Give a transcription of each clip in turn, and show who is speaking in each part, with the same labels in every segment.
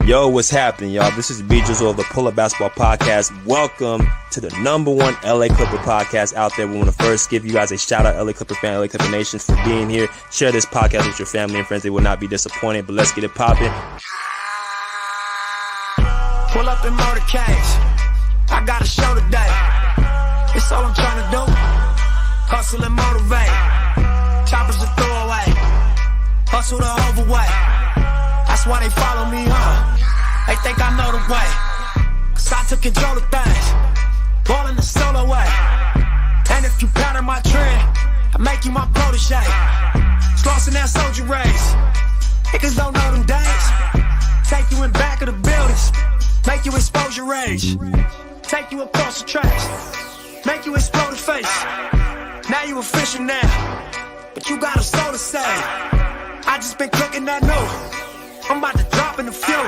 Speaker 1: Yo, what's happening, y'all? This is B Jizzle of the Pull Up Basketball Podcast. Welcome to the number one LA Clipper podcast out there. We want to first give you guys a shout out, LA Clipper fan, LA Clipper Nations, for being here. Share this podcast with your family and friends. They will not be disappointed, but let's get it popping.
Speaker 2: Pull up in motorcades. I got a show today. It's all I'm trying to do. Hustle and motivate. Choppers to throw away. Hustle the overweight. That's why they follow me, They think I know the way. Cause I took control of things. Ballin' the solo way. And if you pattern my trend, I make you my protege. Slossing that soldier race. Niggas don't know them days. Take you in back of the buildings. Make you expose your rage. Take you across the tracks. Make you explode the face. Now you official now. But you got a soul to say. I just been cooking that new. I'm about to drop in the few.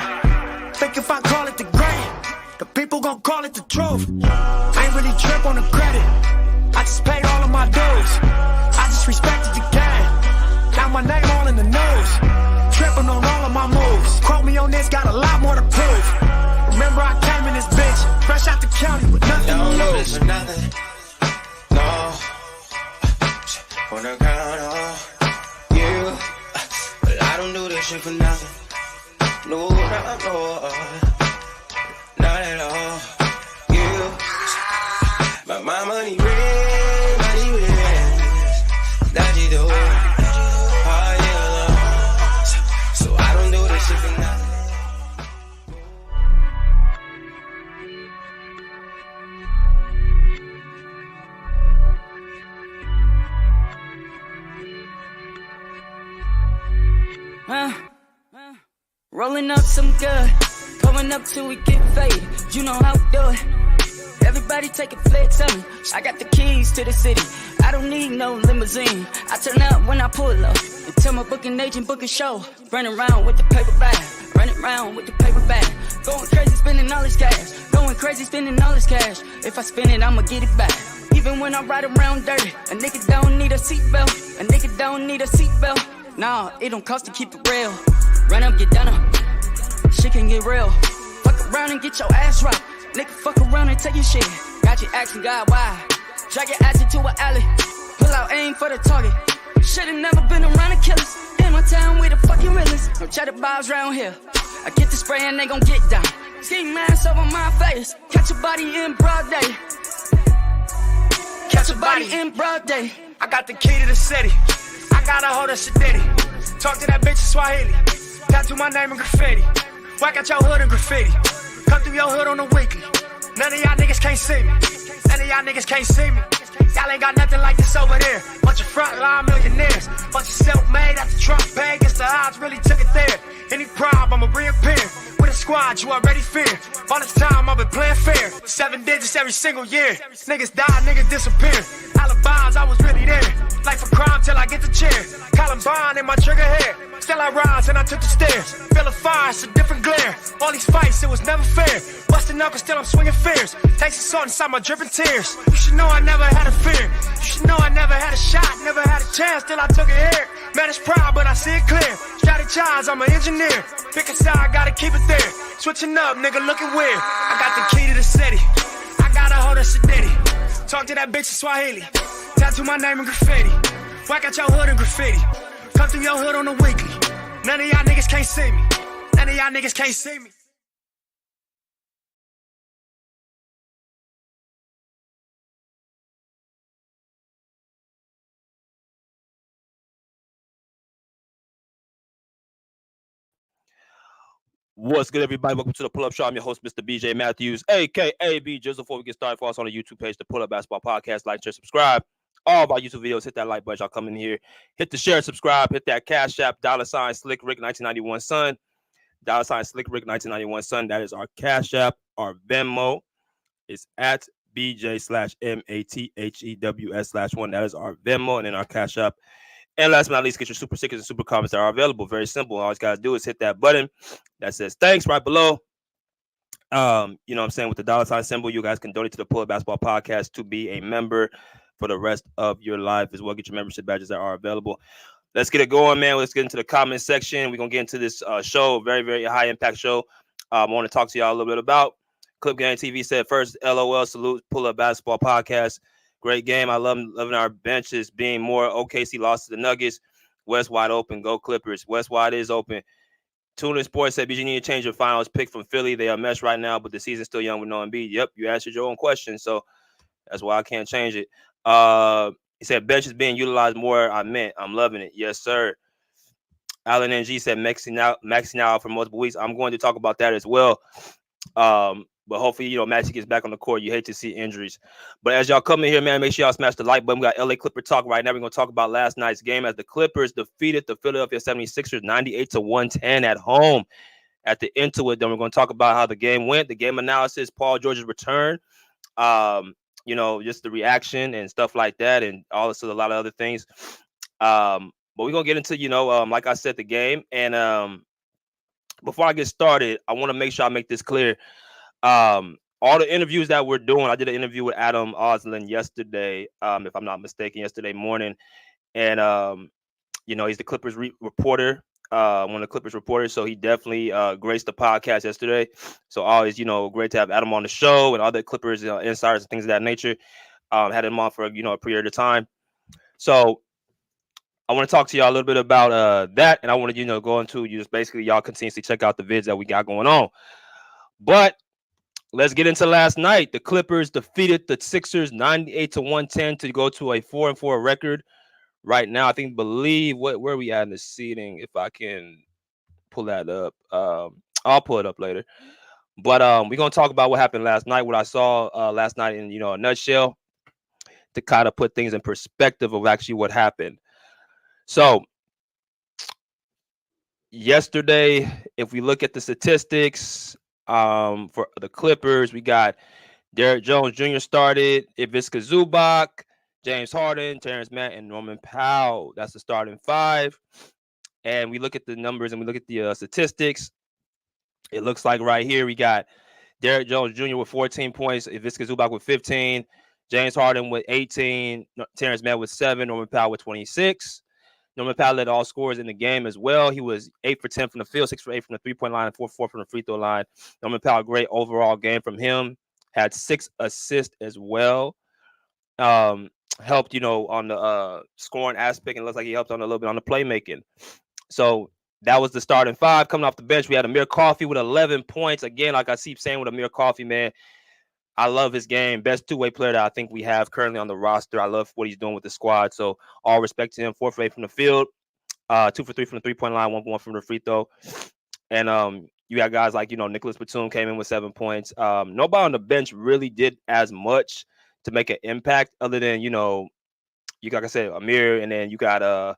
Speaker 2: Think if I call it the great, the people gon' call it the truth. I ain't really trip on the credit. I just paid all of my dues. I just respected the game. Now my name all in the news. Tripping on all of my moves. Quote me on this, got a lot more to prove. Remember I came in this bitch, fresh out the county with nothing to lose.
Speaker 3: Don't nothing, no. On the ground, you. But I don't do this shit for nothing. No, not at all. You, but my money red, that you do. Oh yeah, so I don't do this shit for nothing.
Speaker 4: Rolling up some good, going up till we get faded. You know how we do it. Everybody take a flex on me. I got the keys to the city. I don't need no limousine. I turn up when I pull up and tell my booking agent book a show. Running around with the paper bag, running around with the paper bag. Going crazy spending all this cash. Going crazy spending all this cash. If I spend it, I'ma get it back. Even when I ride around dirty, a nigga don't need a seatbelt. A nigga don't need a seatbelt. Nah, it don't cost to keep it real. Run up, get done up. Shit can get real. Fuck around and get your ass rocked. Nigga, fuck around and take your shit. Got you asking God why. Drag your ass into an alley. Pull out aim for the target. Should've never been around the killers. In my town, we the fucking realest. No cheddar bobs round here. I get the spray and they gon' get down. Ski mask over my face. Catch a body in broad day. Catch a body in broad day.
Speaker 2: I got the key to the city. I got a hold of Shadiddy. Talk to that bitch in Swahili. Tattoo my name in graffiti. Whack out your hood in graffiti. Come through your hood on the weekly. None of y'all niggas can't see me. None of y'all niggas can't see me. Y'all ain't got nothing like this over there. Bunch of frontline millionaires. Bunch of self-made after Trump paid. Guess the odds really took it there. Any problem, I'ma reappear. With a squad you already fear. All this time I've been playing fair. 7 digits every single year. Niggas die, niggas disappear. Alibis, I was really there. Life a crime till I get the chair. Columbine in my trigger hair. Still I rise and I took the stairs. Feel a fire, it's a different glare. All these fights, it was never fair. Busting knuckles, still I'm swinging fears. Takes the salt inside my dripping tears. You should know I never had a fear. You should know I never had a shot, never had a chance till I took it here. Man, it's proud, but I see it clear. Strategize, I'm an engineer. Pick a side, gotta keep it there. Switching up, nigga, looking weird. I got the key to the city. I got a hold of Shadiddy. Talk to that bitch in Swahili. Tattoo my name in graffiti. Whack out your hood in graffiti. Come through your hood on the weekly. None of y'all niggas can't see me. None of y'all niggas can't see me.
Speaker 1: What's good, everybody? Welcome to the Pull Up Show. I'm your host, Mr. BJ Matthews, a.k.a. B Jizzle. Before we get started, follow us on the YouTube page, the Pull Up Basketball Podcast. Like, share, subscribe. All of our YouTube videos, hit that like button. Y'all come in here. Hit the share, subscribe. Hit that Cash App, $, Slick Rick 1991 Son. $, Slick Rick 1991 Son. That is our Cash App. Our Venmo is at BJ/MATHEWS/1. That is our Venmo. And then our Cash App. And last but not least, get your super stickers and super comments that are available. Very simple. All you got to do is hit that button that says thanks right below. You know what I'm saying? With the $ symbol, you guys can donate to the Pull Up Basketball Podcast to be a member for the rest of your life as well. Get your membership badges that are available. Let's get it going, man. Let's get into the comment section. We're going to get into this show, very, very high impact show. I want to talk to y'all a little bit about. Clip Game TV said first, LOL, salute, pull up basketball podcast. Great game. I love loving our benches being more. OKC lost to the Nuggets. West wide open. Go Clippers. West wide is open. Tuna Sports said, BG, need to change your finals pick from Philly. They are mesh right now, but the season's still young with no Embiid. Yep, you answered your own question, so that's why I can't change it. He said, bench is being utilized more. I'm loving it. Yes, sir. Alan NG said, maxing out for multiple weeks. I'm going to talk about that as well. But hopefully, Maxey gets back on the court. You hate to see injuries. But as y'all come in here, man, make sure y'all smash the like button. We got LA Clipper talk right now. We're going to talk about last night's game as the Clippers defeated the Philadelphia 76ers 98-110 at home at the Intuit. Then we're going to talk about how the game went, the game analysis, Paul George's return, just the reaction and stuff like that, and also a lot of other things. But we're going to get into, like I said, the game. And before I get started, I want to make sure I make this clear. All the interviews that we're doing, I did an interview with Adam Oslin yesterday, if I'm not mistaken, yesterday morning. And, he's the Clippers reporter, one of the Clippers reporters. So he definitely graced the podcast yesterday. So always, great to have Adam on the show and other Clippers insiders and things of that nature. Had him on for, a period of time. So I want to talk to y'all a little bit about that. And I want to, go into just basically y'all continuously check out the vids that we got going on. But let's get into last night. The Clippers defeated the Sixers 98-110 to go to a 4-4 record. Right now, I believe where we at in the seeding, if I can pull that up. I'll pull it up later. But we're gonna talk about what happened last night, what I saw last night in a nutshell, to kind of put things in perspective of actually what happened. So yesterday, if we look at the statistics, for the Clippers, we got Derrick Jones Jr. started, Ivica Zubac, James Harden, Terrence Mann, and Norman Powell. That's the starting five. And we look at the numbers and we look at the statistics. It looks like right here we got Derrick Jones Jr. with 14 points, Ivica Zubac with 15, James Harden with 18, Terrence Mann with 7, Norman Powell with 26. Norman Powell led all scorers in the game as well. He was 8 for 10 from the field, 6 for 8 from the three-point line, and 4 for 4 from the free throw line. Norman Powell, great overall game from him. Had 6 assists as well. Helped, on the scoring aspect, and looks like he helped on a little bit on the playmaking. So that was the starting five. Coming off the bench, we had Amir Coffey with 11 points. Again, like I keep saying with Amir Coffey, man, I love his game. Best two-way player that I think we have currently on the roster. I love what he's doing with the squad. So all respect to him. 4 for 8 from the field, 2 for 3 from the three-point line, 1 for 1 from the free throw. And you got guys like, Nicholas Batum came in with 7 points. Nobody on the bench really did as much to make an impact other than, you like I said, Amir, and then you got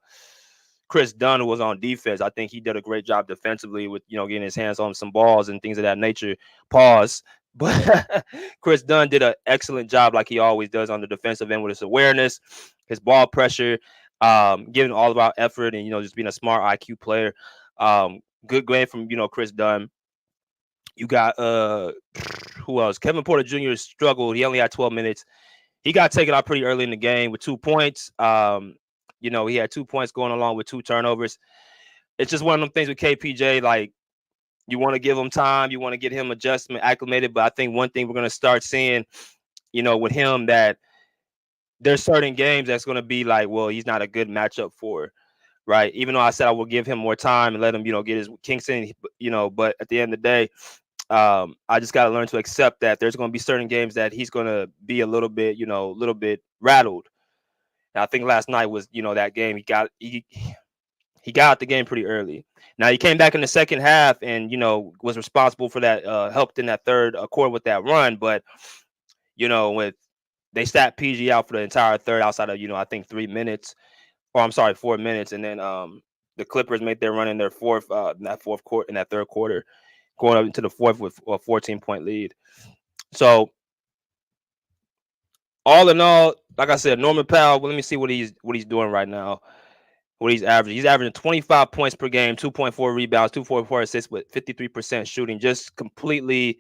Speaker 1: Chris Dunn, who was on defense. I think he did a great job defensively with, getting his hands on some balls and things of that nature. Pause. But Chris Dunn did an excellent job, like he always does on the defensive end, with his awareness, his ball pressure, giving all of our effort, and just being a smart IQ player. Good game from Chris Dunn. You got who else? Kevin Porter Jr. struggled. He only had 12 minutes. He got taken out pretty early in the game with 2 points. He had 2 points going along with 2 turnovers. It's just one of them things with KPJ, like, you want to give him time. You want to get him acclimated. But I think one thing we're going to start seeing, with him, that there's certain games that's going to be like, well, he's not a good matchup for, right? Even though I said I will give him more time and let him, get his Kingston, but at the end of the day, I just got to learn to accept that there's going to be certain games that he's going to be a little bit rattled. And I think last night was, that game. He got out the game pretty early. Now he came back in the second half and, was responsible for that, helped in that third quarter with that run. But, with they sat PG out for the entire third outside of, I think 4 minutes. And then the Clippers made their run in their fourth, in that third quarter, going up into the fourth with a 14-point lead. So all in all, like I said, Norman Powell, let me see what he's doing right now. What he's averaging. He's averaging 25 points per game, 2.4 rebounds, 2.4 assists with 53% shooting, just completely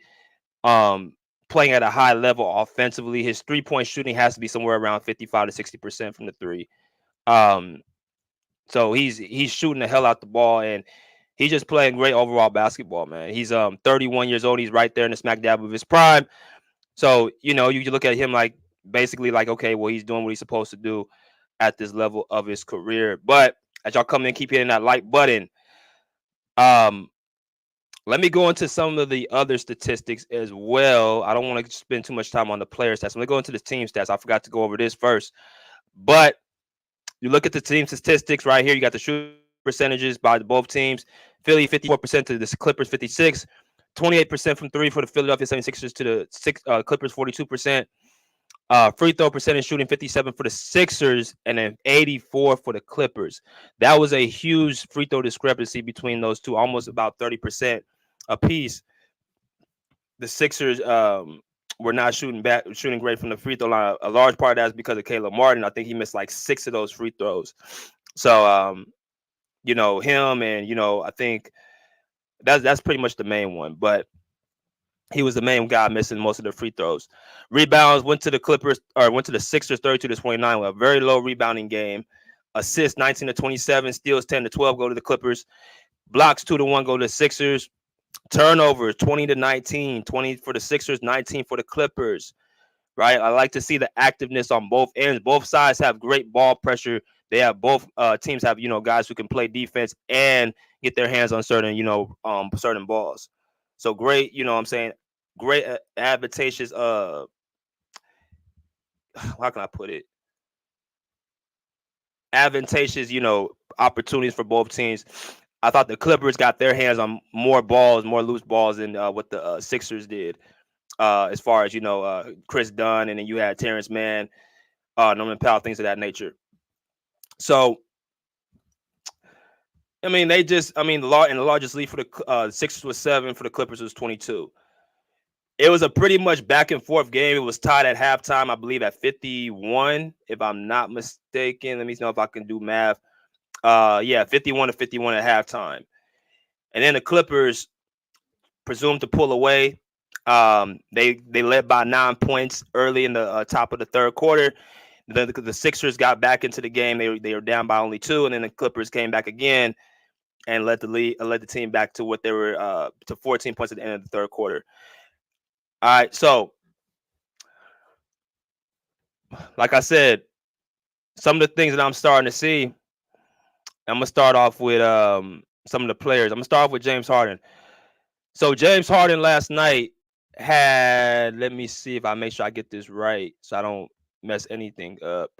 Speaker 1: playing at a high level offensively. His 3-point shooting has to be somewhere around 55 to 60% from the 3. So he's shooting the hell out the ball, and He's just playing great overall basketball, man. He's 31 years old. He's right there in the smack dab of his prime. So, you know, you look at him like basically like, okay, well, he's doing what he's supposed to do at this level of his career. But as y'all come in, keep hitting that like button. Um, Let me go into some of the other statistics as well. I don't want to spend too much time on the player stats. Let me go into the team stats. I forgot to go over this first. But you look at the team statistics right here. You got the shooting percentages by both teams. Philly 54% to the Clippers 56. 28% from three for the Philadelphia 76ers to the Clippers 42%. Free throw percentage shooting 57 for the Sixers and then 84 for the Clippers. That was a huge free throw discrepancy between those two, almost about 30% apiece. The Sixers were not shooting great from the free throw line. A large part of that is because of Caleb Martin. I think he missed like 6 of those free throws. So you know, him and you know, I think that's pretty much the main one. But he was the main guy missing most of the free throws. Rebounds went to the Sixers 32-29 with a very low rebounding game. Assists 19-27, steals 10-12 go to the Clippers. Blocks 2-1 go to the Sixers. Turnovers 20-19, 20 for the Sixers, 19 for the Clippers. Right? I like to see the activeness on both ends. Both sides have great ball pressure. They have both teams have, you know, guys who can play defense and get their hands on certain, you know, certain balls. So great, you know what I'm saying? Great advantageous how can I put it? Advantageous, you know, opportunities for both teams. I thought the Clippers got their hands on more balls, more loose balls than what the Sixers did. As far as, you know, Chris Dunn, and then you had Terrence Mann, Norman Powell, things of that nature. So, I mean, in the largest lead for the Sixers was 7, for the Clippers was 22. It was a pretty much back and forth game. It was tied at halftime, I believe, at 51, if I'm not mistaken. Let me know if I can do math. 51-51 at halftime. And then the Clippers presumed to pull away. They led by 9 points early in the top of the third quarter. The Sixers got back into the game. They were down by only 2, and then the Clippers came back again and led the team back to what they were to 14 points at the end of the third quarter. All right, so like I said, some of the things that I'm starting to see, I'm gonna start off with some of the players. I'm gonna start off with James Harden. So James Harden last night had, let me see if I make sure I get this right so I don't mess anything up.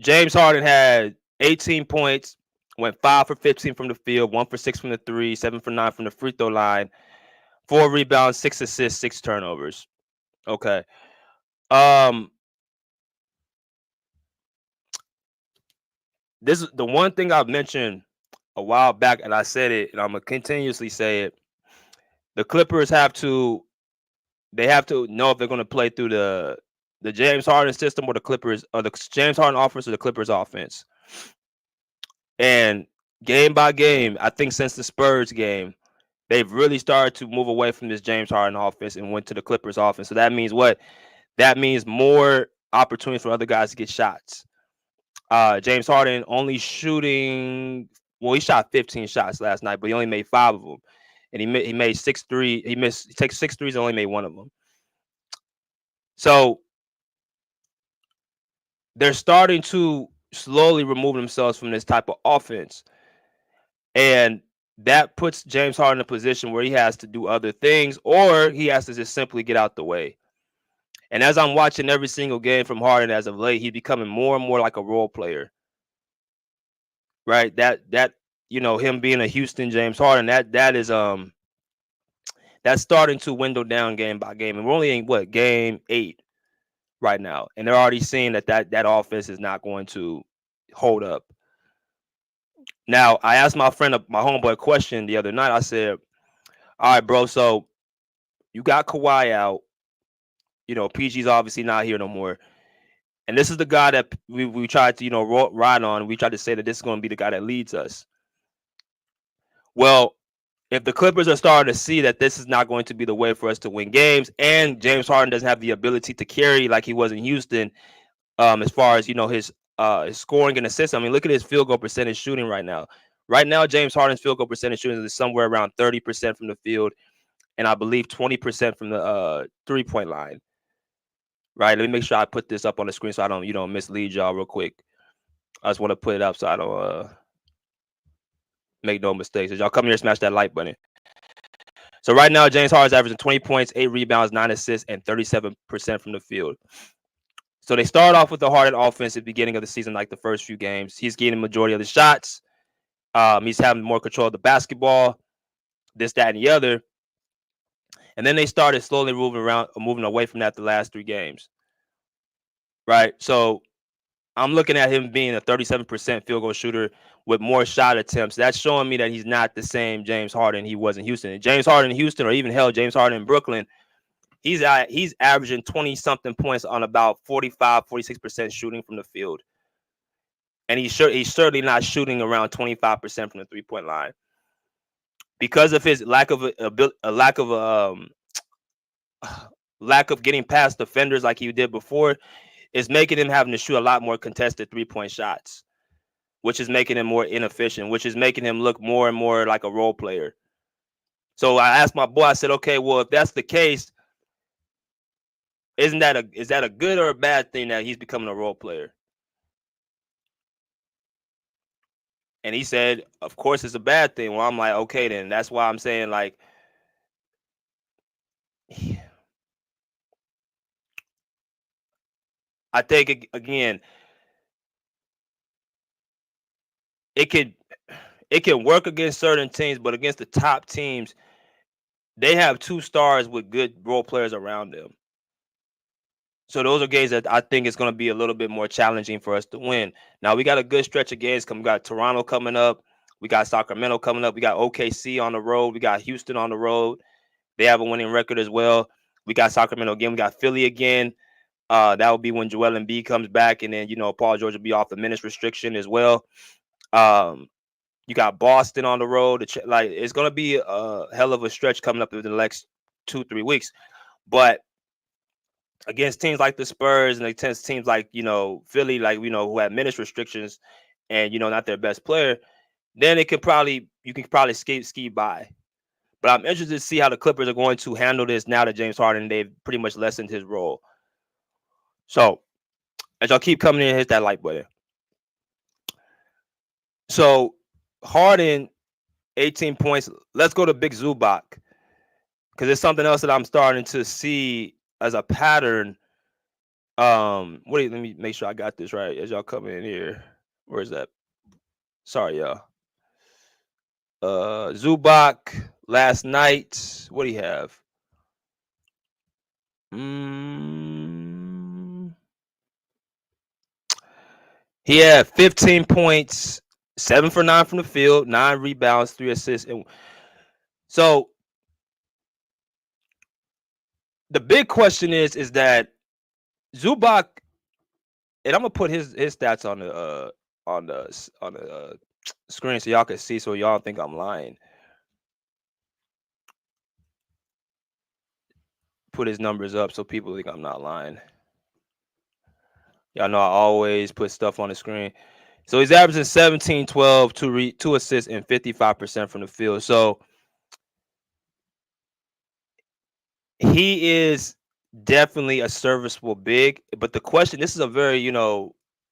Speaker 1: James Harden had 18 points, went 5 for 15 from the field, 1 for 6 from the 3, 7 for 9 from the free throw line, 4 rebounds, 6 assists, 6 turnovers. Okay. This is the one thing I've mentioned a while back, and I said it, and I'm gonna continuously say it. The Clippers have to know if they're gonna play through the James Harden system or the Clippers, or the James Harden offense or the Clippers offense. And game by game, I think since the Spurs game, they've really started to move away from this James Harden offense and went to the Clippers offense. So that means what? That means more opportunities for other guys to get shots. James Harden only shooting, well, he shot 15 shots last night, but he only made 5 of them. And he made 6 threes. He takes 6 threes and only made 1 of them. So they're starting to slowly remove themselves from this type of offense. And that puts James Harden in a position where he has to do other things, or he has to just simply get out the way. And as I'm watching every single game from Harden as of late, he's becoming more and more like a role player. Right? That you know, him being a Houston James Harden, that is that's starting to window down game by game. And we're only in game 8 right now. And they're already seeing that offense is not going to hold up. Now, I asked my friend, my homeboy, a question the other night. I said, all right, bro, so you got Kawhi out. You know, PG's obviously not here no more. And this is the guy that we tried to, you know, ride on. We tried to say that this is going to be the guy that leads us. Well, if the Clippers are starting to see that this is not going to be the way for us to win games, and James Harden doesn't have the ability to carry like he was in Houston, as far as, you know, his scoring and assists. I mean, look at his field goal percentage shooting right now. Right now, James Harden's field goal percentage shooting is somewhere around 30% from the field, and I believe 20% from the 3-point line. Right. Let me make sure I put this up on the screen so I don't mislead y'all real quick. I just want to put it up so I don't make no mistakes. As y'all come here, smash that like button. So right now, James Harden's averaging 20 points, 8 rebounds, 9 assists, and 37% from the field. So they start off with the Harden offense at the beginning of the season, like the first few games. He's getting the majority of the shots. He's having more control of the basketball, this, that, and the other. And then they started slowly moving away from that the last 3 games. Right. So I'm looking at him being a 37% field goal shooter with more shot attempts. That's showing me that he's not the same James Harden he was in Houston. And James Harden in Houston, or even hell, James Harden in Brooklyn, he's averaging 20-something points on about 45-46% shooting from the field. And he's certainly not shooting around 25% from the 3-point line. Because of his lack of getting past defenders like he did before, is making him having to shoot a lot more contested 3-point shots, which is making him more inefficient, which is making him look more and more like a role player. So I asked my boy, I said, okay, well, if that's the case, is that a good or a bad thing that he's becoming a role player? And he said, of course, it's a bad thing. Well, I'm like, okay, then that's why I'm saying, like, I think, again, it can work against certain teams, but against the top teams, they have 2 stars with good role players around them. So those are games that I think is going to be a little bit more challenging for us to win. Now, we got a good stretch of games. We got Toronto coming up. We got Sacramento coming up. We got OKC on the road. We got Houston on the road. They have a winning record as well. We got Sacramento again. We got Philly again. That will be when Joel Embiid comes back. And then, Paul George will be off the minutes restriction as well. You got Boston on the road. It's going to be a hell of a stretch coming up in the next 2-3 weeks. But against teams like the Spurs and against teams like, Philly, who have minutes restrictions and, not their best player, then you can probably ski by. But I'm interested to see how the Clippers are going to handle this now that James Harden, they've pretty much lessened his role. So as y'all keep coming in, hit that like button. So Harden, 18 points. Let's go to Big Zubac, because it's something else that I'm starting to see as a pattern. Let me make sure I got this right as y'all come in here. Where is that? Sorry, y'all. Zubac last night. What do you have? He had 15 points, 7 for 9 from the field, 9 rebounds, 3 assists. So the big question is that Zubac, and I'm gonna put his stats on the screen so y'all can see, so y'all think I'm lying. Put his numbers up so people think I'm not lying. Y'all know I always put stuff on the screen. So he's averaging 17, 12, 2 assists, and 55% from the field. So he is definitely a serviceable big. But the question, this is a very,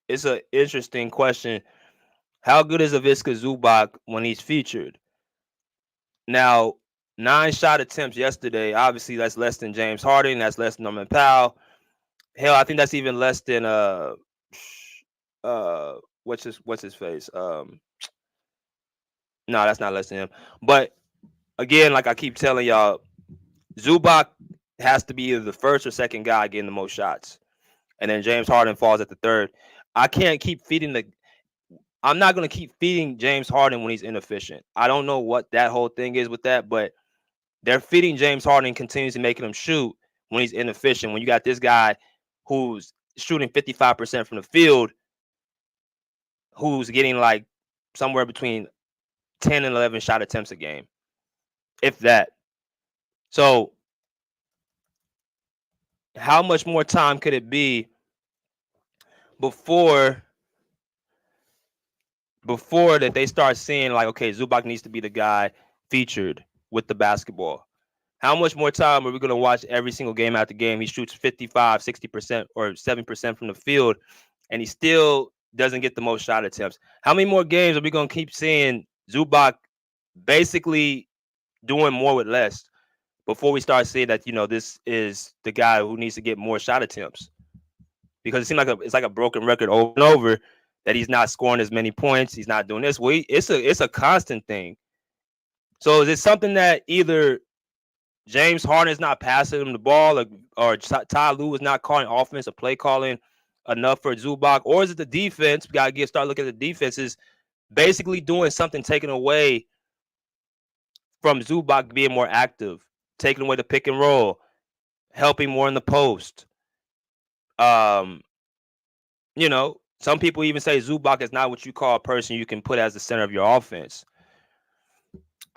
Speaker 1: it's an interesting question. How good is Ivica Zubac when he's featured? Now, 9 shot attempts yesterday. Obviously, that's less than James Harden. That's less than Norman Powell. Hell, I think that's even less than what's his face? No, that's not less than him. But again, like I keep telling y'all, Zubac has to be either the first or second guy getting the most shots, and then James Harden falls at the third. I'm not going to keep feeding James Harden when he's inefficient. I don't know what that whole thing is with that, but they're feeding James Harden continuously making him shoot when he's inefficient. When you got this guy who's shooting 55% from the field, who's getting like somewhere between 10 and 11 shot attempts a game, if that. So how much more time could it be before before that they start seeing like, okay, Zubac needs to be the guy featured with the basketball. How much more time are we going to watch every single game after game? He shoots 55, 60% or 7% from the field, and he still doesn't get the most shot attempts. How many more games are we going to keep seeing Zubac basically doing more with less before we start seeing that, this is the guy who needs to get more shot attempts? Because it seems like it's like a broken record over and over that he's not scoring as many points. He's not doing this. Well, it's a constant thing. So is it something that either James Harden is not passing him the ball, or Ty Lue is not calling offense or play calling enough for Zubac, or is it the defense? We gotta start looking at the defenses basically doing something, taking away from Zubac being more active, taking away the pick and roll, helping more in the post. Some people even say Zubac is not what you call a person you can put as the center of your offense.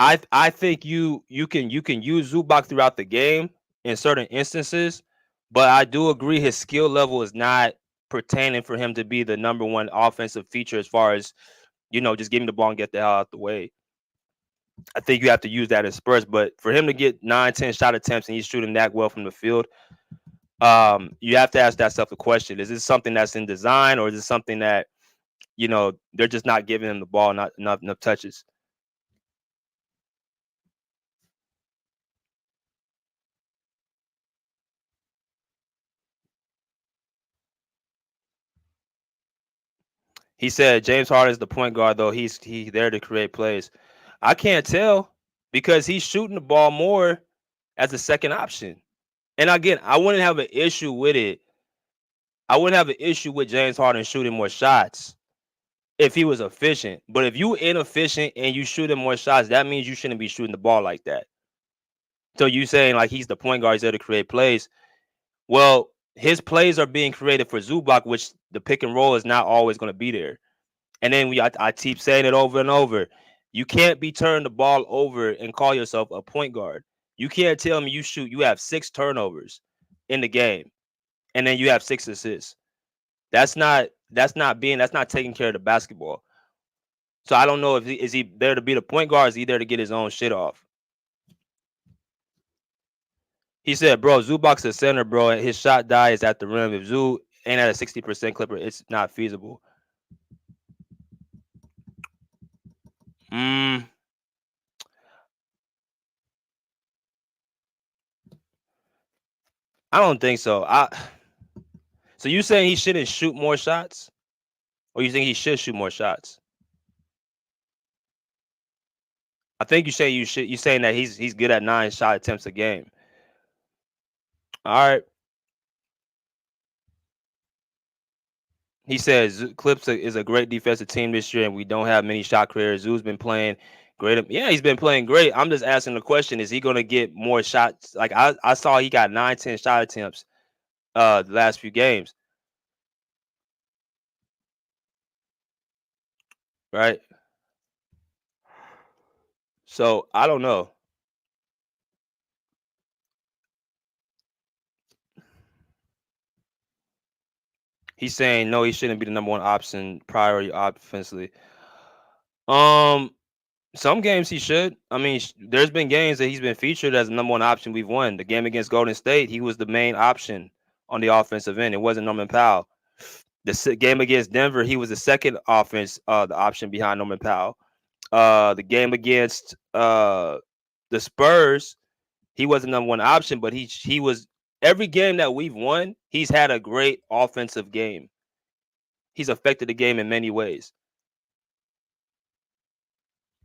Speaker 1: I think you can use Zubac throughout the game in certain instances, but I do agree his skill level is not pertaining for him to be the number one offensive feature as far as, just give him the ball and get the hell out the way. I think you have to use that in spurts, but for him to get 9-10 shot attempts and he's shooting that well from the field, you have to ask yourself the question: is this something that's in design, or is it something that they're just not giving him the ball, not enough touches? He said James Harden is the point guard, though he's there to create plays. I can't tell because he's shooting the ball more as a second option. And again, I wouldn't have an issue with it. I wouldn't have an issue with James Harden shooting more shots if he was efficient. But if you inefficient and you shooting more shots, that means you shouldn't be shooting the ball like that. So you saying like he's the point guard, he's there to create plays. Well, his plays are being created for Zubac, which the pick and roll is not always going to be there. And then I keep saying it over and over. You can't be turning the ball over and call yourself a point guard. You can't tell me you have 6 turnovers in the game, and then you have 6 assists. That's not taking care of the basketball. So I don't know if is he there to be the point guard, or is he there to get his own shit off? He said, bro, Zubac's a center, bro, and his shot die is at the rim. If Zoo ain't at a 60% clipper, it's not feasible. I don't think so. So you saying he shouldn't shoot more shots, or you think he should shoot more shots? I think you say you should. You saying that he's good at 9 shot attempts a game. All right. He says Clips is a great defensive team this year, and we don't have many shot creators. Zoo's been playing great. Yeah, he's been playing great. I'm just asking the question: is he going to get more shots? Like I saw, he got 9-10 shot attempts the last few games, right? So I don't know. He's saying no, he shouldn't be the number one option priority offensively. Some games he should. I mean, there's been games that he's been featured as the number one option we've won. The game against Golden State, he was the main option on the offensive end. It wasn't Norman Powell. The game against Denver, he was the second the option behind Norman Powell. The game against the Spurs, he wasn't number one option, but he was every game that we've won, he's had a great offensive game. He's affected the game in many ways.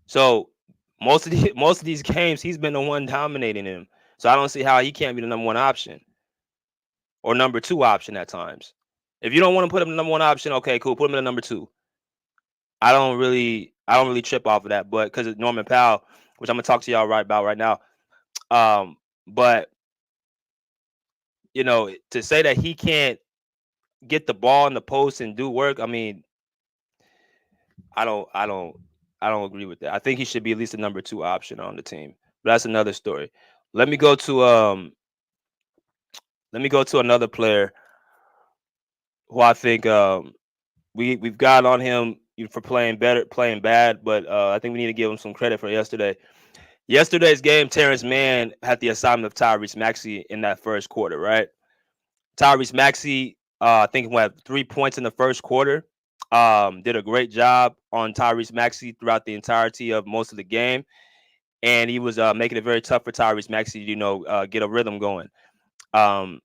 Speaker 1: So most of these games, he's been the one dominating him. So I don't see how he can't be the number one option or number 2 option at times. If you don't want to put him the number 1 option, okay, cool, put him in the number 2. I don't really trip off of that, but because it's Norman Powell, which I'm gonna talk to y'all about right now. But to say that he can't get the ball in the post and do work, I mean, I don't agree with that. I think he should be at least the number 2 option on the team. But that's another story. Let me go to another player who I think we've got on him for playing better, playing bad, but I think we need to give him some credit for yesterday. Yesterday's game, Terrence Mann had the assignment of Tyrese Maxey in that first quarter, right? Tyrese Maxey, I think he had 3 points in the first quarter. Did a great job on Tyrese Maxey throughout the entirety of most of the game, and he was making it very tough for Tyrese Maxey, get a rhythm going. Um,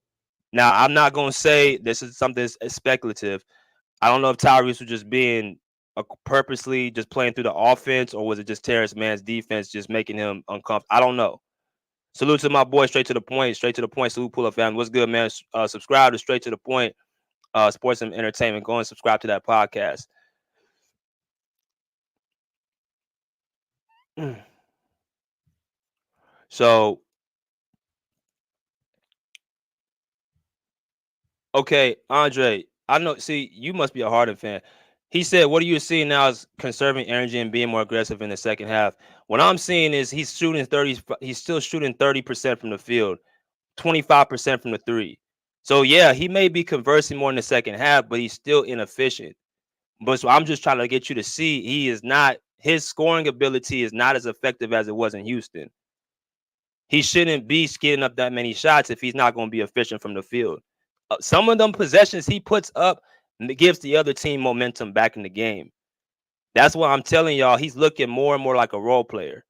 Speaker 1: Now, I'm not going to say this is something that's speculative. I don't know if Tyrese was just being purposely just playing through the offense, or was it just Terrence Mann's defense just making him uncomfortable? I don't know. Salute to my boy, straight to the point, straight to the point. Salute, pull up family. What's good, man? Subscribe to Straight to the Point, Sports and Entertainment. Go and subscribe to that podcast. So, okay, Andre, I know. See, you must be a Harden fan. He said, "What are you seeing now is conserving energy and being more aggressive in the second half." What I'm seeing is he's shooting 30. He's still shooting 30% from the field, 25% from the three. So yeah, he may be conversing more in the second half, but he's still inefficient. But so I'm just trying to get you to see he is not. His scoring ability is not as effective as it was in Houston. He shouldn't be skidding up that many shots if he's not going to be efficient from the field. Some of them possessions he puts up gives the other team momentum back in the game. That's why I'm telling y'all he's looking more and more like a role player.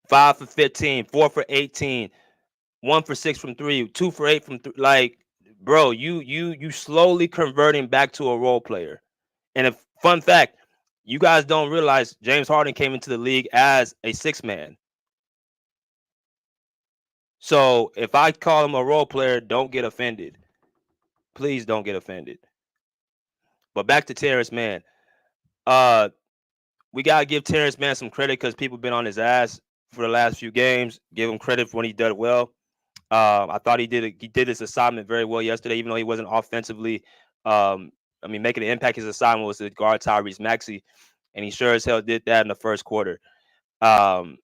Speaker 1: 5 for 15, 4 for 18, 1 for 6 from 3, 2 for 8 from 3. Like, bro, you slowly converting back to a role player. And if fun fact, you guys don't realize James Harden came into the league as a 6-man. So if I call him a role player, don't get offended. Please don't get offended. But back to Terrence Mann. We gotta give Terrence Mann some credit because people been on his ass for the last few games. Give him credit for when he did well. I thought he did his assignment very well yesterday, even though he wasn't offensively. Making an impact. His assignment was to guard Tyrese Maxey, and he sure as hell did that in the first quarter. And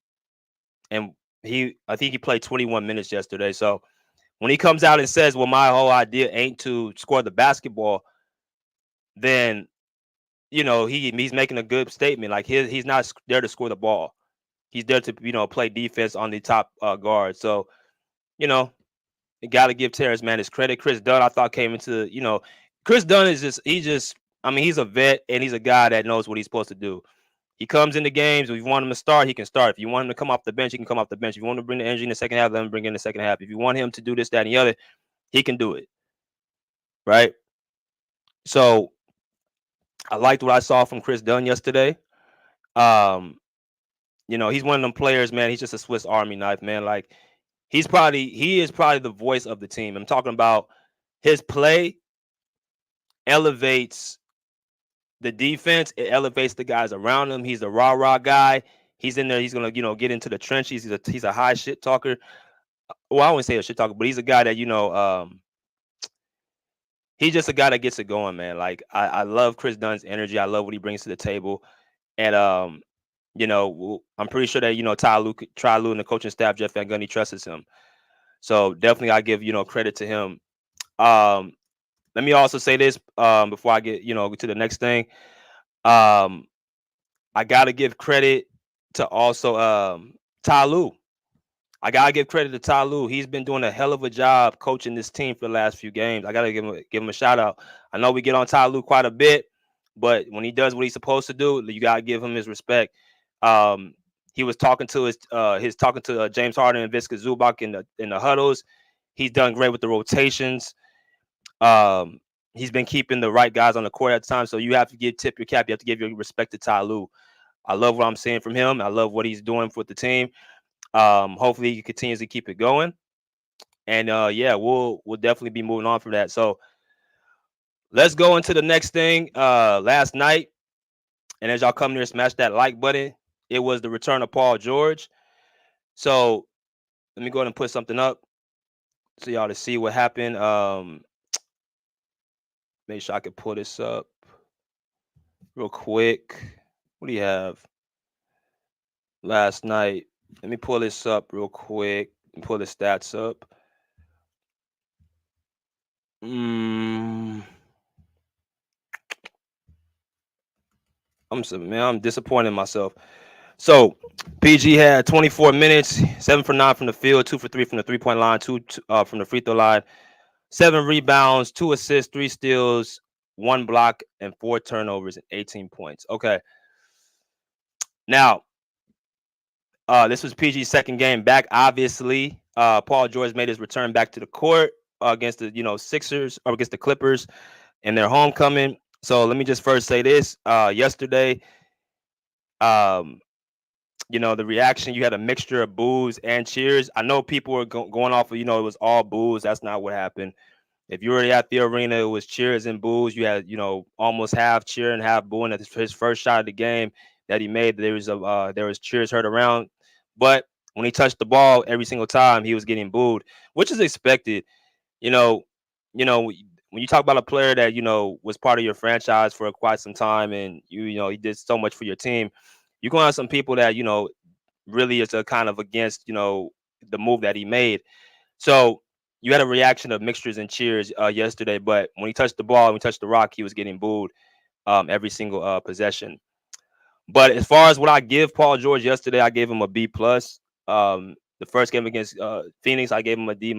Speaker 1: I think he played 21 minutes yesterday. So when he comes out and says, "Well, my whole idea ain't to score the basketball," then he's making a good statement. Like he's not there to score the ball. He's there to play defense on the top guard. So you got to give Terrence Mann his credit. Chris Dunn, I thought came into Chris Dunn is he's a vet and he's a guy that knows what he's supposed to do. He comes into games. If you want him to start, he can start. If you want him to come off the bench, he can come off the bench. If you want him to bring the energy in the second half, let him bring in the second half. If you want him to do this, that, and the other, he can do it. Right? So I liked what I saw from Chris Dunn yesterday. He's one of them players, man. He's just a Swiss Army knife, man. Like he is probably the voice of the team. I'm talking about his play elevates the defense. It elevates the guys around him. He's a rah-rah guy. He's in there. He's gonna, get into the trenches. He's a high shit talker. Well, I wouldn't say a shit talker, but he's a guy that he's just a guy that gets it going, man. Like I love Chris Dunn's energy. I love what he brings to the table, and I'm pretty sure that Ty Lue and the coaching staff, Jeff Van Gundy, trusts him. So definitely, I give credit to him. Let me also say this before I get to the next thing. I gotta give credit to also Ty Lue. I gotta give credit to Ty Lue. He's been doing a hell of a job coaching this team for the last few games. I gotta give him a shout out. I know we get on Ty Lue quite a bit, but when he does what he's supposed to do, you gotta give him his respect. He was talking to James Harden and Ivica Zubac in the huddles. He's done great with the rotations. He's been keeping the right guys on the court at the time. So you have to tip your cap. You have to give your respect to Ty Lue. I love what I'm seeing from him. I love what he's doing with the team. Hopefully he continues to keep it going. And we'll definitely be moving on from that. So let's go into the next thing. Last night, and as y'all come here, smash that like button. It was the return of Paul George. So let me go ahead and put something up so y'all to see what happened. Make sure I can pull this up real quick. What do you have? Last night. Let me pull this up real quick and pull the stats up. I'm disappointed in myself. So PG had 24 minutes, 7 for 9 from the field, 2 for 3 from the 3-point line, two from the free throw line, 7 rebounds, 2 assists, 3 steals, 1 block, and 4 turnovers and 18 points. Okay. Now, this was PG's second game back. Obviously, Paul George made his return back to the court against the Sixers or against the Clippers in their homecoming. So let me just first say this: yesterday, um, the reaction, you had a mixture of boos and cheers. I know people were going off of it was all boos. That's not what happened. If you were at the arena, it was cheers and boos. You had almost half cheer and half booing at his first shot of the game that he made. There was cheers heard around, but when he touched the ball every single time, he was getting booed, which is expected. You know, when you talk about a player that was part of your franchise for quite some time, and he did so much for your team, you're gonna have some people that really is kind of against the move that he made. So you had a reaction of mixtures and cheers yesterday, but when he touched the ball, when he touched the rock, he was getting booed every single possession. But as far as what I give Paul George yesterday, I gave him a B+. The first game against Phoenix, I gave him a D-,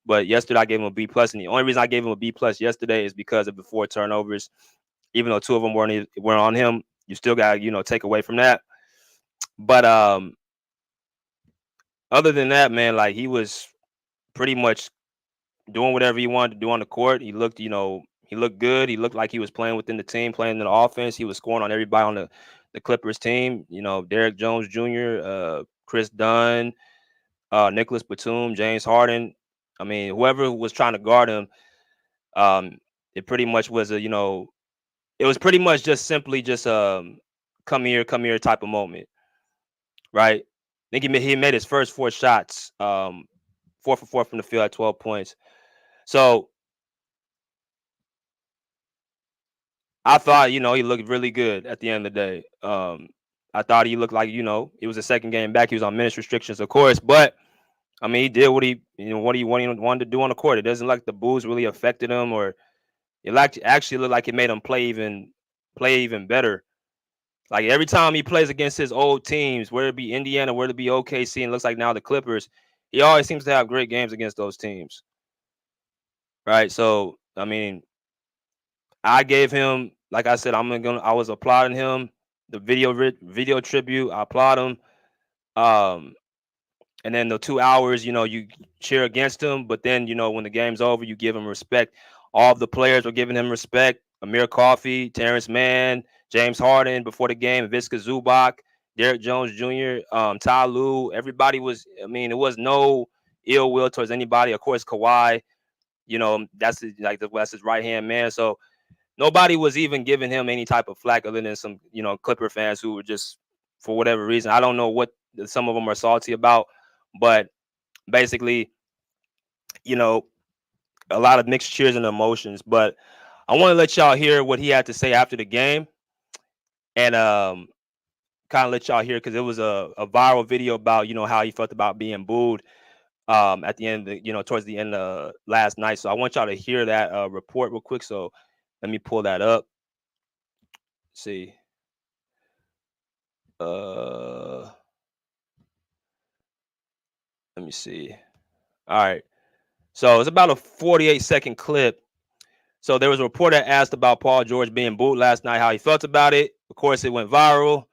Speaker 1: but yesterday I gave him a B+. And the only reason I gave him a B+ yesterday is because of the 4 turnovers. Even though 2 of them weren't on him, you still got take away from that. But other than that, man, like he was pretty much doing whatever he wanted to do on the court. He looked, he looked good. He looked like he was playing within the team, playing in the offense. He was scoring on everybody on the Clippers team. Derek Jones Jr., Chris Dunn, Nicholas Batum, James Harden. I mean, whoever was trying to guard him, it pretty much was it was pretty much just simply just come here type of moment, right? I think he made his first 4 shots, 4 for 4 from the field at 12 points. So I thought, he looked really good at the end of the day. I thought he looked like, it was a second game back. He was on minutes restrictions, of course, but I mean, he did what he wanted to do on the court. It doesn't like the boos really affected him, or actually looked like it made him play even better. Like every time he plays against his old teams, whether it be Indiana, whether it be OKC, and looks like now the Clippers, he always seems to have great games against those teams, right? So I mean, I gave him, like I said, I was applauding him. The video tribute, I applaud him. Um, and then the 2 hours, you cheer against him, but then when the game's over, you give him respect. All of the players were giving him respect. Amir Coffey, Terrence Mann, James Harden before the game, Ivica Zubac, Derek Jones Jr., Ty Lue. Everybody was. I mean, it was no ill will towards anybody. Of course, Kawhi. That's that's his right hand man. So nobody was even giving him any type of flack other than some, Clipper fans who were just, for whatever reason, I don't know what some of them are salty about, but basically, you know, a lot of mixed cheers and emotions. But I want to let y'all hear what he had to say after the game, and kind of let y'all hear, because it was a viral video about how he felt about being booed at the end, towards the end of last night. So I want y'all to hear that report real quick. So let me pull that up. See. Let me see. All right. So it's about a 48-second clip. So there was a reporter that asked about Paul George being booed last night, how he felt about it. Of course, it went viral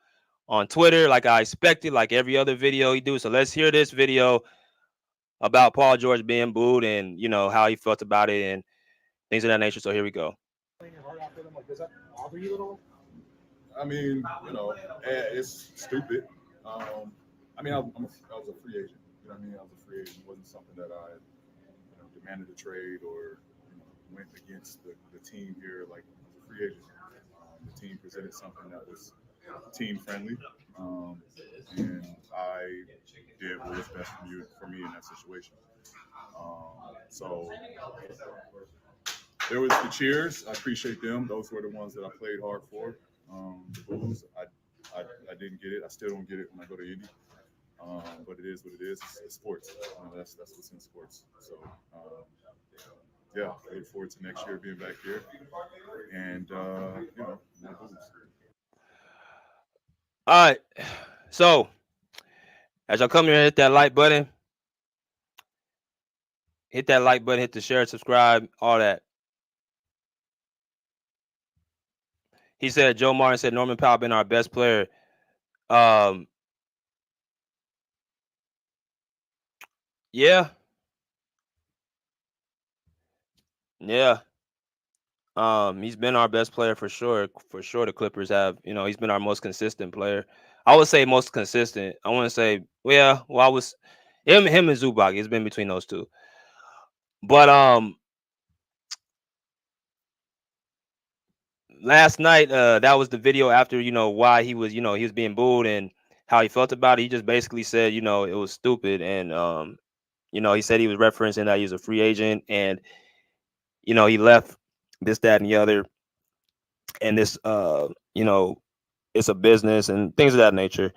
Speaker 1: on Twitter, like I expected, like every other video he do. So let's hear this video about Paul George being booed and how he felt about it and things of that nature. So here we go.
Speaker 5: Does that bother you at all? I mean, it's stupid. I was a free agent. You know what I mean? I was a free agent. It wasn't something that I, demanded a trade or went against the team here. Like, I was a free agent. The team presented something that was team friendly, and I did what was best for me in that situation. So there was the cheers. I appreciate them. Those were the ones that I played hard for. The boos, I didn't get it. I still don't get it when I go to Indy. But it is what it is. It's sports. That's what's in sports. So yeah, I look forward to next year being back here, and no boos.
Speaker 1: All right. So as y'all come here and hit that like button, hit the share, subscribe, all that. He said Joe Martin said Norman Powell been our best player. Um, yeah, yeah. He's been our best player for sure. For sure, the Clippers have. He's been our most consistent player. I would say most consistent. I want to say, well, I was him and Zubac. It's been between those two. But last night, that was the video after why he was being booed and how he felt about it. He just basically said it was stupid, and he said he was referencing that he was a free agent, and he left this, that, and the other, and this it's a business and things of that nature.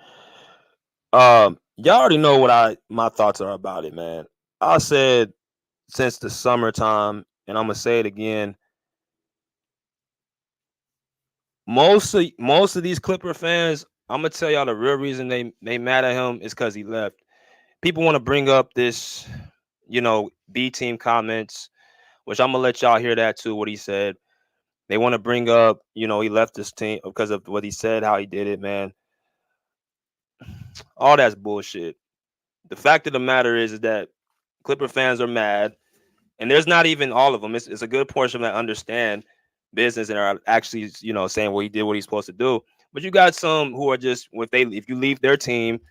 Speaker 1: Y'all already know what my thoughts are about it, man. I said since the summertime, and I'm gonna say it again. Most of these Clipper fans, I'm gonna tell y'all the real reason they mad at him is because he left. People want to bring up this, B team comments, which I'm gonna let y'all hear that too. What he said. They want to bring up, he left this team because of what he said, how he did it, man. All that's bullshit. The fact of the matter is that Clipper fans are mad, and there's not even all of them. It's a good portion that understand business and are actually, saying he did what he's supposed to do. But you got some who are just if you leave their team,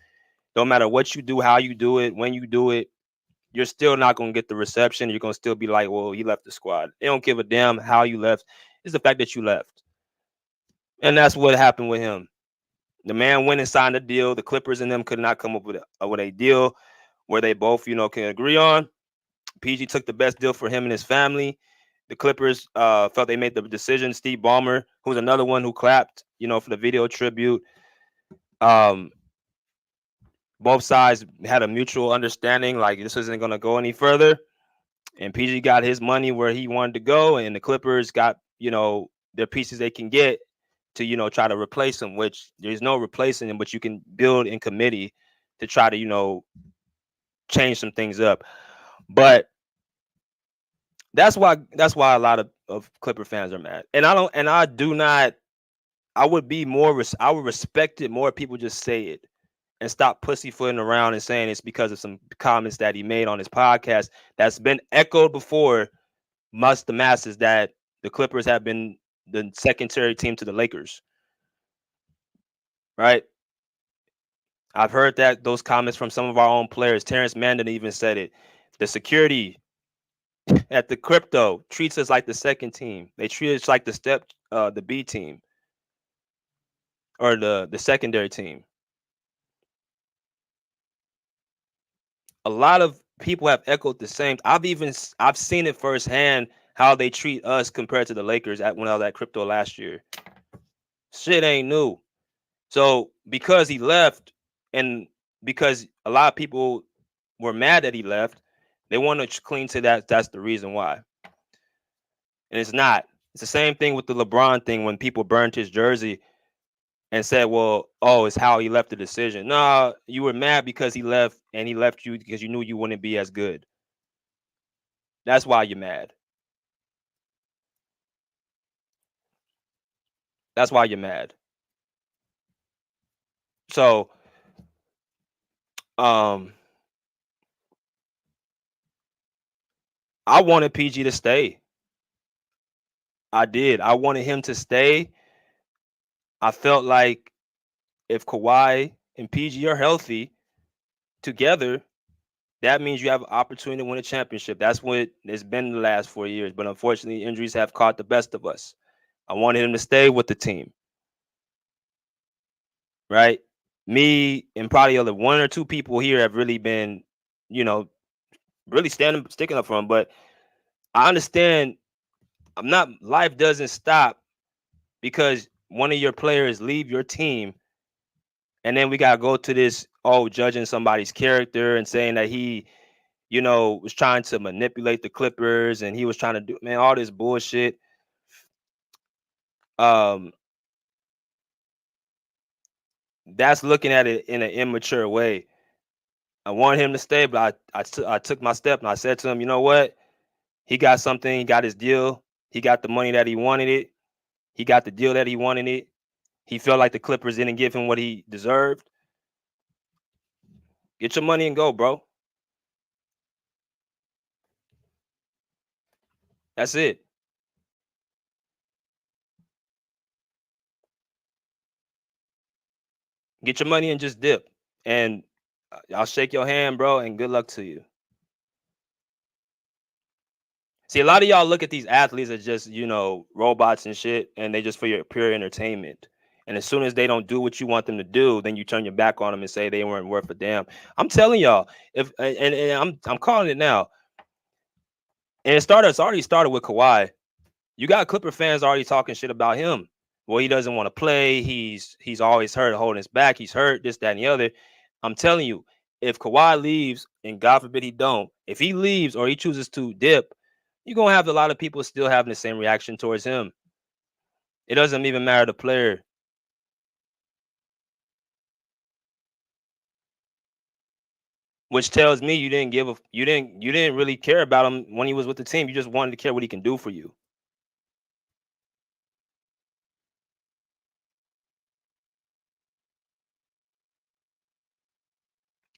Speaker 1: don't matter what you do, how you do it, when you do it, you're still not gonna get the reception. You're gonna still be like, well, he left the squad. They don't give a damn how you left. It's the fact that you left, and that's what happened with him. The man went and signed a deal. The Clippers and them could not come up with a deal where they both, can agree on. PG took the best deal for him and his family. The Clippers felt they made the decision. Steve Ballmer, who's another one who clapped, for the video tribute. Um, both sides had a mutual understanding, like this isn't going to go any further. And PG got his money where he wanted to go, and the Clippers got, their pieces they can get to, try to replace him, which there's no replacing him, but you can build in committee to try to, change some things up. But that's why a lot of Clipper fans are mad. And I would be I would respect it more if people just say it and stop pussyfooting around and saying it's because of some comments that he made on his podcast that's been echoed before the masses that the Clippers have been the secondary team to the Lakers. Right? I've heard those comments from some of our own players. Terrence Mann even said it. The security at the crypto treats us like the second team. They treat us like the B team or the secondary team. A lot of people have echoed the same. I've seen it firsthand how they treat us compared to the Lakers when I was at crypto last year. Shit ain't new. So because he left, and because a lot of people were mad that he left, they want to cling to that. That's the reason why. And it's not. It's the same thing with the LeBron thing when people burned his jersey and said, well, it's how he left the decision. No, you were mad because he left, and he left you because you knew you wouldn't be as good. That's why you're mad. That's why you're mad. So, I wanted PG to stay. I did. I wanted him to stay. I felt like if Kawhi and PG are healthy together, that means you have an opportunity to win a championship. That's what it's been the last 4 years. But unfortunately, injuries have caught the best of us. I wanted him to stay with the team. Right? Me and probably other one or two people here have really been, really sticking up for him. But I understand life doesn't stop because one of your players leave your team, and then we gotta go to this judging somebody's character and saying that he was trying to manipulate the Clippers and he was trying to do all this bullshit. Um that's looking at it in an immature way. I want him to stay, but I took my step and I said to him, you know what? He got something. He got his deal. He got the money that he wanted it. He got the deal that he wanted it. He felt like the Clippers didn't give him what he deserved. Get your money and go, bro. That's it. Get your money and just dip. And I'll shake your hand, bro, and good luck to you. See, a lot of y'all look at these athletes as just, robots and shit, and they just for your pure entertainment. And as soon as they don't do what you want them to do, then you turn your back on them and say they weren't worth a damn. I'm telling y'all, if and I'm calling it now. And it's already started with Kawhi. You got Clipper fans already talking shit about him. Well, he doesn't want to play. He's always hurt, holding his back. He's hurt, this, that, and the other. I'm telling you, if Kawhi leaves, and God forbid he don't, if he leaves or he chooses to dip, you're gonna have a lot of people still having the same reaction towards him. It doesn't even matter the player. Which tells me you didn't really care about him when he was with the team. You just wanted to care what he can do for you.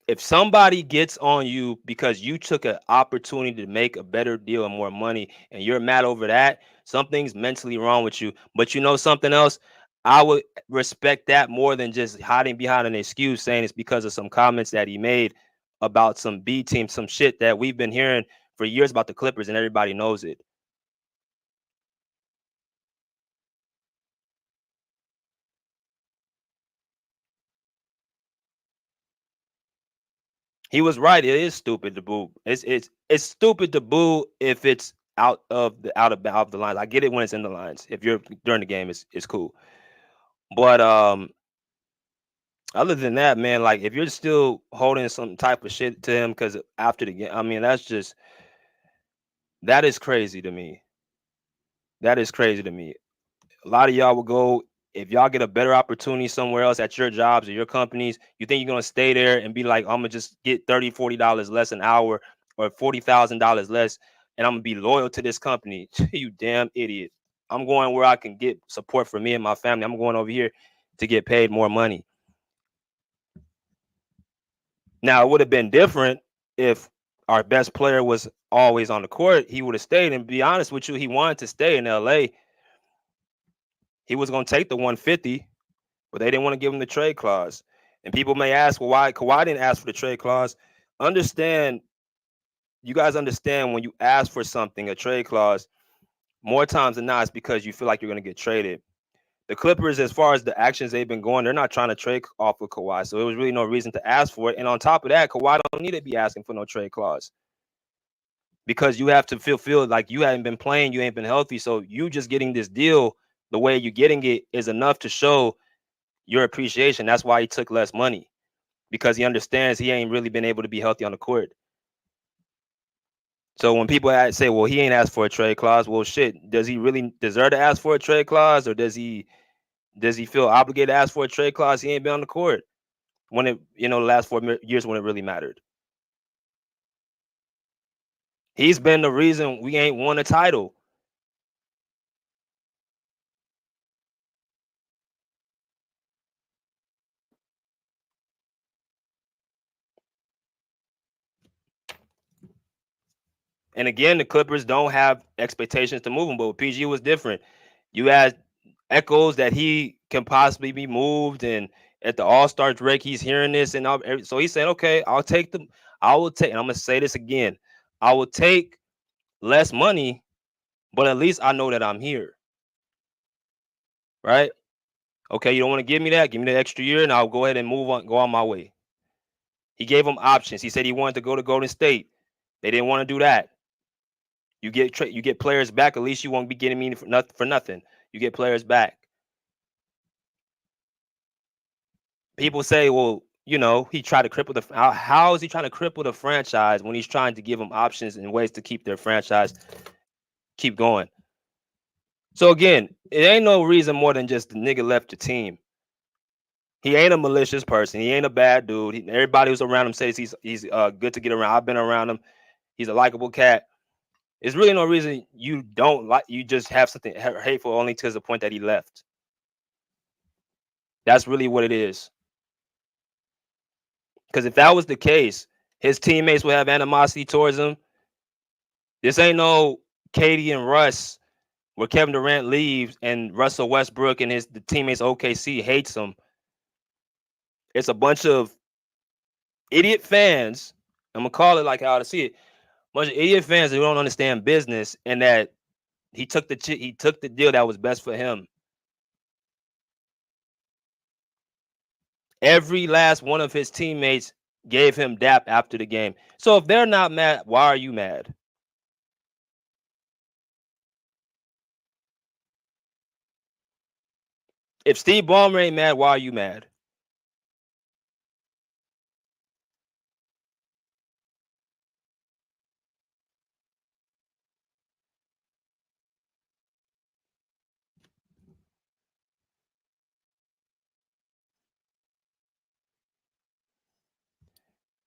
Speaker 1: If somebody gets on you because you took an opportunity to make a better deal and more money and you're mad over that, something's mentally wrong with you. But you know something else? I would respect that more than just hiding behind an excuse saying it's because of some comments that he made about some B team, some shit that we've been hearing for years about the Clippers and everybody knows it. He was right. It is stupid to boo. It's stupid to boo if it's out of the lines. I get it when it's in the lines. If you're during the game, it's cool. But other than that, man, like if you're still holding some type of shit to him because after the game, I mean, that is crazy to me. That is crazy to me. A lot of y'all will go if y'all get a better opportunity somewhere else at your jobs or your companies, you think you're gonna stay there and be like, I'm gonna just get $30, $40 less an hour or $40,000 less, and I'm gonna be loyal to this company. You damn idiot. I'm going where I can get support for me and my family. I'm going over here to get paid more money. Now it would have been different if our best player was always on the court. He would have stayed. And be honest with you, he wanted to stay in LA. He was gonna take the 150. But they didn't want to give him the trade clause. And people may ask, well, why Kawhi didn't ask for the trade clause? Understand, you guys understand when you ask for something, a trade clause, more times than not, it's because you feel like you're going to get traded. The Clippers, as far as the actions they've been going, they're not trying to trade off with Kawhi. So there was really no reason to ask for it. And on top of that, Kawhi don't need to be asking for no trade clause. Because you have to feel like you haven't been playing, you ain't been healthy. So you just getting this deal, the way you're getting it is enough to show your appreciation. That's why he took less money, because he understands he ain't really been able to be healthy on the court. So when people say, well, he ain't asked for a trade clause, well, shit, does he really deserve to ask for a trade clause, or does he feel obligated to ask for a trade clause? He ain't been on the court when it, the last 4 years when it really mattered. He's been the reason we ain't won a title. And again, the Clippers don't have expectations to move him, but with PG was different. You had echoes that he can possibly be moved, and at the All-Star break, he's hearing this, and so he's saying, "Okay, I will take." And I'm gonna say this again: I will take less money, but at least I know that I'm here, right? Okay, you don't want to give me that? Give me the extra year, and I'll go ahead and go on my way. He gave him options. He said he wanted to go to Golden State. They didn't want to do that. You get players back. At least you won't be getting me for nothing. You get players back. People say, well, he tried to cripple how is he trying to cripple the franchise when he's trying to give them options and ways to keep their franchise keep going? So again, it ain't no reason more than just the nigga left the team. He ain't a malicious person. He ain't a bad dude. Everybody who's around him says he's good to get around. I've been around him. He's a likable cat. There's really no reason you don't like. You just have something hateful only to the point that he left. That's really what it is. Because if that was the case, his teammates would have animosity towards him. This ain't no Katie and Russ where Kevin Durant leaves and Russell Westbrook and the teammates OKC hates him. It's a bunch of idiot fans. I'm gonna call it like how I see it. Bunch of idiot fans who don't understand business, and that he took the deal that was best for him. Every last one of his teammates gave him dap after the game. So if they're not mad, why are you mad? If Steve Ballmer ain't mad, why are you mad?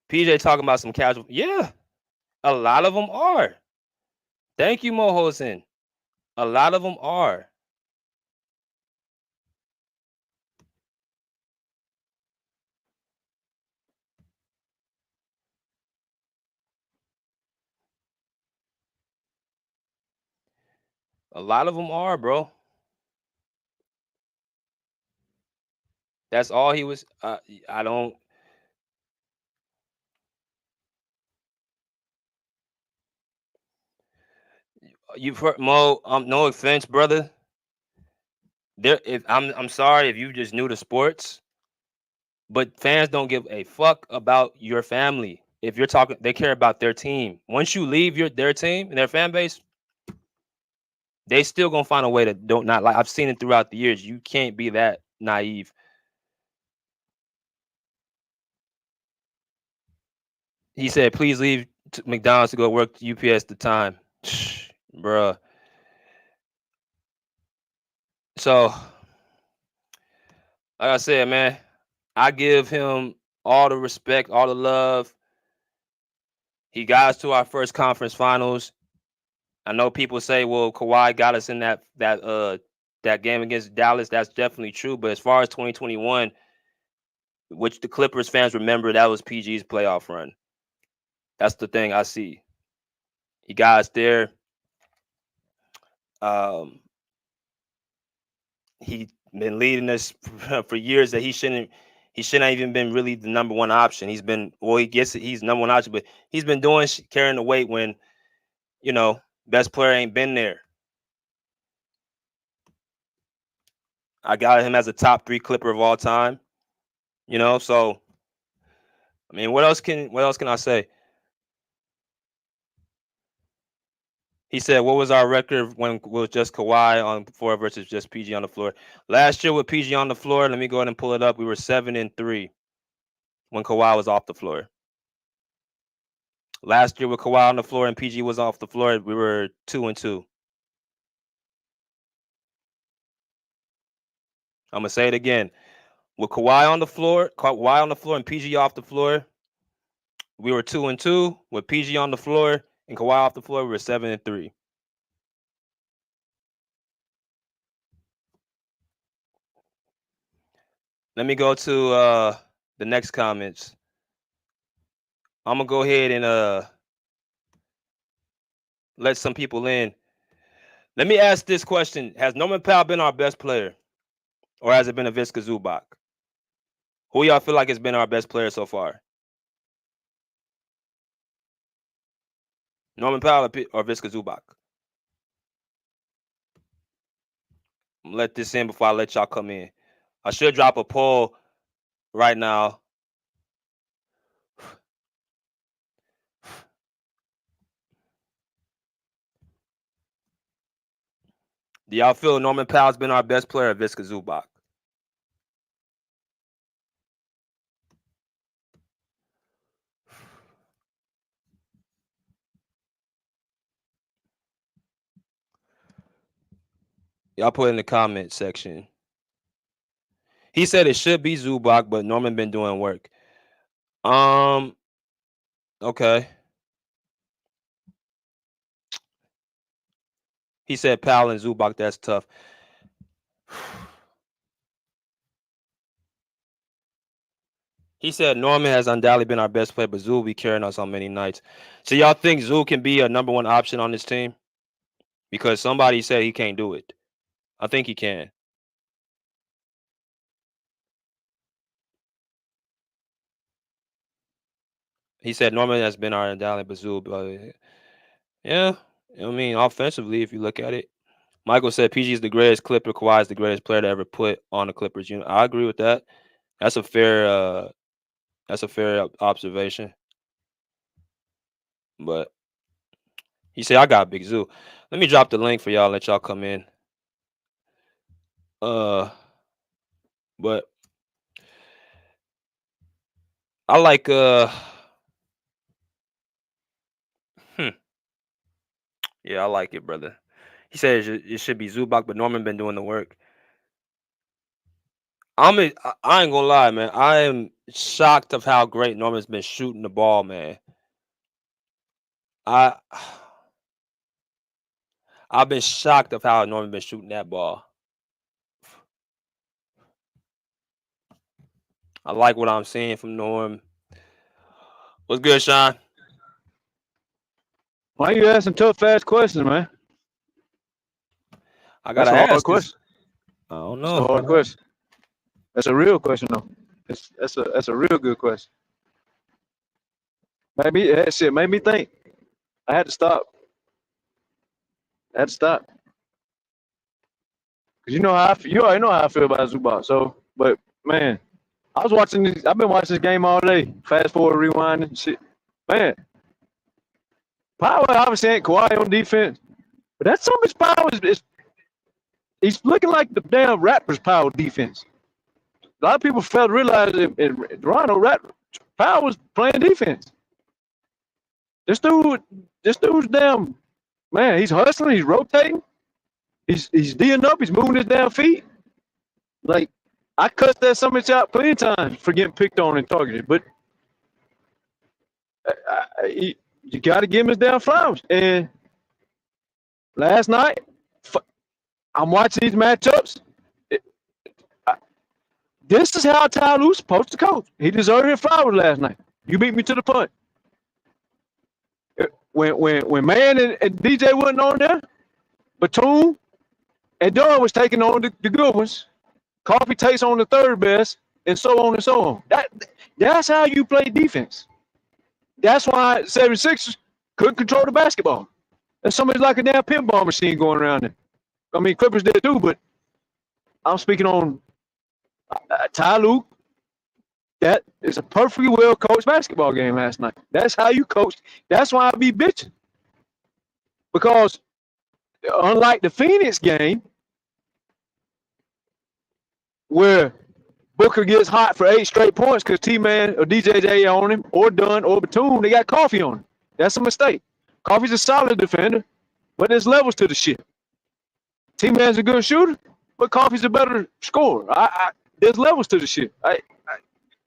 Speaker 1: PJ talking about some casual. Yeah, a lot of them are. Thank you, Mo Hosen. A lot of them are. A lot of them are, bro. That's all he was. I don't. You've heard Mo. No offense, brother. If I'm sorry if you just new to sports, but fans don't give a fuck about your family. If you're talking, they care about their team. Once you leave their team and their fan base, they still gonna find a way to don't not like. I've seen it throughout the years. You can't be that naive. He said, "Please leave McDonald's to go work UPS the time, bruh." So, like I said, man, I give him all the respect, all the love. He got us to our first conference finals. I know people say, "Well, Kawhi got us in that game against Dallas." That's definitely true. But as far as 2021, which the Clippers fans remember, that was PG's playoff run. That's the thing I see. He got us there. Um, he been leading us for years that he shouldn't have even been really the number one option. He's been he gets it, he's number one option, but he's been doing carrying the weight when best player ain't been there. I got him as a top 3 Clipper of all time. So I mean, what else can I say? He said, "What was our record when it was just Kawhi on the floor versus just PG on the floor?" Last year with PG on the floor, let me go ahead and pull it up. We were 7-3 when Kawhi was off the floor. Last year with Kawhi on the floor and PG was off the floor, we were 2-2. I'm gonna say it again. With Kawhi on the floor, and PG off the floor, we were 2-2. With PG on the floor and Kawhi off the floor, we were 7-3. Let me go to the next comments. I'm gonna go ahead and let some people in. Let me ask this question: has Norman Powell been our best player, or has it been Ivica Zubac? Who y'all feel like has been our best player so far? Norman Powell or Ivica Zubac? I'm gonna let this in before I let y'all come in. I should drop a poll right now. Do y'all feel Norman Powell's been our best player, or Ivica Zubac? Y'all put in the comment section. He said it should be Zubac, but Norman been doing work. Okay. He said Powell and Zubac. That's tough. He said Norman has undoubtedly been our best player, but Zoo will be carrying us on many nights. So y'all think Zoo can be a number one option on this team? Because somebody said he can't do it. I think he can. He said Norman has been our undoubtedly, but Zoo. Yeah, I mean offensively, if you look at it. Michael said PG is the greatest Clipper. Kawhi is the greatest player to ever put on the Clippers unit. I agree with that. That's a fair. That's a fair observation. But he said I got Big Zoo. Let me drop the link for y'all. Let y'all come in. But I like yeah, I like it, brother. He said it should be Zubac, but Norman been doing the work. I ain't gonna lie, man. I am shocked of how great Norman's been shooting the ball, man. I've been shocked of how Norman been shooting that ball. I like what I'm seeing from Norm. What's good, Sean?
Speaker 6: Why you asking tough ass questions, man?
Speaker 1: I gotta
Speaker 6: That's a hard
Speaker 1: ask.
Speaker 6: question.
Speaker 1: I don't
Speaker 6: That's
Speaker 1: know.
Speaker 6: a hard question. That's a real question, though. That's a real good question. Maybe that shit made me think. I had to stop. Cause you know how you already know how I feel about Zubac. So, but man, I was watching this. I've been watching this game all day. Fast forward, rewinding, shit. Man, power obviously ain't Kawhi on defense, but that's some of his power is he's looking like the damn Raptors' power defense. A lot of people fail to realize that in Toronto, Powell was playing defense. This dude's damn man. He's hustling. He's rotating. He's D'ing up. He's moving his damn feet. Like I cussed that somebody out plenty of times for getting picked on and targeted, but you got to give him his damn flowers. And last night, I'm watching these matchups. This is how Ty Lue's supposed to coach. He deserved his flowers last night. You beat me to the punch. When Man and DJ wasn't on there, Batum and Dunn was taking on the good ones. Coffee takes on the third best, and so on and so on. That's how you play defense. That's why 76ers couldn't control the basketball. And somebody's like a damn pinball machine going around there. I mean, Clippers did too, but I'm speaking on Ty Lue. That is a perfectly well coached basketball game last night. That's how you coach. That's why I be bitching. Because unlike the Phoenix game, where Booker gets hot for 8 straight points because T-Man or DJJ on him, or Dunn, or Batum, they got Coffee on him. That's a mistake. Coffee's a solid defender, but there's levels to the shit. T-Man's a good shooter, but Coffee's a better scorer. There's levels to the shit.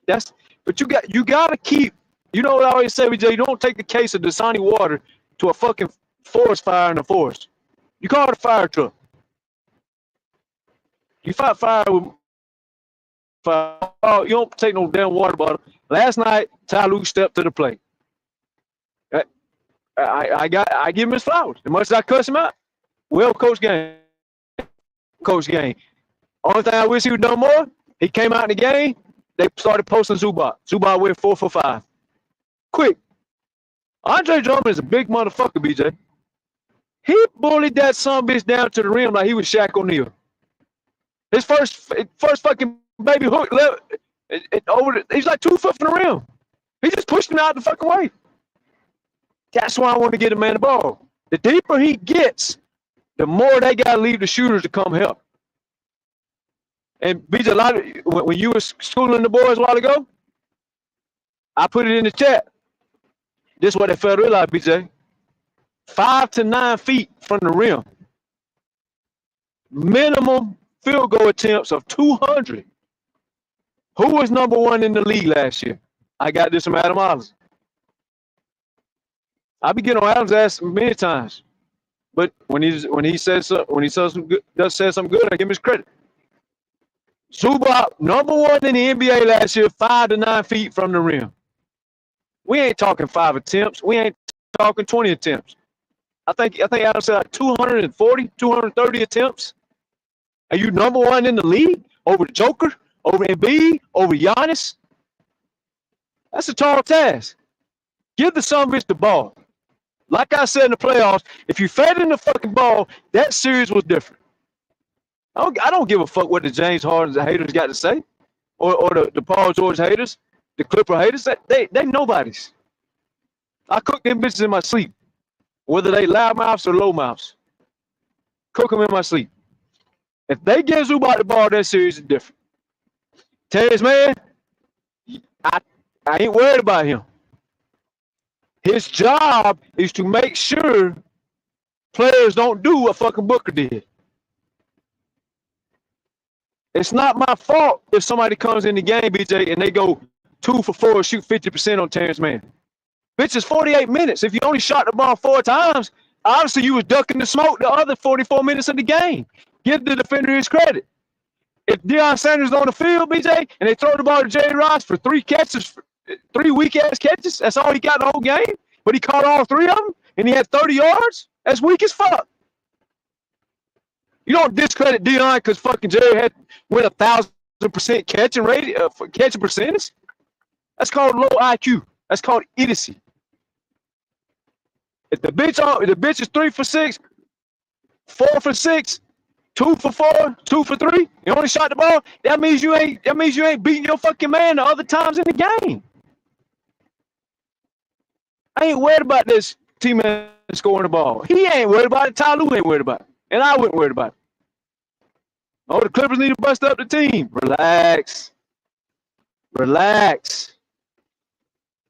Speaker 6: But you gotta keep. You know what I always say, BJ? You don't take the case of Dasani water to a fucking forest fire in the forest. You call it a fire truck. You fight fire with fire. Oh, you don't take no damn water bottle. Last night, Ty Lue stepped to the plate. I give him his flowers. As much as I cuss him out, well coached game. Coach game. Only thing I wish he would done more, he came out in the game. They started posting Zubac. Zubac went 4 for 5. Quick. Andre Drummond is a big motherfucker, BJ. He bullied that son bitch down to the rim like he was Shaq O'Neal. His first fucking baby hook he's like 2 foot from the rim. He just pushed him out the fucking way. That's why I want to get a man the ball. The deeper he gets, the more they gotta leave the shooters to come help. And BJ, a lot of when you were schooling the boys a while ago, I put it in the chat. This is what they failed to realize, BJ. 5 to 9 feet from the rim. Minimum field goal attempts of 200. Who was number one in the league last year? I got this from Adam Ollins. I be getting on Adam's ass many times, but when he says something good, I give him his credit. Zubac, number one in the NBA last year, 5 to 9 feet from the rim. We ain't talking 5 attempts. We ain't talking 20 attempts. I think Adam said like 240, 230 attempts. Are you number one in the league over the Joker, over Embiid, over Giannis? That's a tall task. Give the son of a bitch the ball. Like I said in the playoffs, if you fed in the fucking ball, that series was different. I don't give a fuck what the James Harden haters got to say, or the Paul George haters, the Clipper haters. They nobodies. I cook them bitches in my sleep, whether they loud mouths or low mouths. Cook them in my sleep. If they give Zubac the ball, that series is different. Terrence Mann, I ain't worried about him. His job is to make sure players don't do what fucking Booker did. It's not my fault if somebody comes in the game, BJ, and they go 2 for 4, shoot 50% on Terrence Mann. Bitch, it's 48 minutes. If you only shot the ball 4 times, obviously you was ducking the smoke the other 44 minutes of the game. Give the defender his credit. If Deion Sanders is on the field, BJ, and they throw the ball to Jerry Rice for 3 catches, 3 weak-ass catches, that's all he got the whole game, but he caught all 3 of them, and he had 30 yards, that's weak as fuck. You don't discredit Deion because fucking Jerry had went 1,000% catching rate, catching percentage. That's called low IQ. That's called idiocy. If the bitch is 3 for 6, 4 for 6, 2 for 4, 2 for 3, you only shot the ball, that means you ain't beating your fucking man the other times in the game. I ain't worried about this teammate scoring the ball. He ain't worried about it. Ty Lue ain't worried about it. And I wasn't worried about it. Oh, the Clippers need to bust up the team. Relax. Relax.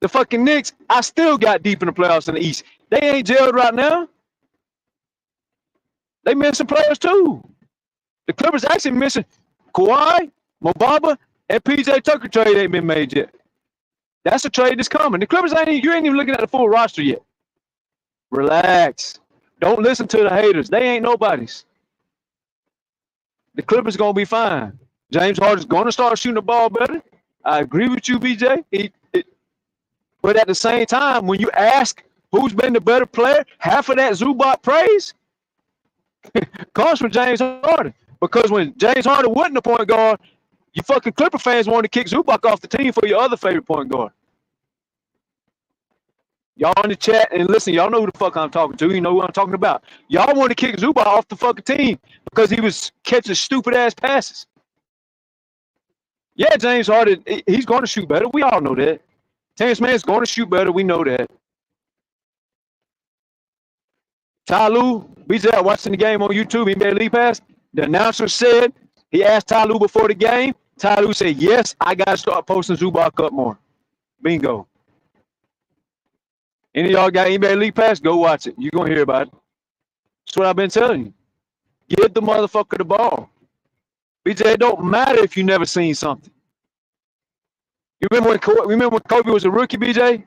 Speaker 6: The fucking Knicks, I still got deep in the playoffs in the East. They ain't jailed right now. They missing players too. The Clippers actually missing Kawhi, Mobamba, and PJ Tucker trade ain't been made yet. That's a trade that's coming. The Clippers you ain't even looking at the full roster yet. Relax. Don't listen to the haters. They ain't nobodies. The Clippers gonna be fine. James Harden's gonna start shooting the ball better. I agree with you, BJ. But at the same time, when you ask who's been the better player, half of that Zubac praise comes from James Harden. Because when James Harden wasn't the point guard, you fucking Clipper fans wanted to kick Zubac off the team for your other favorite point guard. Y'all in the chat and listen, y'all know who the fuck I'm talking to. You know who I'm talking about. Y'all want to kick Zubac off the fucking team because he was catching stupid ass passes. Yeah, James Harden, he's going to shoot better. We all know that. Terrence Mann's going to shoot better. We know that. Ty Lue, BJ, watching the game on YouTube, he made a lead pass. The announcer said, he asked Ty Lue before the game. Ty Lue said, yes, I got to start posting Zubac up more. Bingo. Any of y'all got NBA League Pass? Go watch it. You're going to hear about it. That's what I've been telling you. Give the motherfucker the ball. BJ, it don't matter if you never seen something. You remember when Kobe was a rookie, BJ? And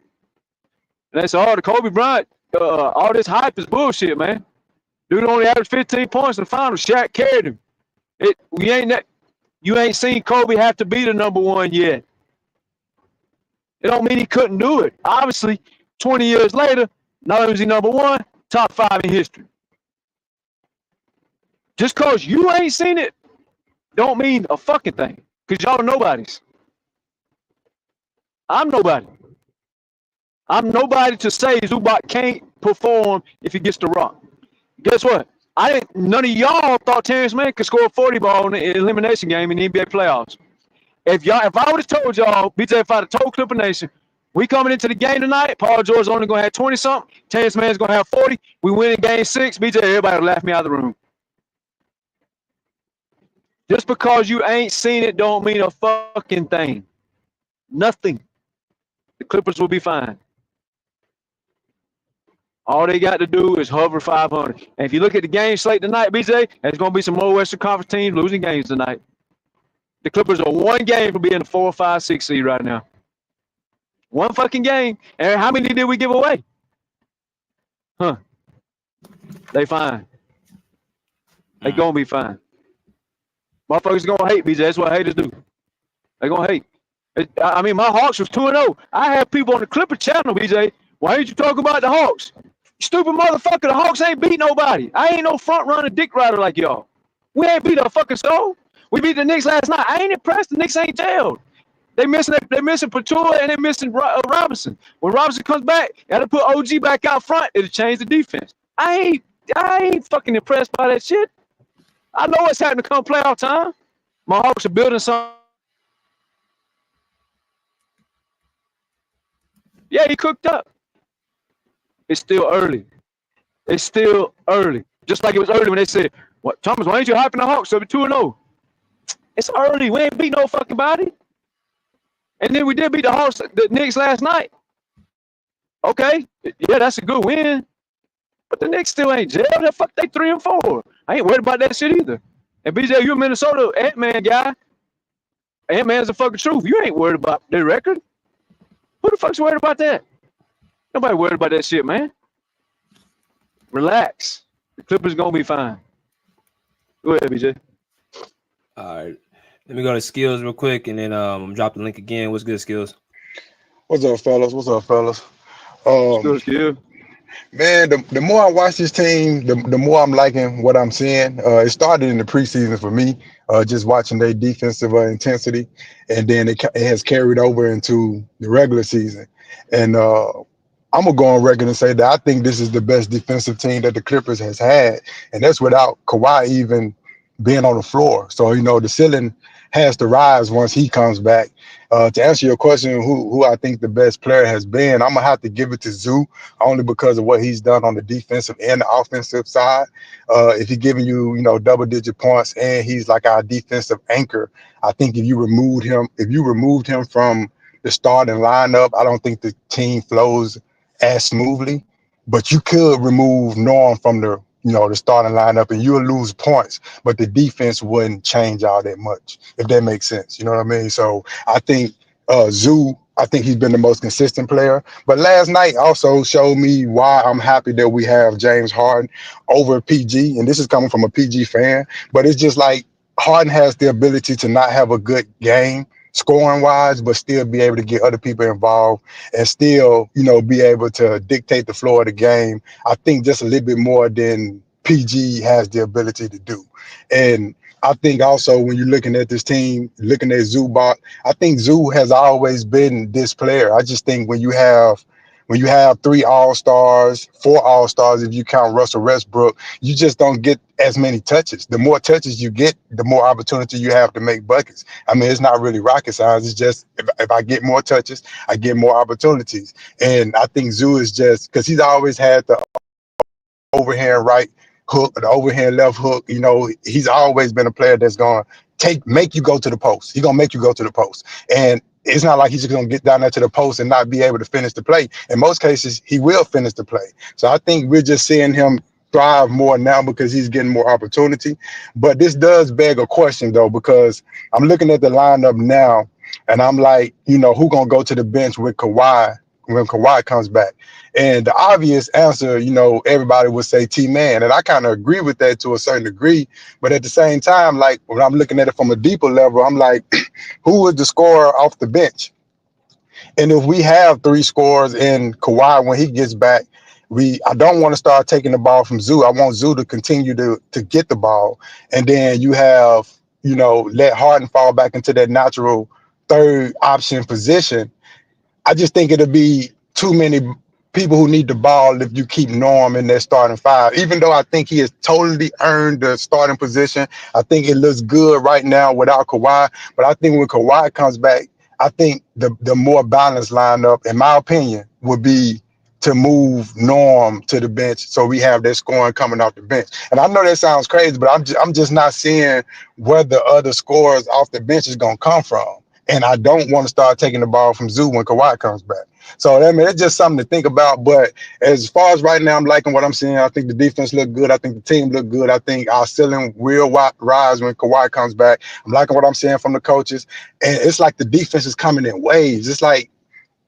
Speaker 6: they said, oh, the Kobe Bryant, all this hype is bullshit, man. Dude only averaged 15 points in the finals. Shaq carried him. You ain't seen Kobe have to be the number one yet. It don't mean he couldn't do it. Obviously, 20 years later, not only is he number one, top 5 in history. Just because you ain't seen it, don't mean a fucking thing. Because y'all are nobodies. I'm nobody. I'm nobody to say Zubac can't perform if he gets the rock. Guess what? None of y'all thought Terrence Mann could score a 40 ball in the elimination game in the NBA playoffs. If I would have told y'all, BJ, if I'd have told Clipper Nation, we coming into the game tonight, Paul George only going to have 20-something, Terrence Mann's going to have 40, we win in game 6, BJ, everybody would laugh me out of the room. Just because you ain't seen it don't mean a fucking thing. Nothing. The Clippers will be fine. All they got to do is hover 500. And if you look at the game slate tonight, BJ, there's going to be some more Western Conference teams losing games tonight. The Clippers are one game from being the 4, 5, 6 seed right now. One fucking game. And how many did we give away? Huh. They fine. They gonna be fine. Motherfuckers gonna hate, BJ. That's what haters do. They gonna hate. I mean, my Hawks was 2-0. I had people on the Clipper channel, BJ. Why ain't you talking about the Hawks? Stupid motherfucker, the Hawks ain't beat nobody. I ain't no front runner dick rider like y'all. We ain't beat a fucking soul. We beat the Knicks last night. I ain't impressed. The Knicks ain't jailed. They missing Patua and they missing Robinson. When Robinson comes back, gotta put OG back out front. It'll change the defense. I ain't fucking impressed by that shit. I know what's happening come playoff time. My Hawks are building something. Yeah, he cooked up. It's still early. It's still early. Just like it was early when they said, "What, Thomas? Why ain't you hyping the Hawks? So 2-0." It's early. We ain't beat no fucking body. And then we did beat the Knicks last night. Okay, yeah, that's a good win. But the Knicks still ain't jailed. The fuck, they 3-4. I ain't worried about that shit either. And BJ, you a Minnesota Ant-Man guy. Ant-Man's the fucking truth. You ain't worried about their record. Who the fuck's worried about that? Nobody worried about that shit, man. Relax. The Clippers gonna be fine. Go ahead, BJ.
Speaker 1: All right. Let me go to skills real quick, and then I'm drop the link again. What's good, skills?
Speaker 7: What's up, fellas?
Speaker 6: Good skill.
Speaker 7: Man, the more I watch this team, the more I'm liking what I'm seeing. It started in the preseason for me, just watching their defensive intensity, and then it has carried over into the regular season. And I'm gonna go on record and say that I think this is the best defensive team that the Clippers has had, and that's without Kawhi even being on the floor. So the ceiling has to rise once he comes back. To answer your question, who I think the best player has been, I'm gonna have to give it to Zoo, only because of what he's done on the defensive and the offensive side. If he's giving you, double-digit points and he's like our defensive anchor, I think if you removed him from the starting lineup, I don't think the team flows as smoothly. But you could remove Norm from the starting lineup and you'll lose points, but the defense wouldn't change all that much, if that makes sense. You know what I mean? So I think Zoo, I think he's been the most consistent player. But last night also showed me why I'm happy that we have James Harden over PG. And this is coming from a PG fan, but it's just like Harden has the ability to not have a good game scoring wise, but still be able to get other people involved and still, be able to dictate the flow of the game. I think just a little bit more than PG has the ability to do. And I think also when you're looking at this team, looking at Zubac, I think Zoo has always been this player. I just think when you have 3 All-Stars, 4 All-Stars, if you count Russell Westbrook, you just don't get as many touches. The more touches you get, the more opportunity you have to make buckets. I mean, it's not really rocket science. It's just if I get more touches, I get more opportunities. And I think Zoo is just, because he's always had the overhand right hook, the overhand left hook. He's always been a player that's going to make you go to the post. He's going to make you go to the post. And it's not like he's just going to get down there to the post and not be able to finish the play. In most cases, he will finish the play. So I think we're just seeing him thrive more now because he's getting more opportunity. But this does beg a question, though, because I'm looking at the lineup now, and I'm like, who going to go to the bench with Kawhi when Kawhi comes back? And the obvious answer, everybody would say T-Man. And I kind of agree with that to a certain degree. But at the same time, like when I'm looking at it from a deeper level, I'm like, who is the scorer off the bench? And if we have 3 scorers in Kawhi when he gets back, I don't want to start taking the ball from Zoo. I want Zoo to continue to get the ball. And then you have, let Harden fall back into that natural third option position. I just think it'll be too many people who need the ball if you keep Norm in their starting 5. Even though I think he has totally earned the starting position, I think it looks good right now without Kawhi. But I think when Kawhi comes back, I think the more balanced lineup, in my opinion, would be to move Norm to the bench so we have that scoring coming off the bench. And I know that sounds crazy, but I'm just not seeing where the other scorers off the bench is going to come from. and I don't want to start taking the ball from Zoo when Kawhi comes back. So I mean, it's just something to think about. But as far as right now, I'm liking what I'm seeing. I think the defense look good. I think the team look good. I think our ceiling will rise when Kawhi comes back. I'm liking what I'm seeing from the coaches, and it's like the defense is coming in waves. It's like,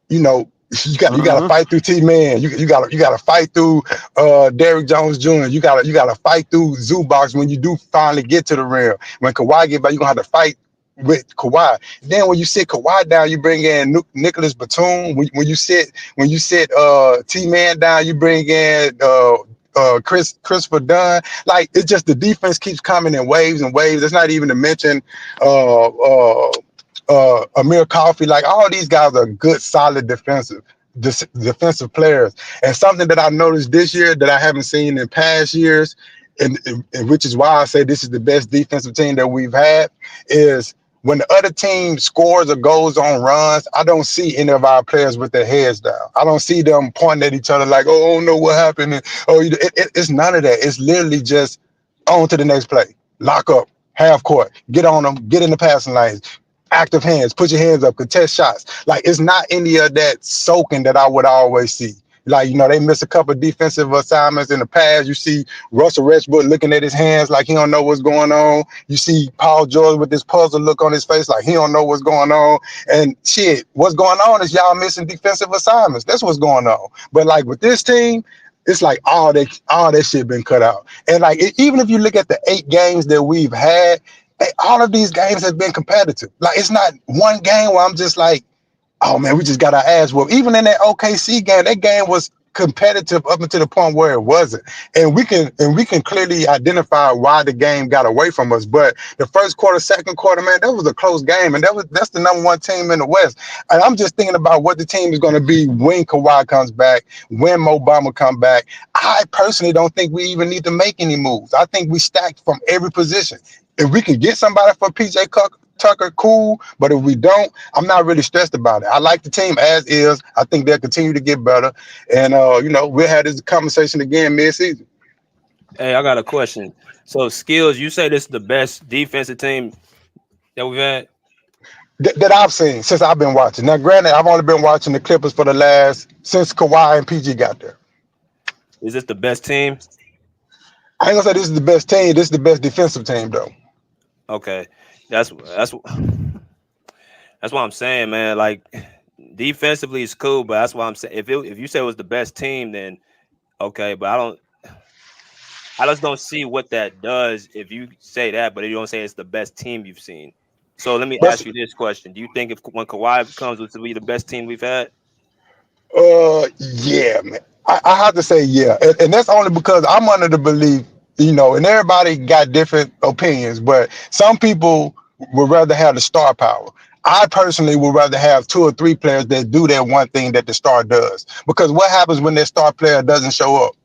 Speaker 7: you know, you gotta fight through T-Man. You gotta fight through Derrick Jones Jr. You gotta fight through Zubac when you do finally get to the rim. When Kawhi get back, you're gonna have to fight with Kawhi. Then when you sit Kawhi down, you bring in Nicholas Batum. When you sit T-Man down, you bring in Christopher Dunn. Like, it's just the defense keeps coming in waves and waves. It's not even to mention Amir Coffey. Like, all these guys are good, solid defensive players. And something that I noticed this year that I haven't seen in past years, and which is why I say this is the best defensive team that we've had, is when the other team scores or goes on runs, I don't see any of our players with their heads down. I don't see them pointing at each other like, oh, I don't know what happened. And, oh, it's none of that. It's literally just on to the next play. Lock up, half court, get on them, get in the passing lanes, active hands, put your hands up, contest shots. Like, it's not any of that soaking that I would always see. Like, you know, they miss a couple of defensive assignments in the past. You see Russell Westbrook looking at his hands like he don't know what's going on. You see Paul George with this puzzle look on his face like he don't know what's going on. And shit, what's going on is y'all missing defensive assignments. That's what's going on. But like with this team, it's like all that shit been cut out. And like, even if you look at the 8 games that we've had, all of these games have been competitive. Like, it's not one game where I'm just like, oh man, we just got our ass whooped. Even in that OKC game, that game was competitive up until the point where it wasn't. And we can clearly identify why the game got away from us. But the first quarter, second quarter, man, that was a close game. And that's the number one team in the West. And I'm just thinking about what the team is going to be when Kawhi comes back, when Mo Bamba come back. I personally don't think we even need to make any moves. I think we stacked from every position. If we can get somebody for PJ Tucker, cool. But if we don't, I'm not really stressed about it. I like the team as is. I think they'll continue to get better. And, you know, we'll have this conversation again mid-season.
Speaker 1: Hey, I got a question. So, Skills, you say this is the best defensive team that we've had?
Speaker 7: That I've seen since I've been watching. Now, granted, I've only been watching the Clippers since Kawhi and PG got there.
Speaker 1: Is this the best team?
Speaker 7: I ain't gonna say this is the best team. This is the best defensive team, though.
Speaker 1: Okay. That's what I'm saying, man. Like, defensively is cool, but that's why I'm saying if you say it was the best team, then okay. But I just don't see what that does if you say that, but you don't say it's the best team you've seen. So let me ask you this question: do you think when Kawhi comes, will be the best team we've had?
Speaker 7: Yeah, man. I have to say yeah, and that's only because I'm under the belief, you know, and everybody got different opinions, but some people would rather have the star power. I personally would rather have 2 or 3 players that do that one thing that the star does. Because what happens when that star player doesn't show up?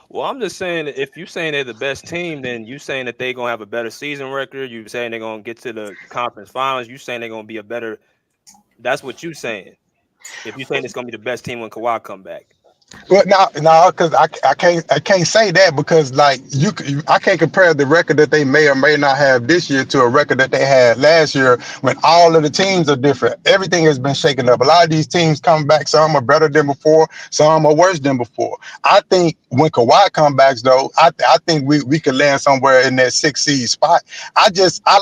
Speaker 1: Well, I'm just saying that if you're saying they're the best team, then you saying that they're gonna have a better season record. You saying they're gonna get to the conference finals. You saying they're gonna be a better. That's what you saying. If you're saying it's gonna be the best team when Kawhi come back.
Speaker 7: Well, no, because I can't say that because like I can't compare the record that they may or may not have this year to a record that they had last year when all of the teams are different. Everything has been shaken up. A lot of these teams come back. Some are better than before. Some are worse than before. I think when Kawhi comes back, though, I think we could land somewhere in that 6th seed spot. I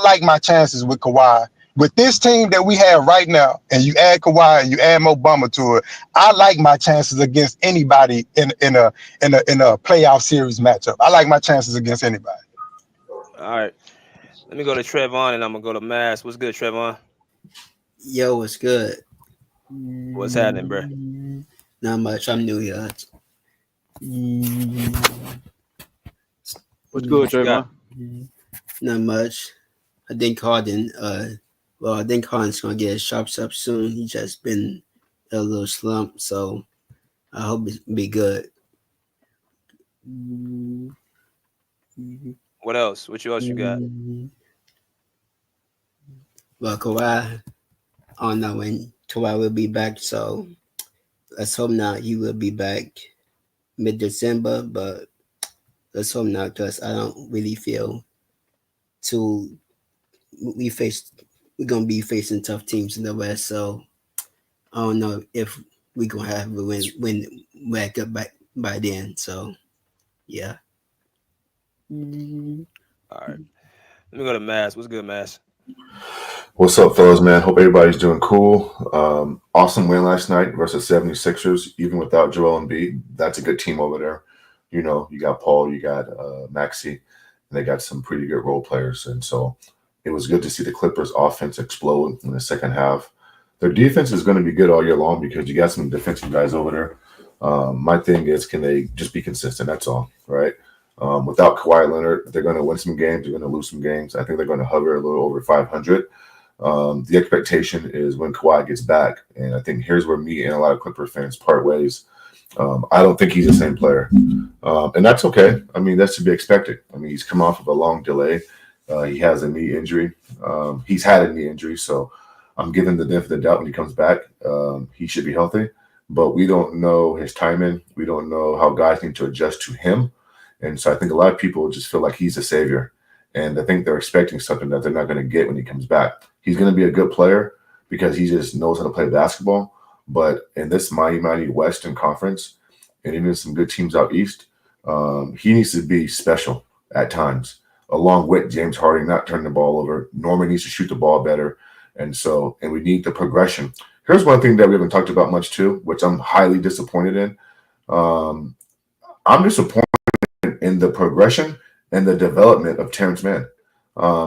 Speaker 7: like my chances with Kawhi. With this team that we have right now, and you add Kawhi and you add Mo Bamba to it, I like my chances against anybody in a playoff series matchup. I like my chances against anybody.
Speaker 1: All right. Let me go to Trevon and I'm gonna go to Mass. What's good, Trevon?
Speaker 8: Yo, what's good?
Speaker 1: What's happening, bro?
Speaker 8: Not much. I'm new here.
Speaker 6: What's good, Trayvon?
Speaker 8: Not much. I think Harden. I think Harden's gonna get his chops up soon. He just been a little slump, so I hope it be good.
Speaker 1: What else? What else you got?
Speaker 8: Well, Kawhi, I don't know when Kawhi will be back, so let's hope not. He will be back mid-December, but let's hope not, because I don't really feel we faced we're gonna be facing tough teams in the West. So I don't know if we're gonna have a win back up by then. So yeah.
Speaker 1: All right. Let me go to Mass. What's good, Mass?
Speaker 9: What's up, fellas, man? Hope everybody's doing cool. Awesome win last night versus 76ers, even without Joel Embiid. That's a good team over there. You know, you got Paul, you got Maxey, and they got some pretty good role players. And so it was good to see the Clippers offense explode in the second half. Their defense is going to be good all year long because you got some defensive guys over there. My thing is, can they just be consistent? That's all, right? Without Kawhi Leonard, they're going to win some games. They're going to lose some games. I think they're going to hover a little over 500. The expectation is when Kawhi gets back, and I think here's where me and a lot of Clipper fans part ways. I don't think he's the same player, and that's okay. I mean, that's to be expected. I mean, he's come off of a long delay. He has a knee injury. He's had a knee injury, so I'm giving the benefit of the doubt when he comes back. He should be healthy, but we don't know his timing. We don't know how guys need to adjust to him, and so I think a lot of people just feel like he's a savior. And I think they're expecting something that they're not going to get when he comes back. He's going to be a good player because he just knows how to play basketball. But in this mighty Western Conference, and even some good teams out East, he needs to be special at times, along with James Harden not turning the ball over. Norman needs to shoot the ball better. And we need the progression. Here's one thing that we haven't talked about much too, which I'm highly disappointed in. I'm disappointed in the progression and the development of Terrence Mann,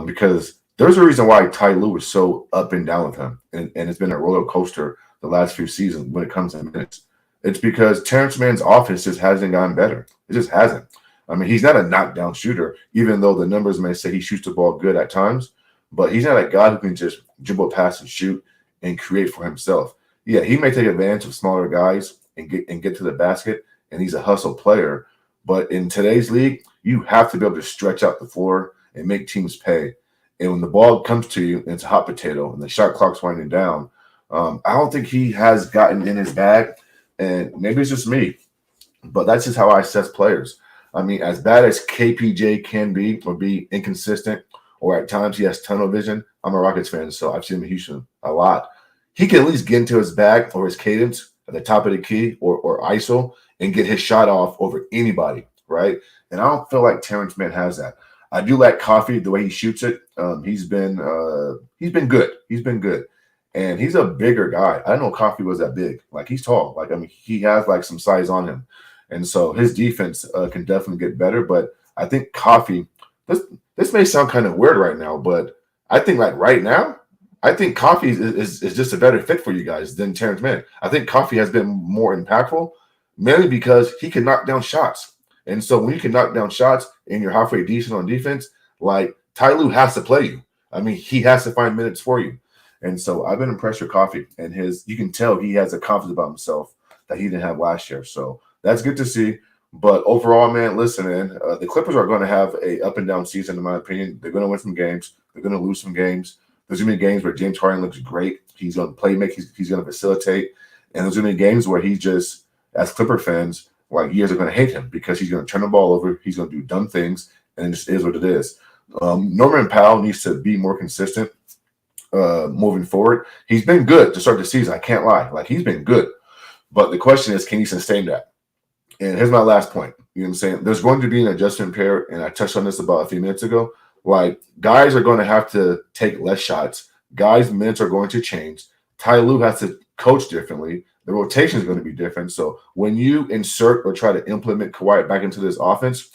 Speaker 9: because there's a reason why Ty Lue is so up and down with him, and it's been a roller coaster the last few seasons when it comes to minutes. It's because Terrence Mann's offense just hasn't gotten better. It just hasn't. I mean, he's not a knockdown shooter, even though the numbers may say he shoots the ball good at times, but he's not a guy who can just dribble past and shoot and create for himself. Yeah, he may take advantage of smaller guys and get to the basket, and he's a hustle player. But in today's league, you have to be able to stretch out the floor and make teams pay. And when the ball comes to you, and it's a hot potato, and the shot clock's winding down, I don't think he has gotten in his bag. And maybe it's just me, but that's just how I assess players. I mean, as bad as KPJ can be or be inconsistent, or at times he has tunnel vision, I'm a Rockets fan, so I've seen him in Houston a lot. He can at least get into his bag or his cadence at the top of the key or ISO and get his shot off over anybody, right? And I don't feel like Terrence Mann has that. I do like Coffee, the way he shoots it. He's been good. He's been good. And he's a bigger guy. I didn't know Coffee was that big. Like, he's tall. Like, I mean, he has like some size on him. And so his defense can definitely get better. But I think Coffee, this may sound kind of weird right now, but I think like right now, I think Coffee is just a better fit for you guys than Terrence Mann. I think Coffee has been more impactful, mainly because he can knock down shots. And so when you can knock down shots and you're halfway decent on defense, like Ty Lue has to play you. I mean, he has to find minutes for you. And so I've been impressed with Coffee, and you can tell he has a confidence about himself that he didn't have last year. So that's good to see. But overall, man, listen, man, the Clippers are going to have a up and down season, in my opinion. They're going to win some games. They're going to lose some games. There's going to be games where James Harden looks great. He's going to play, he's going to facilitate. And there's going to be games where he just, as Clipper fans, like, you guys are going to hate him because he's going to turn the ball over. He's going to do dumb things, and it just is what it is. Norman Powell needs to be more consistent moving forward. He's been good to start the season. I can't lie. Like, he's been good. But the question is, can he sustain that? And here's my last point. You know what I'm saying? There's going to be an adjustment period, and I touched on this about a few minutes ago. Like, guys are going to have to take less shots. Guys' minutes are going to change. Ty Lue has to coach differently. The rotation is going to be different. So when you insert or try to implement Kawhi back into this offense,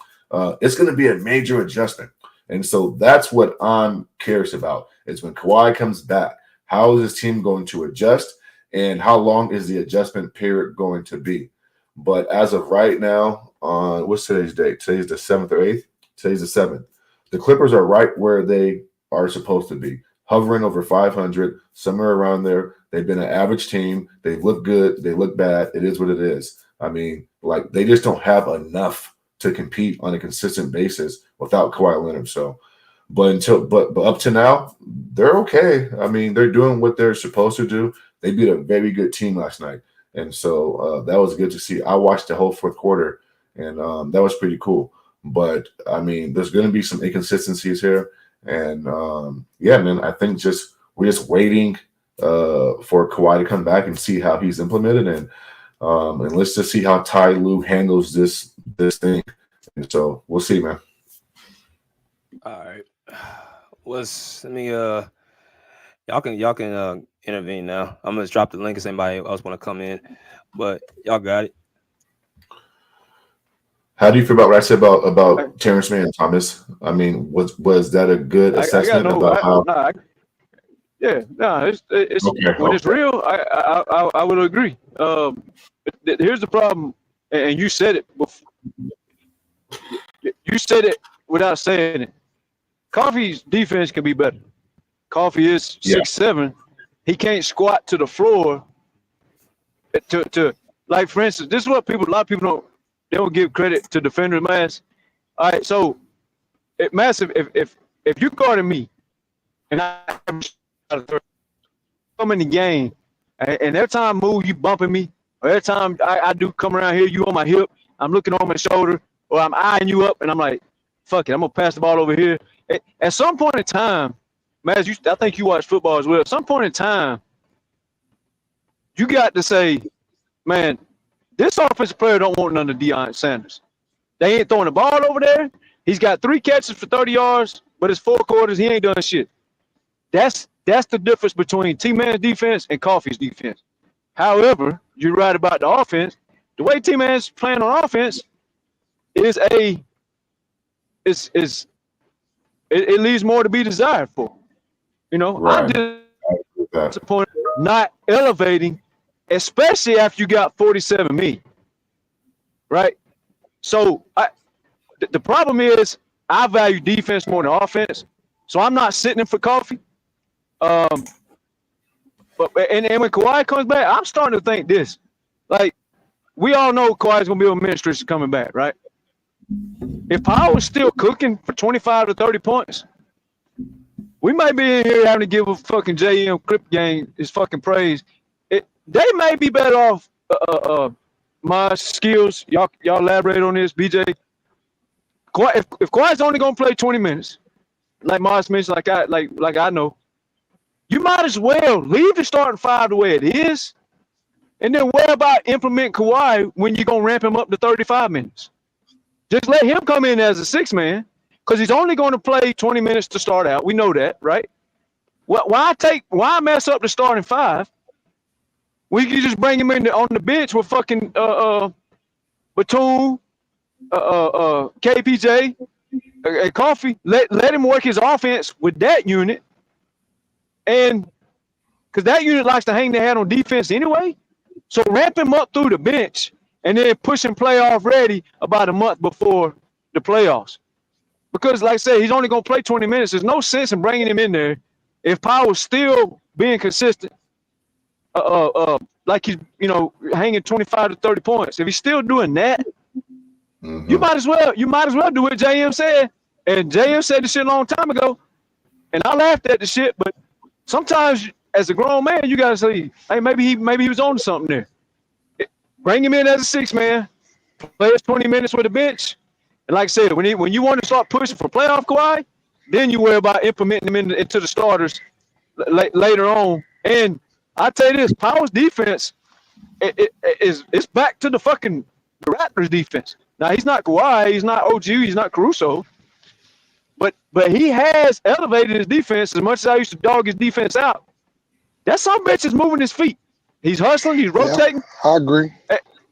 Speaker 9: it's going to be a major adjustment. And so that's what I'm curious about, is when Kawhi comes back, how is this team going to adjust, and how long is the adjustment period going to be? But as of right now, what's today's date? Today's the 7th or 8th? Today's the 7th. The Clippers are right where they are supposed to be, hovering over 500, somewhere around there. They've been an average team. They've looked good. They look bad. It is what it is. I mean, like, they just don't have enough to compete on a consistent basis without Kawhi Leonard. So, but up to now, they're okay. I mean, they're doing what they're supposed to do. They beat a very good team last night. And so that was good to see. I watched the whole fourth quarter, and that was pretty cool. But, I mean, there's going to be some inconsistencies here. And, yeah, man, I think just we're just waiting for Kawhi to come back and see how he's implemented, and let's just see how Ty Lue handles this thing. And so we'll see, man.
Speaker 1: All right. Let me y'all can intervene now. I'm gonna drop the link if anybody else want to come in, but y'all got it.
Speaker 9: How do you feel about what I said about Terrence Mann, Thomas? I mean, was that a good assessment about how?
Speaker 6: It's
Speaker 9: Okay,
Speaker 6: when it's real. I would agree. Here's the problem, and you said it before. You said it without saying it. Coffee's defense can be better. Coffee is 6'7". He can't squat to the floor. To like, for instance, this is what a lot of people don't give credit to defenders, Mass. All right, so Massive, if you guarding me, and I come in the game, and every time I move, you bumping me, or every time I do come around here, you on my hip, I'm looking on my shoulder, or I'm eyeing you up, and I'm like, fuck it, I'm gonna pass the ball over here. At some point in time, Mass, I think you watch football as well. At some point in time, you got to say, man, this offensive player don't want none of Deion Sanders. They ain't throwing the ball over there. He's got 3 catches for 30 yards, but it's 4 quarters. He ain't done shit. That's the difference between T-Man's defense and Coffee's defense. However, you're right about the offense. The way T-Man's playing on offense it leaves more to be desired for. You know,
Speaker 9: Right.
Speaker 6: I'm disappointed not elevating, especially after you got 47 million. Right? So the problem is I value defense more than offense. So I'm not sitting in for Coffee. But when Kawhi comes back, I'm starting to think this. Like, we all know Kawhi's gonna be on ministry coming back, right? If Powell was still cooking for 25 to 30 points, we might be in here having to give a fucking JM Crip gang his fucking praise. They may be better off. My skills, y'all elaborate on this, BJ. If Kawhi's only gonna play 20 minutes, like Mars mentioned, like I know, you might as well leave the starting 5 the way it is, and then worry about implementing Kawhi when you're gonna ramp him up to 35 minutes. Just let him come in as a 6-man, because he's only going to play 20 minutes to start out. We know that, right? Why mess up the starting 5? We can just bring him in on the bench with fucking Batum, KPJ, and Coffee. Let him work his offense with that unit, and because that unit likes to hang their hat on defense anyway. So ramp him up through the bench and then push him playoff ready about a month before the playoffs. Because, like I said, he's only going to play 20 minutes. There's no sense in bringing him in there if Powell's still being consistent, like he's, hanging 25 to 30 points. If he's still doing that, you might as well do what JM said. And JM said this shit a long time ago, and I laughed at the shit. But sometimes, as a grown man, you gotta say, hey, maybe he was on to something there. Bring him in as a 6-man, play his 20 minutes with the bench. And like I said, when you want to start pushing for playoff Kawhi, then you worry about implementing him into the starters later on. And I tell you this, Powell's defense it's back to the Raptors defense. Now, he's not Kawhi, he's not OG, he's not Caruso, but he has elevated his defense as much as I used to dog his defense out. That some bitch is moving his feet. He's hustling, he's rotating.
Speaker 7: Yeah, I agree.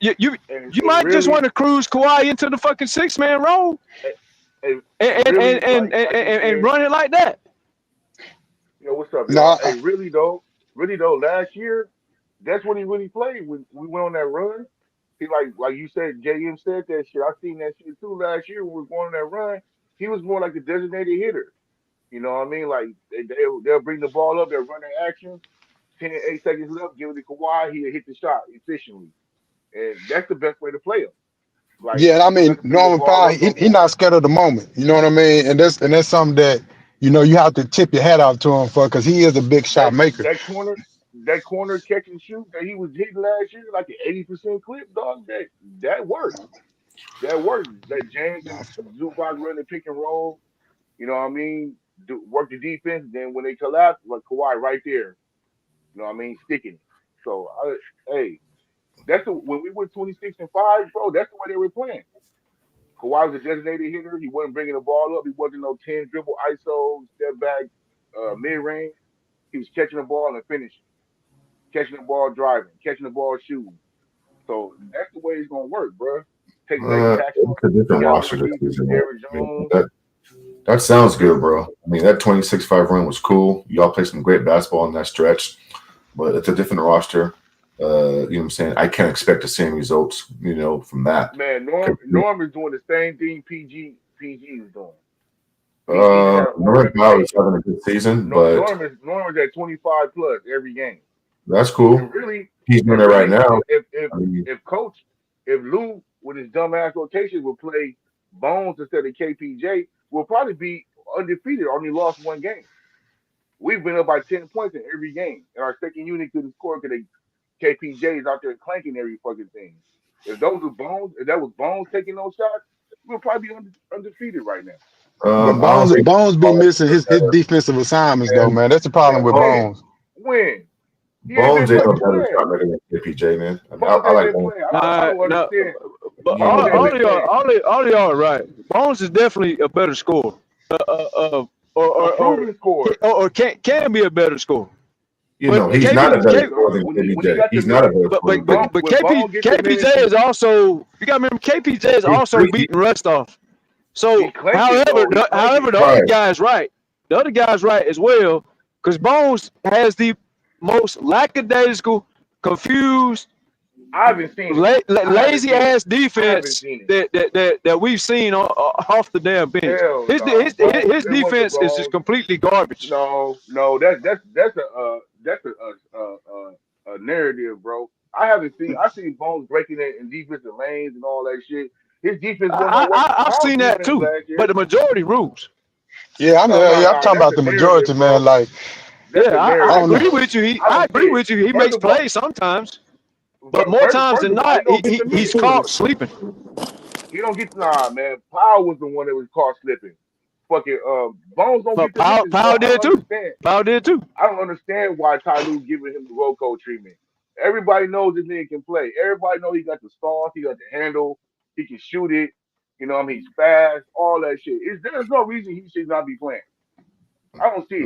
Speaker 6: You might just want to cruise Kawhi into the fucking 6-man role and run it like that.
Speaker 10: What's up, y'all? Hey, really though, last year, that's when he really played. When we went on that run, he like you said, JM said that shit. I seen that shit too last year when we were going on that run. He was more like a designated hitter. You know what I mean? Like they'll bring the ball up, they'll run their action. 8 seconds left, give it to Kawhi, he'll hit the shot efficiently. And that's the best way to play him. Like,
Speaker 7: yeah, I mean, Norman Powell, he not scared of the moment. You know what I mean? And that's something that, you have to tip your hat off to him for, because he is a big shot maker.
Speaker 10: That corner catch and shoot that he was hitting last year, like an 80% clip, dog, that worked. That worked. That James and Zubac run the pick and roll. You know what I mean? work the defense. Then when they collapse, like Kawhi right there. You know what I mean? Sticking it. So, hey, when we went 26-5, bro. That's the way they were playing. Kawhi was a designated hitter. He wasn't bringing the ball up. He wasn't no 10 dribble ISO step back mid range. He was catching the ball and finishing, catching the ball driving, catching the ball shooting. So that's the way it's gonna work, bro. Take late tackles.
Speaker 9: It's a
Speaker 10: You
Speaker 9: different
Speaker 10: got
Speaker 9: roster
Speaker 10: more
Speaker 9: this
Speaker 10: defense
Speaker 9: season,
Speaker 10: with
Speaker 9: man.
Speaker 10: Derrick
Speaker 9: I mean,
Speaker 10: Jones.
Speaker 9: that sounds good, bro. I mean, that 26-5 run was cool. Y'all played some great basketball in that stretch, but it's a different roster. You know what I'm saying? I can't expect the same results, from that.
Speaker 10: Man, Norm is doing the same thing PG is doing. PG
Speaker 9: Norman Powell is having a good season, but
Speaker 10: Norm is at 25 plus every game.
Speaker 9: that's cool.
Speaker 10: And really,
Speaker 9: he's doing it right now.
Speaker 10: If Lou with his dumbass rotations would play Bones instead of KPJ, we'll probably be undefeated. Only lost one game. We've been up by 10 points in every game, and our second unit couldn't score because KPJ is out there clanking every fucking thing. If that was Bones taking those shots, we'll probably be undefeated right now.
Speaker 7: But Bones be missing his defensive assignments though, man. That's the problem with Bones.
Speaker 10: When?
Speaker 9: Bones ain't no better shot maker than KPJ, man. I mean, I like Bones.
Speaker 10: I don't understand.
Speaker 6: But all of y'all are right. Bones is definitely a better scorer. Or can be a better scorer.
Speaker 9: He's not a better scorer than KPJ. He's not a better scorer.
Speaker 6: But KPJ is also, you got to remember, KPJ is also beating rust off. So, however, the other guy's right. The other guy's right as well, because Bones has the most lackadaisical, confused,
Speaker 10: I haven't seen
Speaker 6: lazy ass defense that we've seen off the damn bench. His defense is just completely garbage.
Speaker 10: No, that's a narrative, bro. I've seen Bones breaking it in defensive lanes and all that shit. His defense
Speaker 6: I've seen that too, but the majority rules.
Speaker 7: Yeah, I'm talking about the majority, man. Like,
Speaker 6: I agree with you. I agree with you. He makes plays sometimes. But more times than not, he's caught sleeping.
Speaker 10: You don't get man. Powell was the one that was caught slipping. Fucking Bones don't get the
Speaker 6: Powell did too. Powell did too.
Speaker 10: I don't understand why Ty Lue's giving him the Rocco treatment. Everybody knows this nigga can play. Everybody knows he got the sauce, he got the handle, he can shoot it. You know what I mean? He's fast, all that shit. There's no reason he should not be playing. I don't see it.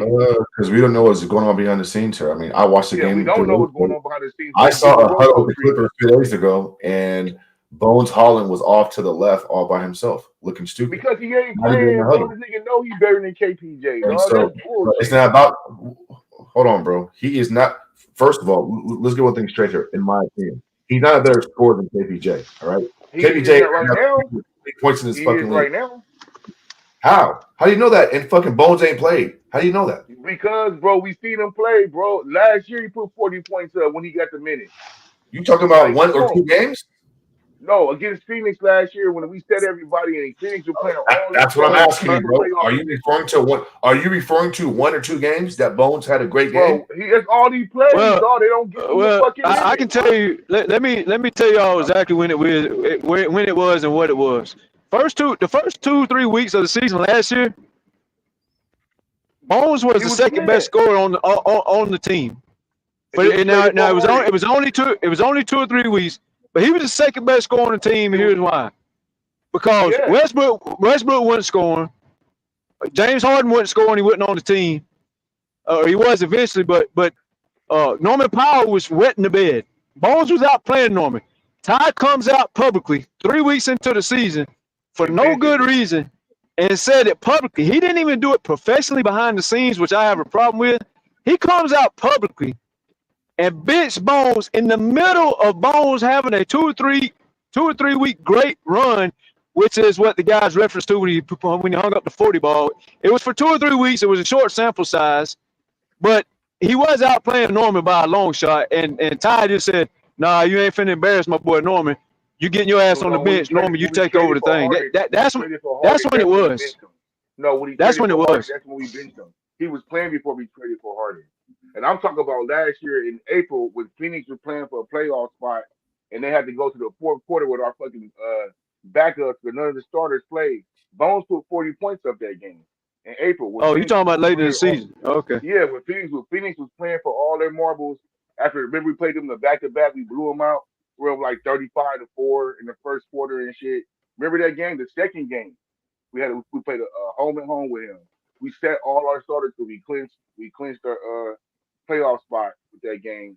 Speaker 9: Because we don't know what's going on behind the scenes here. I mean, I watched the game.
Speaker 10: We don't know what's going on behind the scenes.
Speaker 9: I saw a huddle with the Clippers 2 days ago, and Bones Holland was off to the left all by himself, looking stupid.
Speaker 10: Because he ain't playing. Bro. This nigga know he's better than KPJ.
Speaker 9: So, it's not about. Hold on, bro. He is not. First of all, let's get one thing straight here. In my opinion, he's not a better scorer than KPJ. All right, KPJ
Speaker 10: right now.
Speaker 9: Points in his fucking league
Speaker 10: right now.
Speaker 9: How do you know that? And fucking Bones ain't played. How do you know that?
Speaker 10: Because, bro, we seen him play, bro. Last year he put 40 points up when he got the minute.
Speaker 9: You talking about one or two games?
Speaker 10: No, against Phoenix last year when we set everybody and Phoenix were playing all.
Speaker 9: That's what I'm asking you, bro. Are you referring to one? Are you referring to 1 or 2 games that Bones had a great game?
Speaker 10: That's all he plays. They don't get fucking.
Speaker 6: I can tell you. Let me tell y'all exactly when it was and what it was. The first 2-3 weeks of the season last year, Bones was the second best scorer on the team. But now it was only 2 or 3 weeks. But he was the second best scorer on the team, and here's why. Because Westbrook wasn't scoring. James Harden wasn't scoring. He wasn't on the team. He was eventually, but Norman Powell was wetting the bed. Bones was out playing Norman. Ty comes out publicly 3 weeks into the season for no good reason and said it publicly. He didn't even do it professionally behind the scenes, which I have a problem with. He comes out publicly and bench Bones in the middle of Bones having a 2 or 3 week great run, which is what the guys referenced to when he hung up the 40 ball. It was for 2 or 3 weeks. It was a short sample size, but he was out playing Norman by a long shot. And Ty just said, "Nah, you ain't finna embarrass my boy Norman. You getting your ass on the bench, Norman. You take over the thing." That's when it was.
Speaker 10: No,
Speaker 6: that's when it was.
Speaker 10: That's when we benched him. He was playing before we traded for Harden. And I'm talking about last year in April when Phoenix was playing for a playoff spot and they had to go to the fourth quarter with our fucking backups, but none of the starters played. Bones put 40 points up that game. in April.
Speaker 6: Oh, you talking about later in the season? Okay.
Speaker 10: Yeah, when Phoenix was playing for all their marbles. After remember we played them the back to back, we blew them out. We were up like 35-4 in the first quarter and shit. Remember that game? The second game, we played a home and home with him. We set all our starters so we clinched our playoff spot with that game.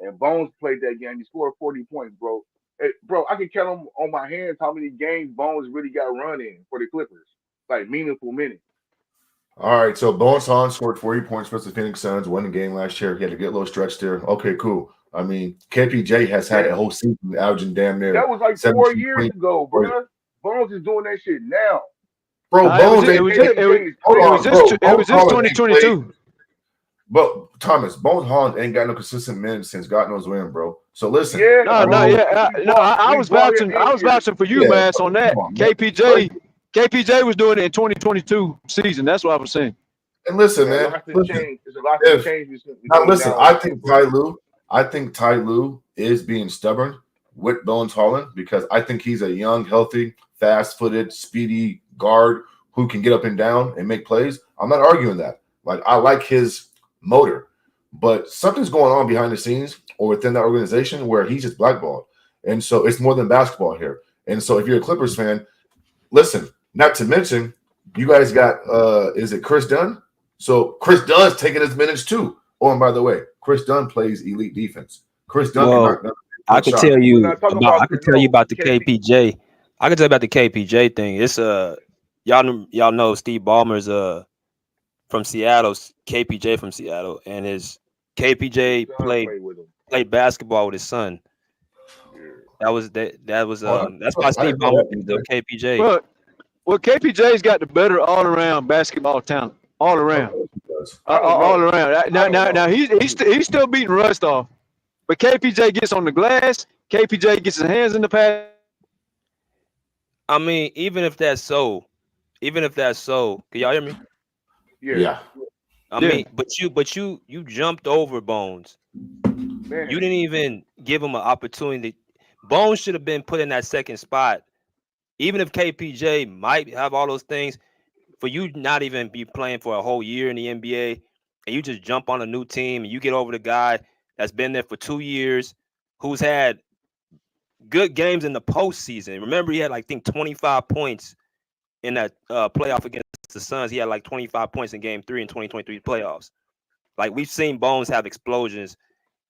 Speaker 10: And Bones played that game. He scored 40 points, bro. Hey, bro, I can count on my hands how many games Bones really got run in for the Clippers, like meaningful minutes.
Speaker 9: All right, so Bones Hahn scored 40 points versus the Phoenix Suns, won the game last year. He had a good little stretch there. Okay, cool. I mean, KPJ has had a whole season averaging damn near.
Speaker 10: That was like 4 years ago, bro. Bones is doing that shit now.
Speaker 9: Bro, Bones
Speaker 6: it was just 2022.
Speaker 9: But Thomas, Bones Hahn ain't got no consistent minutes since God knows when, bro. So listen.
Speaker 6: I was vouching for you, man, on that. KPJ was doing it in 2022 season. That's what I was saying.
Speaker 9: And listen, man.
Speaker 10: There's a lot to change.
Speaker 9: Now listen, I think Ty Lue is being stubborn with Bones Holland because I think he's a young, healthy, fast-footed, speedy guard who can get up and down and make plays. I'm not arguing that. Like, I like his motor, but something's going on behind the scenes or within that organization where he's just blackballed. And so it's more than basketball here. And so if you're a Clippers fan, listen, not to mention, you guys got, is it Chris Dunn? So Chris Dunn's taking his minutes too. Oh, and by the way, Chris Dunn plays elite defense. Chris Dunn
Speaker 1: I can tell you about the KPJ. I can tell you about the KPJ thing. It's y'all know Steve Ballmer's from Seattle, KPJ from Seattle, and his KPJ played basketball with his son. That's why Steve Ballmer picked up KPJ.
Speaker 6: Well, KPJ's got the better all around basketball talent. All around. All around. Now he's still beating rust off. But KPJ gets on the glass. KPJ gets his hands in the pass.
Speaker 1: I mean, even if that's so, can y'all hear me?
Speaker 10: Yeah.
Speaker 1: I mean, but you jumped over Bones. Man. You didn't even give him an opportunity. Bones should have been put in that second spot. Even if KPJ might have all those things, for you not even be playing for a whole year in the NBA, and you just jump on a new team and you get over the guy that's been there for 2 years, who's had good games in the postseason. Remember, he had like, I think 25 points in that playoff against the Suns. He had like 25 points in Game 3 in 2023 playoffs. Like, we've seen Bones have explosions,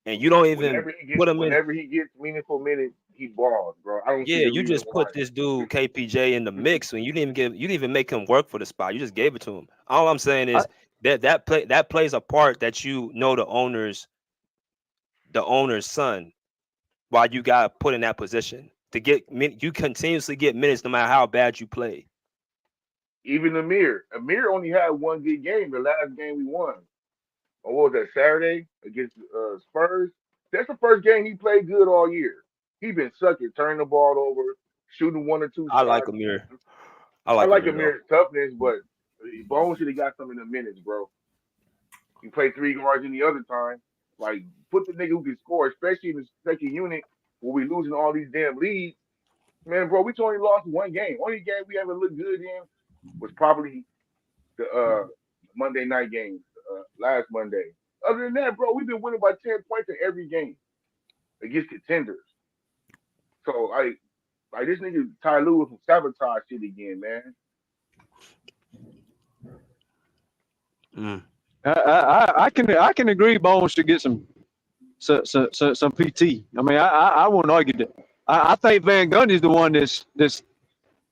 Speaker 1: and you don't even put him in.
Speaker 10: Whenever he gets meaningful minutes, he balls, bro.
Speaker 1: You just put this dude KPJ in the mix, and you didn't even make him work for the spot. You just gave it to him. All I'm saying is that plays a part that the owner's son, while you got put in that position to you continuously get minutes no matter how bad you play.
Speaker 10: Even Amir only had one good game. The last game we won. Or what was that, Saturday against Spurs? That's the first game he played good all year. He been sucking, turning the ball over, shooting 1 or 2 shots.
Speaker 1: I like Amir.
Speaker 10: I like Amir's toughness, but Bones should have got some in the minutes, bro. He played 3 guards in the other time. Like, put the nigga who can score, especially in the second unit where we losing all these damn leads. Man, bro, we only lost 1 game. Only game we ever looked good in was probably the Monday night game, last Monday. Other than that, bro, we've been winning by 10 points in every game against contenders. So, like this nigga Ty Lue from sabotage shit again, man.
Speaker 6: I can agree. Bones should get some PT. I mean, I won't argue that. I think Van Gundy's the one that's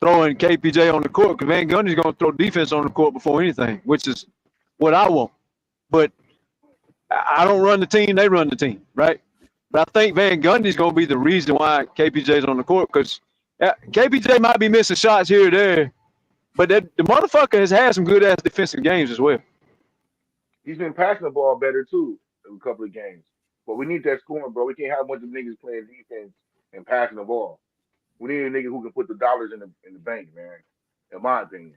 Speaker 6: throwing KPJ on the court, because Van Gundy's going to throw defense on the court before anything, which is what I want. But I don't run the team; they run the team, right? But I think Van Gundy's going to be the reason why KPJ's on the court, because KPJ might be missing shots here or there, but the motherfucker has had some good-ass defensive games as well.
Speaker 10: He's been passing the ball better, too, in a couple of games. But we need that scoring, bro. We can't have a bunch of niggas playing defense and passing the ball. We need a nigga who can put the dollars in the bank, man, in my opinion.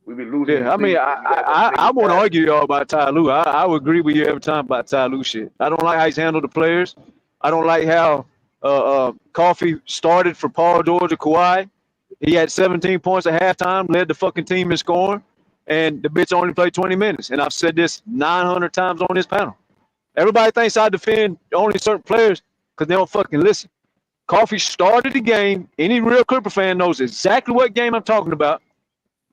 Speaker 10: We've been losing.
Speaker 6: Yeah, I mean, I won't argue y'all about Ty Lue. I would agree with you every time about Ty Lue shit. I don't like how he's handled the players. I don't like how Coffee started for Paul George or Kawhi. He had 17 points at halftime, led the fucking team in scoring, and the bitch only played 20 minutes. And I've said this 900 times on this panel. Everybody thinks I defend only certain players because they don't fucking listen. Coffee started the game. Any real Clipper fan knows exactly what game I'm talking about.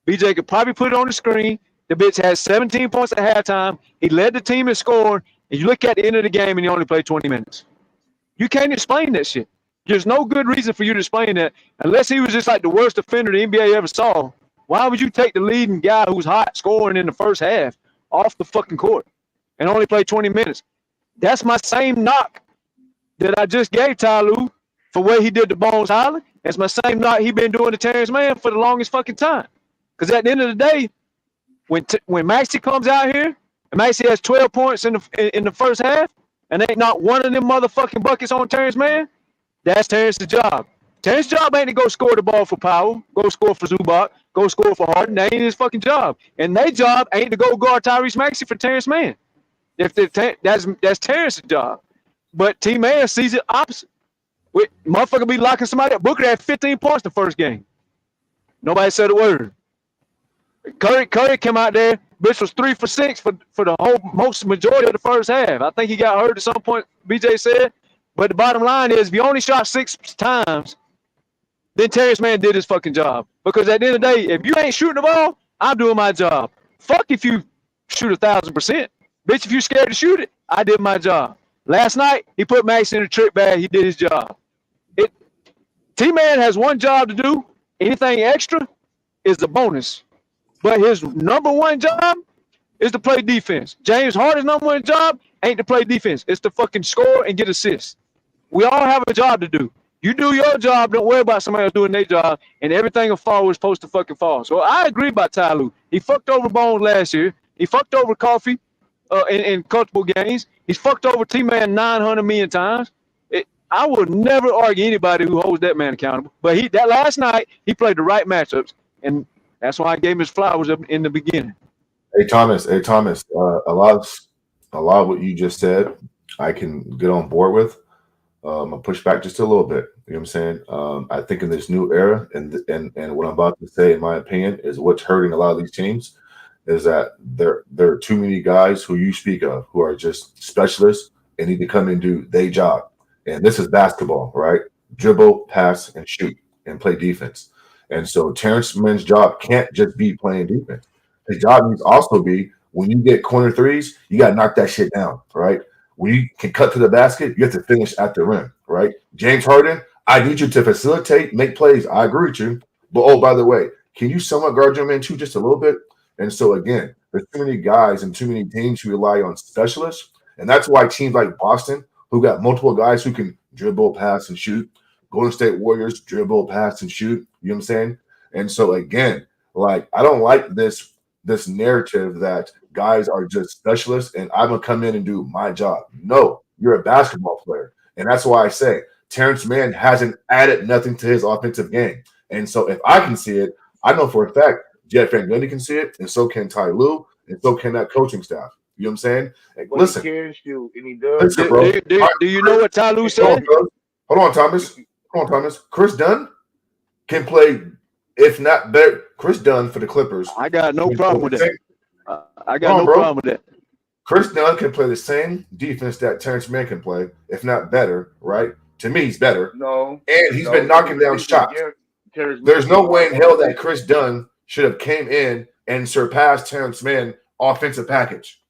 Speaker 6: BJ could probably put it on the screen. The bitch has 17 points at halftime. He led the team in scoring. And you look at the end of the game and he only played 20 minutes. You can't explain that shit. There's no good reason for you to explain that unless he was just like the worst defender the NBA ever saw. Why would you take the leading guy who's hot scoring in the first half off the fucking court and only play 20 minutes? That's my same knock that I just gave Ty Lue for what he did to Bones Highland. That's my same knock he been doing to Terrence Mann for the longest fucking time. Because at the end of the day, when Maxey comes out here and Maxey has 12 points in the first half and ain't not one of them motherfucking buckets on Terrence Mann, that's Terrence's job. Terrence's job ain't to go score the ball for Powell, go score for Zubac, go score for Harden. That ain't his fucking job. And their job ain't to go guard Tyrese Maxey for Terrence Mann. That's Terrence's job. But T-Man sees it opposite. Motherfucker be locking somebody up. Booker had 15 points the first game. Nobody said a word. Curry came out there. Bitch was 3 for 6 for the whole majority of the first half. I think he got hurt at some point, BJ said. But the bottom line is, if you only shot 6 times, then Terrence Mann did his fucking job. Because at the end of the day, if you ain't shooting the ball, I'm doing my job. Fuck if you shoot 1,000%. Bitch, if you scared to shoot it, I did my job. Last night, he put Max in a trick bag. He did his job. T-Man has one job to do. Anything extra is a bonus. But his number one job is to play defense. James Harden's number one job ain't to play defense. It's to fucking score and get assists. We all have a job to do. You do your job, don't worry about somebody else doing their job, and everything will fall where it's supposed to fucking fall. So I agree about Ty Lue. He fucked over Bones last year. He fucked over Coffee in comfortable games. He's fucked over T-Man 900 million times. I would never argue anybody who holds that man accountable. But that last night, he played the right matchups, and that's why I gave him his flowers in the beginning.
Speaker 9: Hey Thomas, a lot of what you just said, I can get on board with. I'll push back just a little bit. You know what I'm saying? I think in this new era, and what I'm about to say, in my opinion, is what's hurting a lot of these teams is that there are too many guys who you speak of who are just specialists and need to come and do their job. And this is basketball, right? Dribble, pass, and shoot, and play defense. And so Terrence Mann's job can't just be playing defense. His job needs to also be, when you get corner threes, you got to knock that shit down, right? When you can cut to the basket, you have to finish at the rim, right? James Harden, I need you to facilitate, make plays. I agree with you. But, oh, by the way, can you somewhat guard your man too just a little bit? And so, again, there's too many guys and too many teams who rely on specialists. And that's why teams like Boston, who got multiple guys who can dribble, pass, and shoot. Golden State Warriors, dribble, pass, and shoot. You know what I'm saying? And so, again, like, I don't like this narrative that guys are just specialists and I'm going to come in and do my job. No, you're a basketball player. And that's why I say Terrence Mann hasn't added nothing to his offensive game. And so if I can see it, I know for a fact Jeff Van Gundy can see it, and so can Ty Lue, and so can that coaching staff. You know what I'm saying? Like, listen.
Speaker 10: He can shoot, and he does.
Speaker 6: Listen, bro. Do you know what Ty Lue said?
Speaker 9: Hold on, Thomas. Chris Dunn can play, if not better. Chris Dunn for the Clippers.
Speaker 6: I got no problem with that. I got no problem with that.
Speaker 9: Chris Dunn can play the same defense that Terrence Mann can play, if not better, right? To me, he's better.
Speaker 10: No.
Speaker 9: And he's been knocking down shots. There's no way in hell that Chris Dunn should have came in and surpassed Terrence Mann offensive package.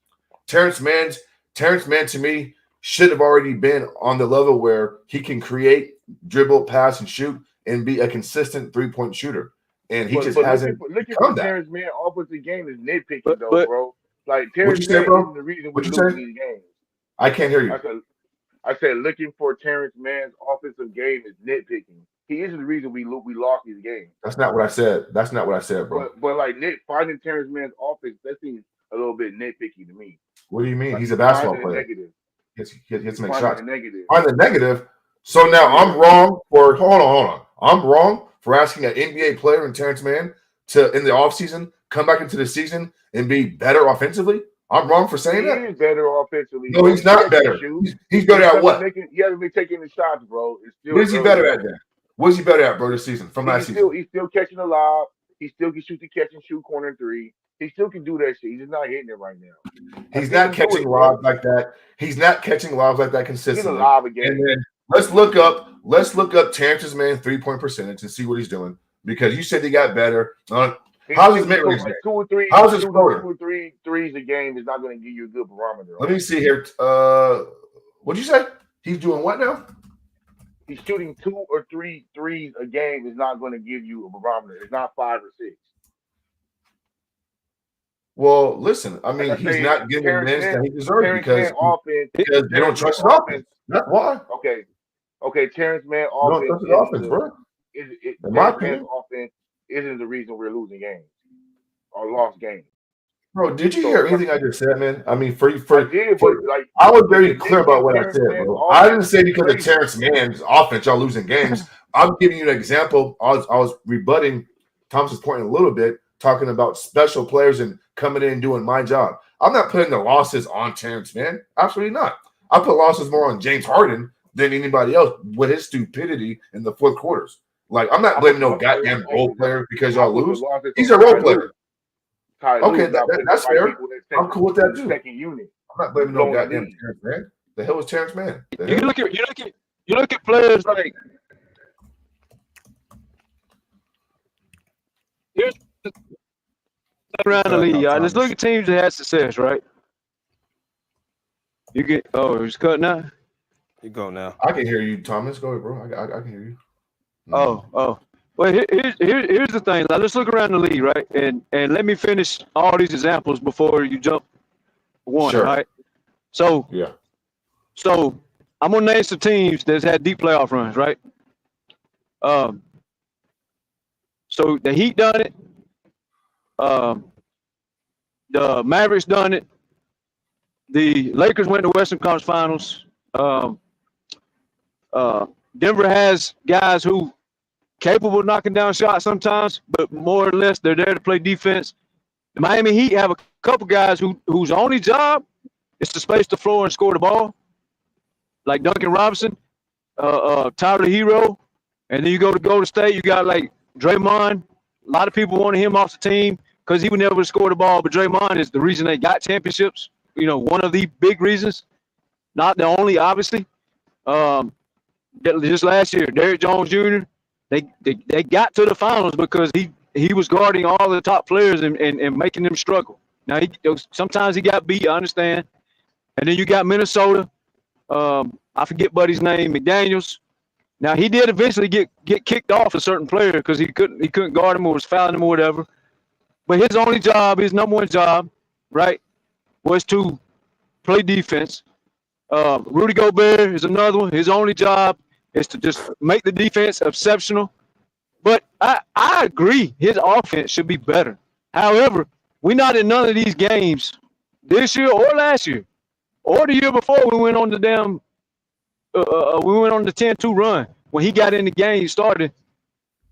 Speaker 9: Terrence Mann to me should have already been on the level where he can create, dribble, pass, and shoot and be a consistent three-point shooter. And he just hasn't
Speaker 10: looking for Terrence Mann offensive game is nitpicking though, bro. Like Terrence Mann is the reason we lose these games.
Speaker 9: I can't hear you.
Speaker 10: I said looking for Terrence Mann's offensive game is nitpicking. He is the reason we lost these games.
Speaker 9: That's not what I said. Bro.
Speaker 10: But like finding Terrence Mann's offense, that seems a little bit nitpicky to me.
Speaker 9: What do you mean? Like, he's a basketball player.
Speaker 10: Negative.
Speaker 9: He has to make shots.
Speaker 10: Negative.
Speaker 9: Find the negative. So now I'm wrong for hold on. I'm wrong for asking an NBA player in Terrence Mann to in the offseason come back into the season and be better offensively. I'm wrong for saying that.
Speaker 10: He is better offensively.
Speaker 9: No, he's not better. He's better at what?
Speaker 10: He hasn't been taking the shots, bro.
Speaker 9: What is he better at then? What is he better at, bro, this season from last season?
Speaker 10: He's still catching a lob. He still can shoot the catch and shoot corner three. He still can do that shit. He's just not hitting it right now.
Speaker 9: He's not catching lobs like that. He's not catching lobs like that consistently.
Speaker 10: He's a lob again.
Speaker 9: And then let's look up Terrence's man 3-point percentage and see what he's doing, because you said he got better. How's his mid range? How's his floater?
Speaker 10: 2 or 3 threes a game is not going to give you a good barometer.
Speaker 9: Let me see here. What'd you say? He's doing what now?
Speaker 10: He's shooting 2 or 3 threes a game is not going to give you a barometer. It's not 5 or 6.
Speaker 9: Well, listen, I mean, he's not getting the minutes that he deserves because they don't trust his offense. That's why.
Speaker 10: Okay. Terrence Mann offense, bro. Terrence Mann's offense isn't the reason we're losing games or lost games.
Speaker 9: Bro, did you hear anything I just said, man? I mean, I was very clear about what I said, bro. I didn't say because of Terrence Mann's offense, y'all losing games. I'm giving you an example. I was rebutting Thomas's point a little bit, talking about special players and coming in and doing my job. I'm not putting the losses on Terrence Mann. Absolutely not. I put losses more on James Harden than anybody else with his stupidity in the fourth quarters. Like, I'm not blaming no goddamn role player because y'all lose. He's a role player. Okay, that's fair. I'm cool with that too. I'm not blaming no goddamn Terrence Mann. The hell was Terrence Mann?
Speaker 6: You look at players like here's around the league, y'all. Let's look at teams that had success, right? You get it's cut now.
Speaker 1: You go now.
Speaker 9: I can hear you, Thomas. Go ahead, bro. I can hear you.
Speaker 6: Oh. Well, here's the thing. Now, let's look around the league, right? And let me finish all these examples before you jump one,
Speaker 9: sure.
Speaker 6: Right? So
Speaker 9: yeah.
Speaker 6: So I'm gonna name some teams that's had deep playoff runs, right? So the Heat done it. The Mavericks done it. The Lakers went to Western Conference Finals. Denver has guys who capable of knocking down shots sometimes, but more or less they're there to play defense. The Miami Heat have a couple guys whose only job is to space the floor and score the ball, like Duncan Robinson, Tyler Hero, and then you go to Golden State, you got like Draymond. A lot of people wanted him off the team because he would never score the ball, but Draymond is the reason they got championships. You know, one of the big reasons, not the only, obviously. Just last year, Derrick Jones Jr., they got to the finals because he was guarding all the top players and making them struggle. Now, sometimes he got beat, I understand. And then you got Minnesota. I forget Buddy's name, McDaniels. Now, he did eventually get kicked off a certain player because he couldn't guard him or was fouling him or whatever. But his only job, his number one job, right, was to play defense. Rudy Gobert is another one. His only job is to just make the defense exceptional. But I agree his offense should be better. However, we're not in none of these games this year or last year or the year before we went on the 10-2 run when he got in the game, he started.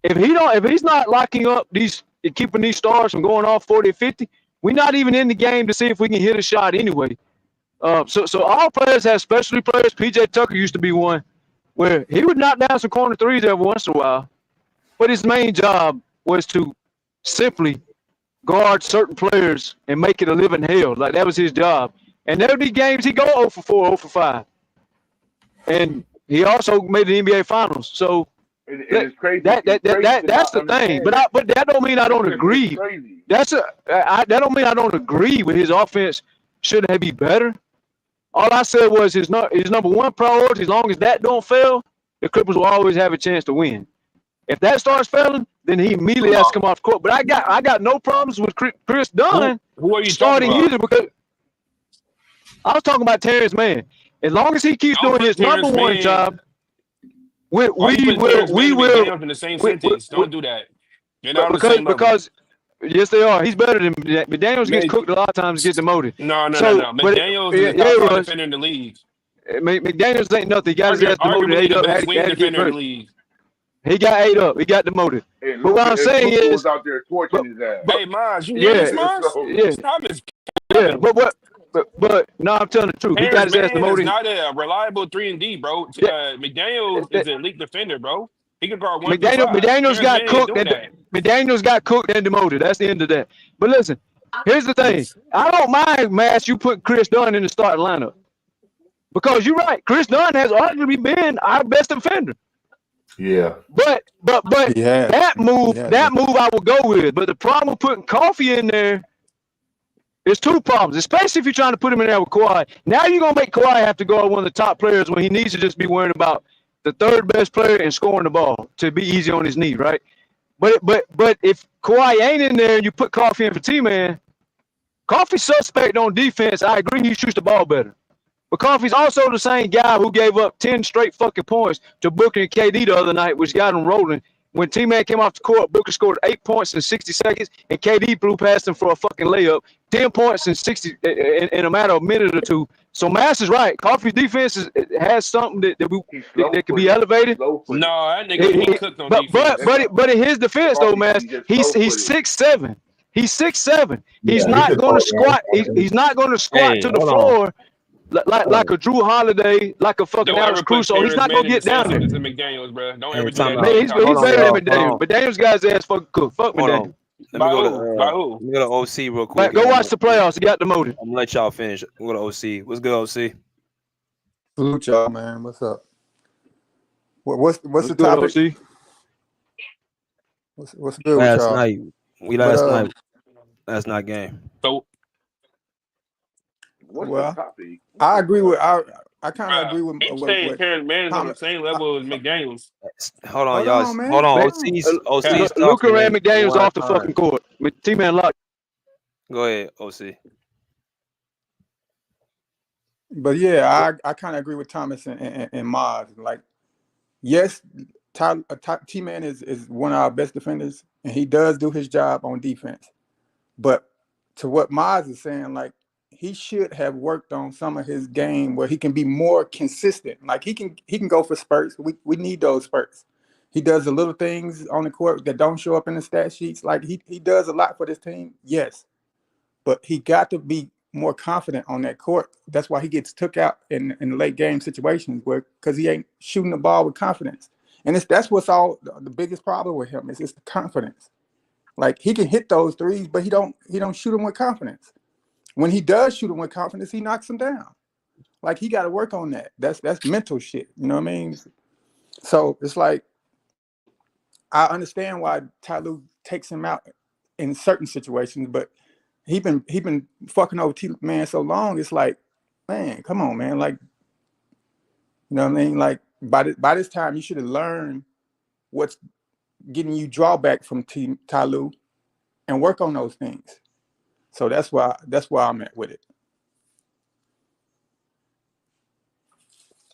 Speaker 6: If he's not locking up keeping these stars from going off 40 or 50, we're not even in the game to see if we can hit a shot anyway. So all players have specialty players. PJ Tucker used to be one where he would knock down some corner threes every once in a while, but his main job was to simply guard certain players and make it a living hell. Like, that was his job. And there would be games he go 0 for 4, 0 for 5. And he also made the NBA Finals. So
Speaker 10: it's crazy.
Speaker 6: That's the thing. But that don't mean I don't agree. That don't mean I don't agree with his offense. Should it be better? All I said was his number one priority. As long as that don't fail, the Clippers will always have a chance to win. If that starts failing, then he immediately has to come off the court. But I got no problems with Chris Dunn
Speaker 11: who are you
Speaker 6: starting
Speaker 11: talking about?
Speaker 6: either, because I was talking about Terrence Mann. As long as he keeps doing his number one job, we will
Speaker 11: in the same sentence. Don't do that. You're not on the same level.
Speaker 6: Because yes, they are. He's better than McDaniels. Gets cooked a lot of times, gets demoted.
Speaker 11: No. McDaniels is the top five defender in the league.
Speaker 6: McDaniels ain't nothing. He got his ass demoted.
Speaker 11: Arguably the best wing defender in the league.
Speaker 6: He got ate up. He got demoted.
Speaker 10: And
Speaker 6: but what I'm saying is,
Speaker 10: was out there torching his ass.
Speaker 11: Hey, Maz, you hear this, Maz? Stop this.
Speaker 6: Yeah, but no, I'm telling the truth. He got his ass demoted.
Speaker 11: He's not a reliable 3-and-D, bro. McDaniels is an elite defender, bro. He can guard 1
Speaker 6: McDaniels got cooked. McDaniels got cooked and demoted. That's the end of that. But listen, Here's the thing. I don't mind, Mass, you put Chris Dunn in the starting lineup. Because you're right. Chris Dunn has arguably been our best defender.
Speaker 9: Yeah.
Speaker 6: But
Speaker 12: Yeah.
Speaker 6: that move
Speaker 12: Yeah.
Speaker 6: I will go with. But the problem with putting Coffee in there is two problems, especially if you're trying to put him in there with Kawhi. Now you're gonna make Kawhi have to go at one of the top players when he needs to just be worrying about the third best player and scoring the ball to be easy on his knee, right? But if Kawhi ain't in there and you put Coffee in for T-Man, Coffee's suspect on defense. I agree he shoots the ball better. But Coffee's also the same guy who gave up 10 straight fucking points to Booker and KD the other night, which got him rolling. When T-Man came off the court, Booker scored 8 points in 60 seconds, and KD blew past him for a fucking layup. 10 points in 60 in a matter of a minute or two. So Mass is right. Coffee's defense has something that could be elevated.
Speaker 11: No, that nigga get cooked on defense.
Speaker 6: But in his defense though, Mass, he's 6'7". He's 6'7". He's not going to squat. He's not going to squat to the floor. Like a Drew Holiday, like a fucking Alex Crusoe. He's not gonna get down there.
Speaker 11: McDaniels, bro. Don't ever do that.
Speaker 6: Man, he's better than McDaniels. McDaniels got his ass fucking cooked. Fuck McDaniels.
Speaker 1: Let me go to OC real quick.
Speaker 6: Go watch the playoffs. He got demoted.
Speaker 1: I'm gonna let y'all finish. I'm going to OC. What's good, OC?
Speaker 12: Salute y'all, man. What's up? What's the
Speaker 6: good,
Speaker 12: topic?
Speaker 6: OC?
Speaker 12: What's good with y'all?
Speaker 1: Last night game.
Speaker 11: So
Speaker 10: What's
Speaker 12: Well,
Speaker 10: the topic?
Speaker 12: I agree with I kind of agree with
Speaker 11: he's saying Terrence Mann is on the same level as McDaniels.
Speaker 1: Hold on,
Speaker 12: Hold
Speaker 1: y'all.
Speaker 12: on, man.
Speaker 1: Hold on.
Speaker 12: Man.
Speaker 1: OC's
Speaker 6: Luka ran McDaniels off the fucking court. T-Man locked.
Speaker 1: Go ahead, OC.
Speaker 12: But yeah, I kind of agree with Thomas and Maz. Like, yes, T-Man is one of our best defenders, and he does do his job on defense. But to what Maz is saying, like, he should have worked on some of his game where he can be more consistent. Like, he can go for spurts. We need those spurts. He does the little things on the court that don't show up in the stat sheets. Like, he does a lot for this team, yes. But he got to be more confident on that court. That's why he gets took out in late game situations because he ain't shooting the ball with confidence. And that's what's all the biggest problem with him is the confidence. Like, he can hit those threes, but he don't shoot them with confidence. When he does shoot them with confidence, he knocks them down. Like, he got to work on that. That's mental shit. You know what I mean? So it's like, I understand why Ty Lue takes him out in certain situations, but he been fucking over T-Man so long. It's like, man, come on, man. Like, you know what I mean? Like, by this time, you should have learned what's getting you drawback from Ty Lue and work on those things. So that's why I'm at with it.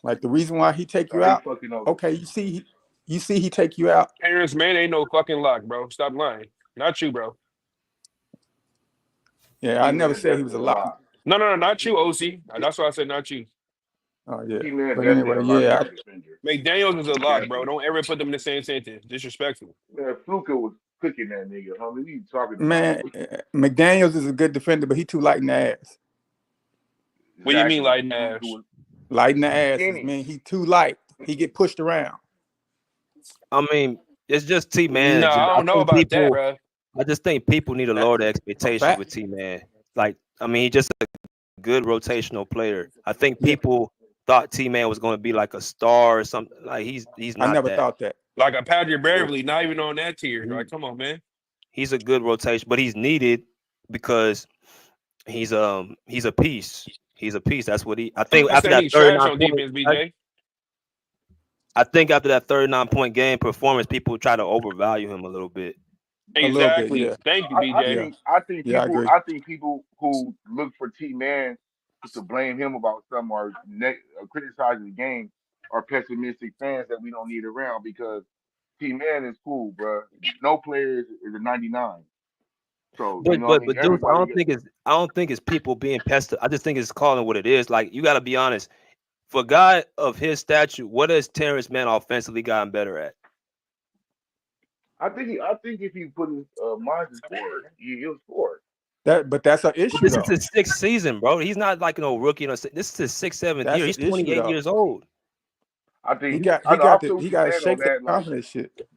Speaker 12: Like, the reason why he take you out, okay, you see he take you out.
Speaker 11: Terrence Mann ain't no fucking lock, bro. Stop lying. Not you, bro.
Speaker 12: Yeah, I never said he was a lock.
Speaker 11: No, not you, OC. That's why I said not you.
Speaker 12: Oh yeah. But anyway, yeah.
Speaker 11: McDaniels is a lock, bro. Don't ever put them in the same sentence. Disrespectful.
Speaker 10: Man, Fluka was cooking that nigga, homie. What you talking about?
Speaker 12: Man, McDaniels is a good defender, but he too light in the ass.
Speaker 11: What do you mean light in the ass?
Speaker 12: Light in the ass, man. He too light. He get pushed around.
Speaker 1: I mean, it's just T-Man.
Speaker 11: No, I don't know about that, bro.
Speaker 1: I just think people need to lower the expectations with T-Man. Like, I mean, he's just a good rotational player. I think people thought T-Man was going to be like a star or something. Like, he's not.
Speaker 12: I never thought that.
Speaker 11: Like a Patrick Beverly, not even on that tier. Like, come on, man.
Speaker 1: He's a good rotation, but he's needed because he's a piece. He's a piece. That's what I think after that 39
Speaker 11: defense, BJ.
Speaker 1: I think after that 39-point game performance, people try to overvalue him a little bit.
Speaker 11: Exactly.
Speaker 12: Bit, yeah.
Speaker 11: Thank you, BJ.
Speaker 10: I think people who look for T-Man to blame him about something or criticize the game are pessimistic fans that we don't need around because T-Man is cool, bro. No player is a 99. So,
Speaker 1: but dude, I don't think it's people being pested. I just think it's calling what it is. Like, you got to be honest. For a guy of his stature, what has Terrence Mann offensively gotten better at?
Speaker 10: I think if he put his mind to score, he'll score.
Speaker 12: But that's an issue.
Speaker 1: This is his sixth season, bro. He's not like no rookie. This is his 6th, 7th year. He's 28 years old.
Speaker 10: I think
Speaker 12: he got to shake the confidence shit.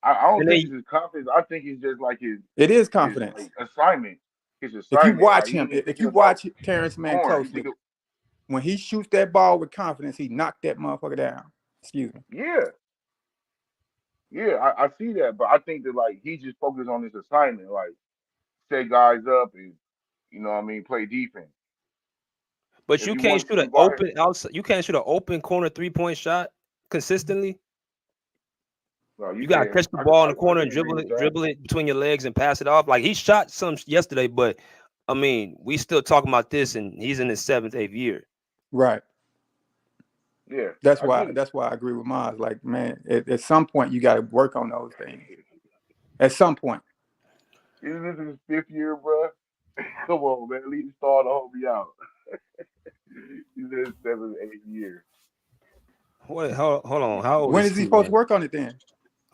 Speaker 10: I don't think it's his confidence. I think it's just like his.
Speaker 12: It is confidence.
Speaker 10: His, like, assignment. his
Speaker 12: If you
Speaker 10: assignment.
Speaker 12: watch
Speaker 10: Like,
Speaker 12: him,
Speaker 10: he
Speaker 12: if you
Speaker 10: was like
Speaker 12: watch Terrence Mann
Speaker 10: born.
Speaker 12: closely, when he shoots that ball with confidence, he knocked that motherfucker down. Excuse me.
Speaker 10: Yeah, I see that, but I think that like he just focused on his assignment, like set guys up and play defense.
Speaker 1: But
Speaker 10: If
Speaker 1: you
Speaker 10: you
Speaker 1: can't
Speaker 10: want
Speaker 1: shoot
Speaker 10: to
Speaker 1: an
Speaker 10: go out here,
Speaker 1: open outside. You can't shoot an open corner 3-point shot consistently.
Speaker 10: no, you
Speaker 1: You gotta
Speaker 10: can.
Speaker 1: catch the ball in the corner
Speaker 10: I
Speaker 1: and
Speaker 10: can agree with that.
Speaker 1: dribble it between your legs and pass it off. Like he shot some yesterday, but I mean, we still talking about this, and he's in his 7th, 8th year.
Speaker 12: Right.
Speaker 10: Yeah,
Speaker 12: That's
Speaker 10: I get
Speaker 12: why.
Speaker 10: it.
Speaker 12: That's why I agree with Miles. Like, man, at some point you got to work on those things. At some point.
Speaker 10: This is his 5th year, bro. Come on, man. Leave the star to hold me out. He's in his 7th, 8th year.
Speaker 1: Wait, hold on. How old
Speaker 12: When
Speaker 1: is
Speaker 12: is he
Speaker 1: he,
Speaker 12: supposed to
Speaker 1: man?
Speaker 12: work on it then?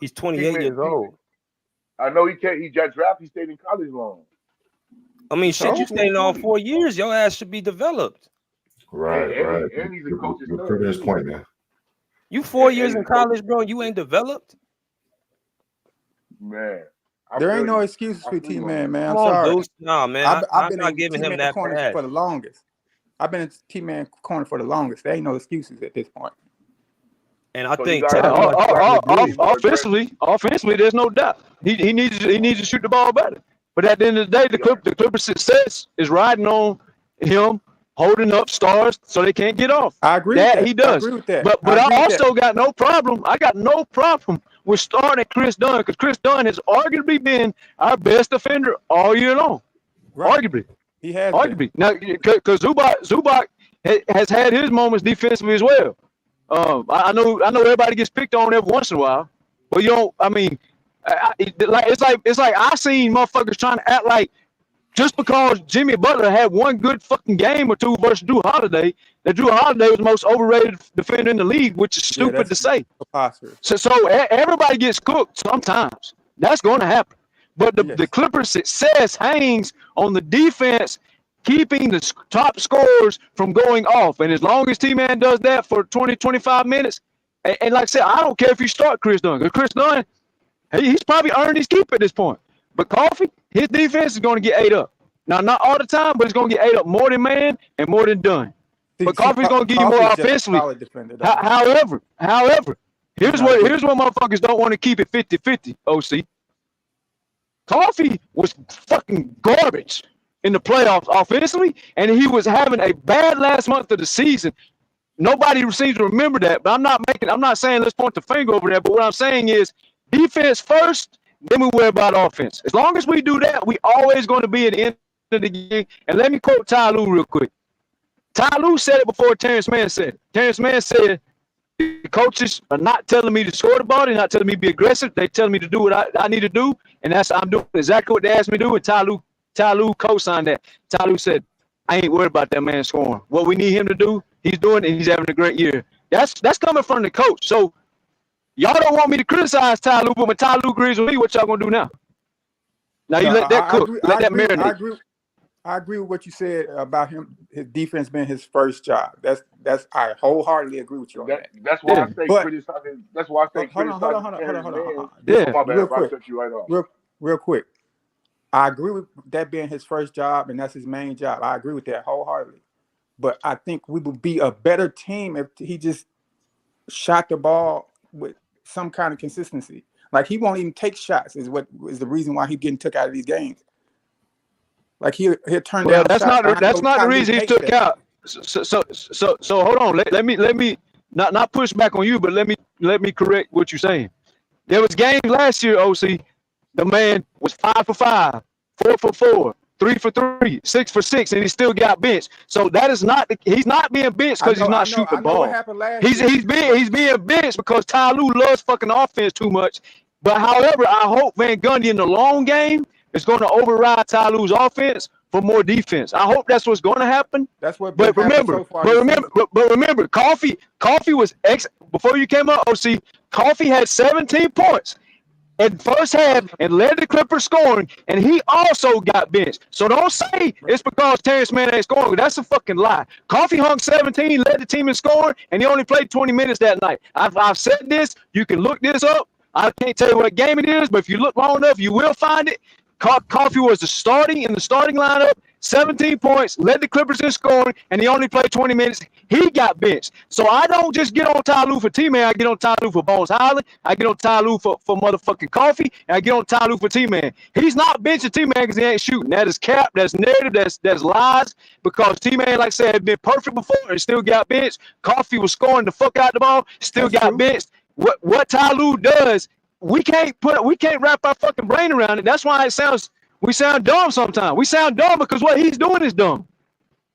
Speaker 1: He's 28 years old.
Speaker 10: I know he can't. He got drafted. He stayed in college long.
Speaker 1: I mean,
Speaker 12: So?
Speaker 1: shit, you staying all 4 years. Your ass should be developed.
Speaker 9: Right.
Speaker 10: And he's a coach's
Speaker 9: You're
Speaker 10: son,
Speaker 9: proving his
Speaker 10: too.
Speaker 9: point, man.
Speaker 1: You 4
Speaker 10: And
Speaker 1: years
Speaker 10: he's
Speaker 1: in
Speaker 10: a coach.
Speaker 1: college, bro. You ain't developed.
Speaker 10: Man, I
Speaker 12: There
Speaker 10: feel
Speaker 12: ain't no
Speaker 10: you.
Speaker 12: excuses
Speaker 10: I
Speaker 12: for
Speaker 10: feel you on
Speaker 12: T-Man,
Speaker 10: that.
Speaker 12: man.
Speaker 1: Come
Speaker 12: I'm
Speaker 1: on,
Speaker 12: sorry.
Speaker 1: Deuce. Nah, man.
Speaker 12: I've
Speaker 1: I'm
Speaker 12: been
Speaker 1: not
Speaker 12: in
Speaker 1: giving him
Speaker 12: T-Man
Speaker 1: that
Speaker 12: corner
Speaker 1: pass.
Speaker 12: for the longest. I've been in T-Man corner for the longest. There ain't no excuses at this point.
Speaker 1: And I
Speaker 10: So you
Speaker 1: think
Speaker 10: guys
Speaker 1: Ty
Speaker 10: think
Speaker 1: much
Speaker 10: Coffee should be more aggressive?
Speaker 6: Offensively, there's no doubt. He needs to shoot the ball better. But at the end of the day, the Clippers' success is riding on him holding up stars so they can't get off.
Speaker 12: I agree with
Speaker 6: That
Speaker 12: that.
Speaker 6: he does.
Speaker 12: I agree with that.
Speaker 6: But
Speaker 12: I
Speaker 6: I
Speaker 12: agree with that.
Speaker 6: also got no problem. I got no problem with starting Chris Dunn because Chris Dunn has arguably been our best defender all year long.
Speaker 12: Right.
Speaker 6: Arguably.
Speaker 12: He has
Speaker 6: Arguably. Now, because Zubac has had his moments defensively as well. I know everybody gets picked on every once in a while, but you don't. I mean, it's like I seen motherfuckers trying to act like just because Jimmy Butler had one good fucking game or two versus Drew Holiday, that Drew Holiday was the most overrated defender in the league, which is stupid to say. So everybody gets cooked sometimes. That's going to happen. But the Clippers' success hangs on the defense keeping the top scorers from going off. And as long as T-Man does that for 20, 25 minutes, and like I said, I don't care if you start Chris Dunn. Because Chris Dunn, he's probably earned his keep at this point. But Coffee, his defense is going to get ate up. Now, not all the time, but it's going to get ate up more than man and more than Dunn. But Coffee's going to give you more offensively. However, here's what motherfuckers don't want to keep it 50-50, OC. Coffee was fucking garbage in the playoffs offensively, and he was having a bad last month of the season. Nobody seems to remember that, but I'm not saying let's point the finger over there, but what I'm saying is defense first, then we worry about offense. As long as we do that, we always going to be at the end of the game. And let me quote Ty Lue real quick. Ty Lue said it before Terrence Mann said it. Terrence Mann said, the coaches are not telling me to score the ball. They're not telling me to be aggressive. They're telling me to do what I need to do, and I'm doing exactly what they asked me to do, and Ty Lue co-signed that. Ty Lue said, I ain't worried about that man scoring. What we need him to do, he's doing it, and he's having a great year. That's coming from the coach. So y'all don't want me to criticize Ty Lue, but when Ty Lue agrees with me, what y'all going to do now? Now you let that cook. Let that marinate.
Speaker 12: I agree with what you said about his defense being his first job. I wholeheartedly agree with you on that.
Speaker 10: That's why I say criticizing. That's why I say criticizing.
Speaker 12: Hold on.
Speaker 10: Yeah, my bad.
Speaker 12: Real quick.
Speaker 10: I cut you right off.
Speaker 12: Real quick. I agree with that being his first job, and that's his main job. I agree with that wholeheartedly. But I think we would be a better team if he just shot the ball with some kind of consistency. Like he won't even take shots is the reason why he's getting took out of these games. Like he'll turn down.
Speaker 6: That's not the reason he took out. So hold on. Let me not push back on you, but let me correct what you're saying. There was games last year, OC. The man was 5 for 5, 4 for 4, 3 for 3, 6 for 6, and he still got benched. So that is not he's not being benched because he's not shooting the ball.
Speaker 12: What happened last
Speaker 6: year. He's being benched because Ty Lue loves fucking offense too much. But however, I hope Van Gundy in the long game is going to override Ty Lue's offense for more defense. I hope that's what's going to happen.
Speaker 12: That's what.
Speaker 6: But remember, Coffee was before you came up. OC, Coffee had 17 points in first half and led the Clippers scoring, and he also got benched. So don't say it's because Terrence Mann ain't scoring. That's a fucking lie. Coffee hung 17, led the team in scoring, and he only played 20 minutes that night. I've said this. You can look this up. I can't tell you what game it is, but if you look long enough, you will find it. Coffee was in the starting lineup, 17 points, led the Clippers in scoring, and he only played 20 minutes. He got benched. So I don't just get on Ty Lue for T-Man. I get on Ty Lue for Bones Highland. I get on Ty Lue for motherfucking Coffee, and I get on Ty Lue for T-Man. He's not benching T-Man because he ain't shooting. That is cap. That's narrative. That's lies. Because T-Man, like I said, had been perfect before and still got benched. Coffee was scoring the fuck out the ball, still got benched. What Ty Lue does, we can't wrap our fucking brain around it. That's why we sound dumb sometimes. We sound dumb because what he's doing is dumb.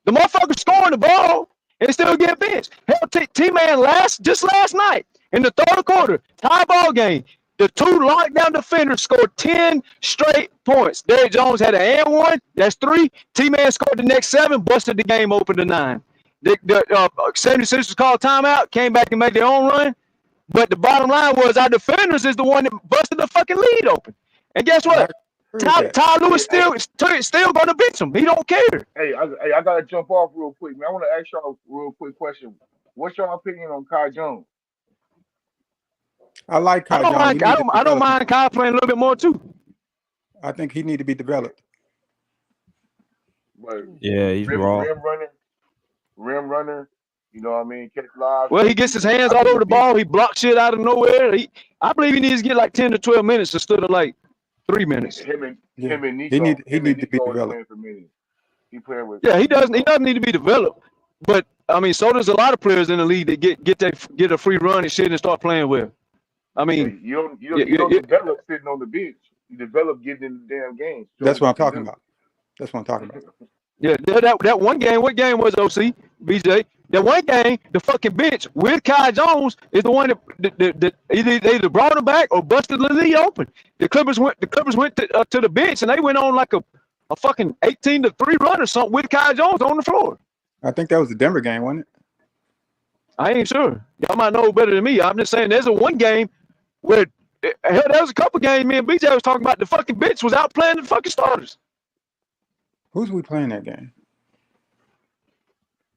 Speaker 6: The motherfucker's scoring the ball and still get benched. Hell, T-Man just last night in the third quarter, tie ball game, the two lockdown defenders scored 10 straight points. Derrick Jones had an and one. That's 3. T-Man scored the next 7, busted the game open to 9. The 76ers called timeout, came back and made their own run. But the bottom line was our defenders is the one that busted the fucking lead open. And guess what? Ty Lue is still going to bench him. He don't care.
Speaker 10: Hey, I got to jump off real quick, man. I want to ask y'all a real quick question. What's your opinion on Kai Jones?
Speaker 12: I like Kai Jones.
Speaker 6: I don't mind Kai playing a little bit more too.
Speaker 12: I think he need to be developed.
Speaker 10: But
Speaker 1: yeah, he's raw.
Speaker 10: Rim runner. You know what I mean? Catch live.
Speaker 6: Well, he gets his hands all over the ball. He blocks shit out of nowhere. I believe he needs to get like 10 to 12 minutes instead of like 3 minutes.
Speaker 10: Him and Nico.
Speaker 12: He need to be developed.
Speaker 10: He playing with.
Speaker 6: Yeah, he doesn't need to be developed. But I mean, so does a lot of players in the league that get a free run and shit and start playing well. I mean,
Speaker 10: you don't develop sitting on the bench. You develop getting in the damn games.
Speaker 12: That's what I'm talking about.
Speaker 6: Yeah, that one game. What game was OC BJ? That one game, the fucking bench with Kai Jones is the one that either brought him back or busted the lead open. The Clippers went to the bench and they went on like a fucking 18-3 run or something with Kai Jones on the floor.
Speaker 12: I think that was the Denver game, wasn't it?
Speaker 6: I ain't sure. Y'all might know better than me. I'm just saying there's a one game where hell, there was a couple games me and BJ was talking about the fucking bench was out playing the fucking starters.
Speaker 12: Who's we playing that game?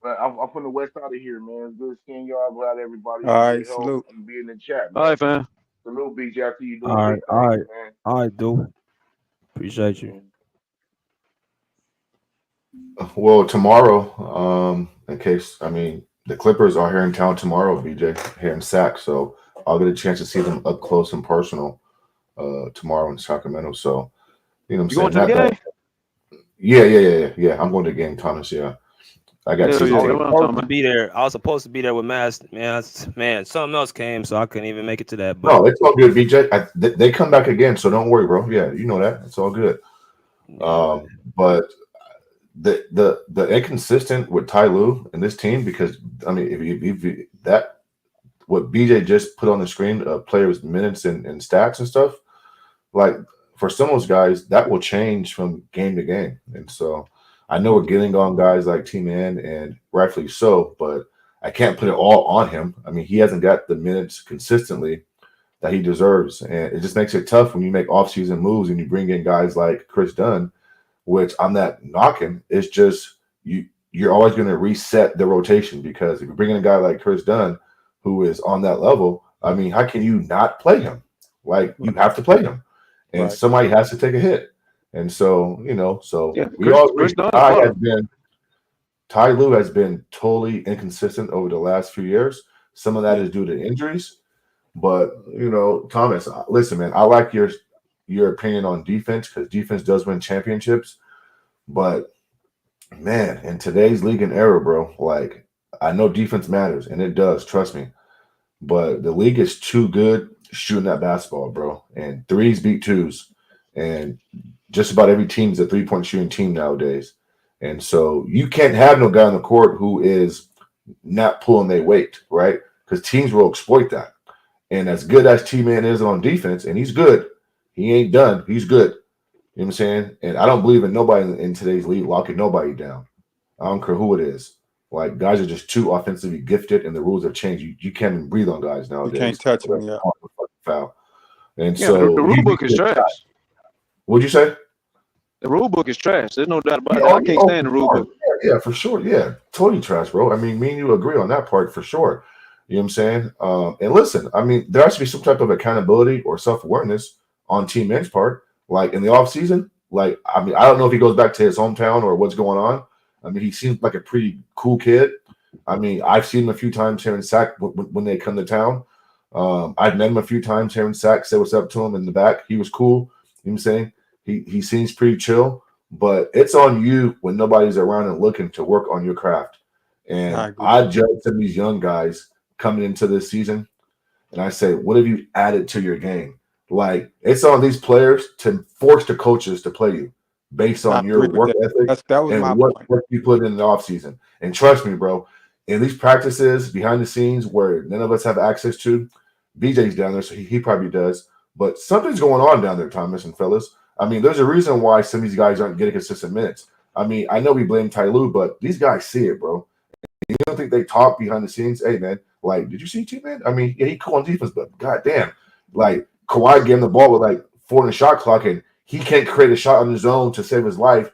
Speaker 10: I'm from the west side of here, man. It's good seeing y'all. Glad everybody.
Speaker 12: All right, salute.
Speaker 10: And be in the chat, man.
Speaker 6: All right, fam.
Speaker 10: Salute, BJ. After you do
Speaker 1: All right,
Speaker 10: man.
Speaker 1: all right, dude. Appreciate you.
Speaker 9: Well, tomorrow, in case, I mean, the Clippers are here in town tomorrow, BJ, here in Sac. So I'll get a chance to see them up close and personal tomorrow in Sacramento. So, you know what I'm saying?
Speaker 6: Going to the
Speaker 9: game? Yeah. I'm going to the game, Thomas. Yeah. I got
Speaker 1: I was supposed to be there with Mass. Man, something else came, so I couldn't even make it to that. But
Speaker 9: no, it's all good, BJ. They come back again, so don't worry, bro. Yeah, you know that. It's all good. But the inconsistent with Ty Lue and this team, because I mean, if that what BJ just put on the screen, players' minutes and stats and stuff, like for some of those guys, that will change from game to game, and so. I know we're getting on guys like T-Man, and rightfully so, but I can't put it all on him. I mean, he hasn't got the minutes consistently that he deserves, and it just makes it tough when you make offseason moves and you bring in guys like Chris Dunn, which I'm not knocking. It's just you're always going to reset the rotation, because if you bring in a guy like Chris Dunn who is on that level, I mean, how can you not play him? Like, you have to play him, and somebody has to take a hit. And so, we all agree. Ty Lue has been totally inconsistent over the last few years. Some of that is due to injuries. But, Thomas, listen, man, I like your opinion on defense, because defense does win championships. But, man, in today's league and era, bro, like, I know defense matters, and it does, trust me. But the league is too good shooting that basketball, bro. And threes beat twos. And just about every team is a three-point shooting team nowadays. And so you can't have no guy on the court who is not pulling their weight, right? Because teams will exploit that. And as good as T-Man is on defense, and he's good, he ain't done. He's good. You know what I'm saying? And I don't believe in nobody in today's league locking nobody down. I don't care who it is. Like, guys are just too offensively gifted, and the rules have changed. You can't even breathe on guys nowadays.
Speaker 12: You can't touch them, yeah.
Speaker 9: Foul. And
Speaker 6: so the rule book is trash.
Speaker 9: What'd you say?
Speaker 6: The rule book is trash. There's no doubt about it. I can't stand the rule book.
Speaker 9: Yeah, for sure. Yeah, totally trash, bro. I mean, me and you agree on that part for sure. You know what I'm saying? And listen, I mean, there has to be some type of accountability or self-awareness on Team Men's part. Like in the offseason, Like, I mean, I don't know if he goes back to his hometown or what's going on. I mean, he seems like a pretty cool kid. I mean, I've seen him a few times here in Sac when they come to town. I've met him a few times here in Sac, say what's up to him in the back. He was cool. You know what I'm saying? He seems pretty chill, but it's on you when nobody's around and looking to work on your craft. And I judge some of these young guys coming into this season, and I say, what have you added to your game? Like, it's on these players to force the coaches to play you based on your work ethic and what you put in the offseason. And trust me, bro, in these practices behind the scenes where none of us have access to, BJ's down there, so he probably does. But something's going on down there, Thomas and fellas. I mean, there's a reason why some of these guys aren't getting consistent minutes. I mean, I know we blame Ty Lue, but these guys see it, bro. You don't think they talk behind the scenes? Hey, man, like, did you see T-Man? I mean, yeah, he cool on defense, but goddamn, like, Kawhi gave him the ball with like 4 in the shot clock, and he can't create a shot on his own to save his life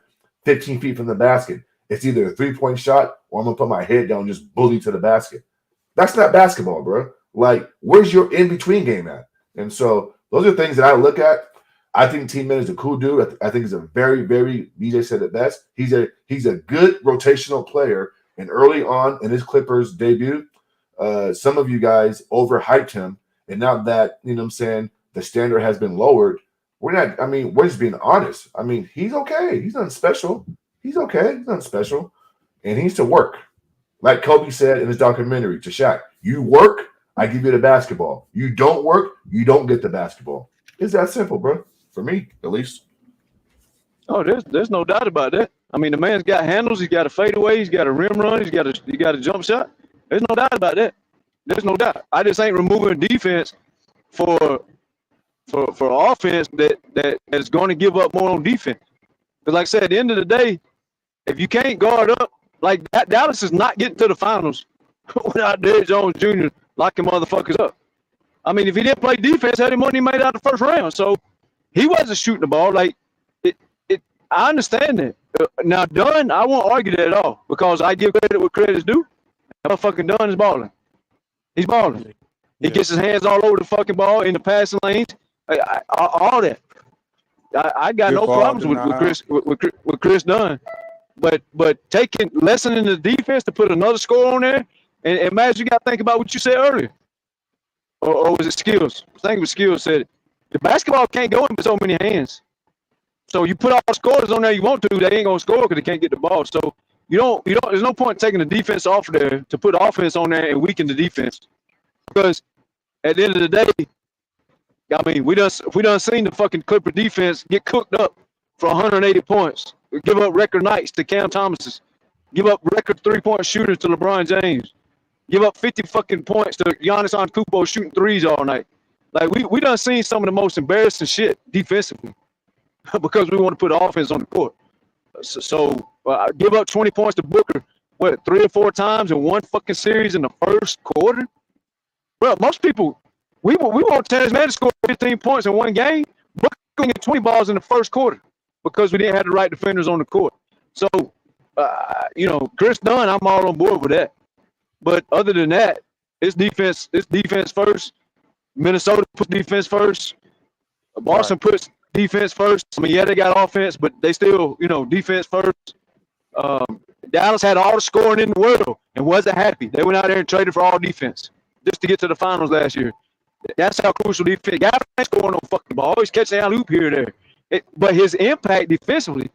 Speaker 9: 15 feet from the basket. It's either a 3-point shot or I'm going to put my head down and just bully to the basket. That's not basketball, bro. Like, where's your in-between game at? And so those are things that I look at. I think T-Man is a cool dude. I think he's a very, very, BJ said it best, he's a good rotational player. And early on in his Clippers debut, some of you guys overhyped him. And now that, you know what I'm saying, the standard has been lowered, we're just being honest. I mean, he's okay. He's not special. He's okay. He's not special. And he needs to work. Like Kobe said in his documentary to Shaq, you work, I give you the basketball. You don't work, you don't get the basketball. It's that simple, bro. For me, at least.
Speaker 6: Oh, there's no doubt about that. I mean, the man's got handles. He's got a fadeaway. He's got a rim run. He's got a jump shot. There's no doubt about that. There's no doubt. I just ain't removing defense for offense that is going to give up more on defense. Because, like I said, at the end of the day, if you can't guard up, like Dallas is not getting to the finals without Derrick Jones Jr. locking motherfuckers up. I mean, if he didn't play defense, had him money made out the first round. So he wasn't shooting the ball. Like I understand that. Now, Dunn, I won't argue that at all because I give credit where credit is due. Motherfucking Dunn is balling. He's balling. He gets his hands all over the fucking ball in the passing lanes. All that. I got no problems with Chris Dunn. But lessening the defense to put another score on there, and Matt, you got to think about what you said earlier. Or was it Skills? I think it was Skills said it. The basketball can't go in with so many hands. So you put all the scorers on there you want to, they ain't gonna score because they can't get the ball. So you don't. There's no point in taking the defense off of there to put offense on there and weaken the defense. Because at the end of the day, I mean, we done seen the fucking Clipper defense get cooked up for 180 points. We give up record nights to Cam Thomas's. Give up record 3-point shooters to LeBron James. Give up 50 fucking points to Giannis Antetokounmpo shooting threes all night. Like we done seen some of the most embarrassing shit defensively because we want to put offense on the court. So give up 20 points to Booker, 3 or 4 times in one fucking series in the first quarter? Well, most people, we want Terrence Mann to score 15 points in one game. Booker get 20 balls in the first quarter because we didn't have the right defenders on the court. So, Chris Dunn, I'm all on board with that. But other than that, it's defense first. Minnesota puts defense first. Boston puts defense first. I mean, yeah, they got offense, but they still, defense first. Dallas had all the scoring in the world and wasn't happy. They went out there and traded for all defense just to get to the finals last year. That's how crucial defense. Guys ain't scoring no fucking ball. Always catch the alley-oop here or there. But his impact defensively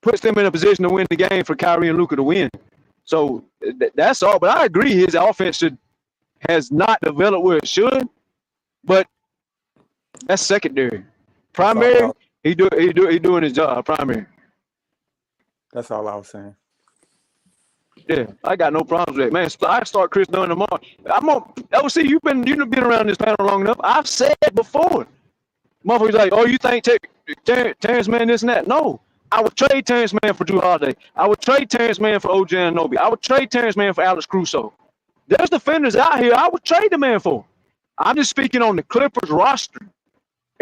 Speaker 6: puts them in a position to win the game for Kyrie and Luka to win. So that's all. But I agree, his offense has not developed where it should. But that's secondary. Primary, he doing his job. Primary.
Speaker 12: That's all I was saying.
Speaker 6: Yeah, I got no problems with that, man. I start Chris Dunn tomorrow. I'm on LC. You've been around this panel long enough. I've said before. Motherfuckers like, oh, you think Terrence Mann this and that? No. I would trade Terrence Mann for Drew Holiday. I would trade Terrence Mann for OJ Anunoby. I would trade Terrence Mann for Alex Caruso. There's defenders out here I would trade the man for. I'm just speaking on the Clippers roster.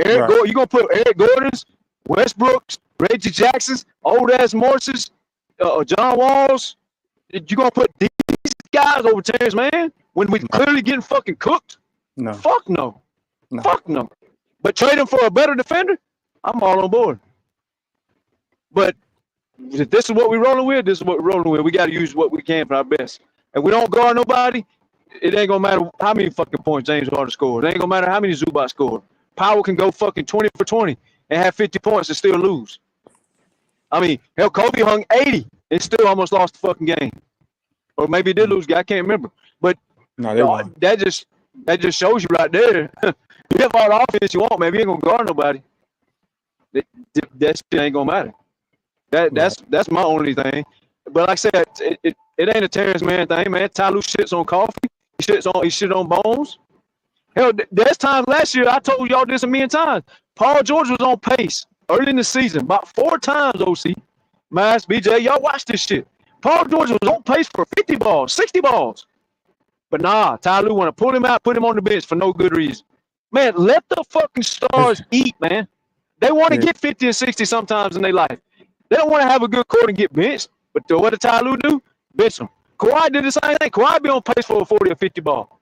Speaker 6: You're going to put Eric Gordon's, Westbrook's, Reggie Jackson's, old-ass Morris's, John Wall's. You're going to put these guys over Terrence Mann when we clearly getting fucking cooked?
Speaker 12: No.
Speaker 6: Fuck no. Fuck no. But trade him for a better defender? I'm all on board. But if this is what we're rolling with, this is what we're rolling with. We got to use what we can for our best. If we don't guard nobody, it ain't gonna matter how many fucking points James Harden scored. It ain't gonna matter how many Zubac scored. Powell can go fucking 20 for 20 and have 50 points and still lose. I mean, hell, Kobe hung 80 and still almost lost the fucking game. Or maybe he did lose. I can't remember. But
Speaker 12: No, they won.
Speaker 6: that just shows you right there. You have all the offense you want, man. If you ain't gonna guard nobody, that shit ain't gonna matter. That's my only thing. But like I said, it ain't a Terrence Mann thing, man. Ty Lue shits on coffee. He shit on bones. Hell, there's times last year I told y'all this a million times. Paul George was on pace early in the season about 4 times. OC, Miles, BJ, y'all watch this shit. Paul George was on pace for 50 balls, 60 balls. But nah, Ty Lue want to pull him out, put him on the bench for no good reason. Man, let the fucking stars eat, man. They want to get 50 and 60 sometimes in their life. They don't want to have a good quarter and get benched. But what did Ty Lue do? Bench him. Kawhi did the same thing. Kawhi be on pace for a 40 or 50 ball.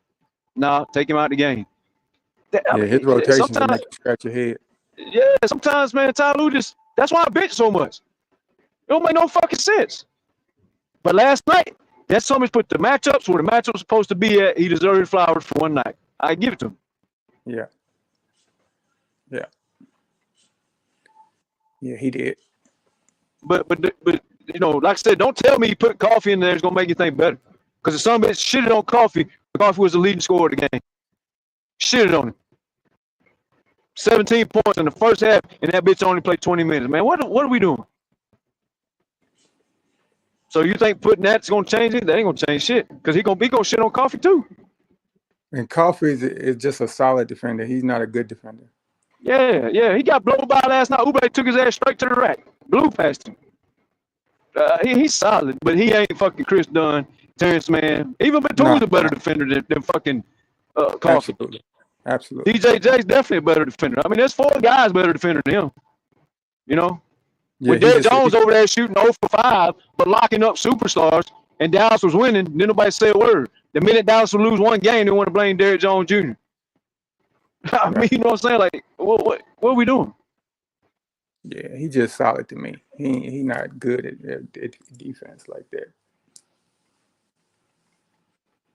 Speaker 6: Nah, take him out of the game.
Speaker 12: His rotations will make you scratch your head.
Speaker 6: Yeah, sometimes, man, Ty Lue that's why I bench so much. It don't make no fucking sense. But last night, that somebody put the matchups where the matchup was supposed to be at. He deserved flowers for one night. I give it to him.
Speaker 12: Yeah. Yeah, he did.
Speaker 6: But you know, like I said, don't tell me you put coffee in there is gonna make you think better. Because if somebody shitted on coffee, coffee was the leading scorer of the game. Shitted on him. 17 points in the first half, and that bitch only played 20 minutes. Man, what are we doing? So you think putting that's gonna change it? That ain't gonna change shit. Because he gonna shit on coffee too.
Speaker 12: And Coffee is just a solid defender. He's not a good defender.
Speaker 6: Yeah. He got blown by last night. Oubre took his ass straight to the rack. Blew past him. He's solid, but he ain't fucking Chris Dunn, Terrence Mann. Even Batum's a better defender than fucking Coffee.
Speaker 12: Absolutely.
Speaker 6: DJ's definitely a better defender. I mean, there's 4 guys better defender than him. You know?
Speaker 12: Yeah,
Speaker 6: with Derrick Jones over there shooting 0 for 5, but locking up superstars, and Dallas was winning, then nobody say a word. The minute Dallas would lose one game, they want to blame Derrick Jones Jr. I mean, you know what I'm saying? Like, what are we doing?
Speaker 12: Yeah, he just solid to me. He not good at defense like that.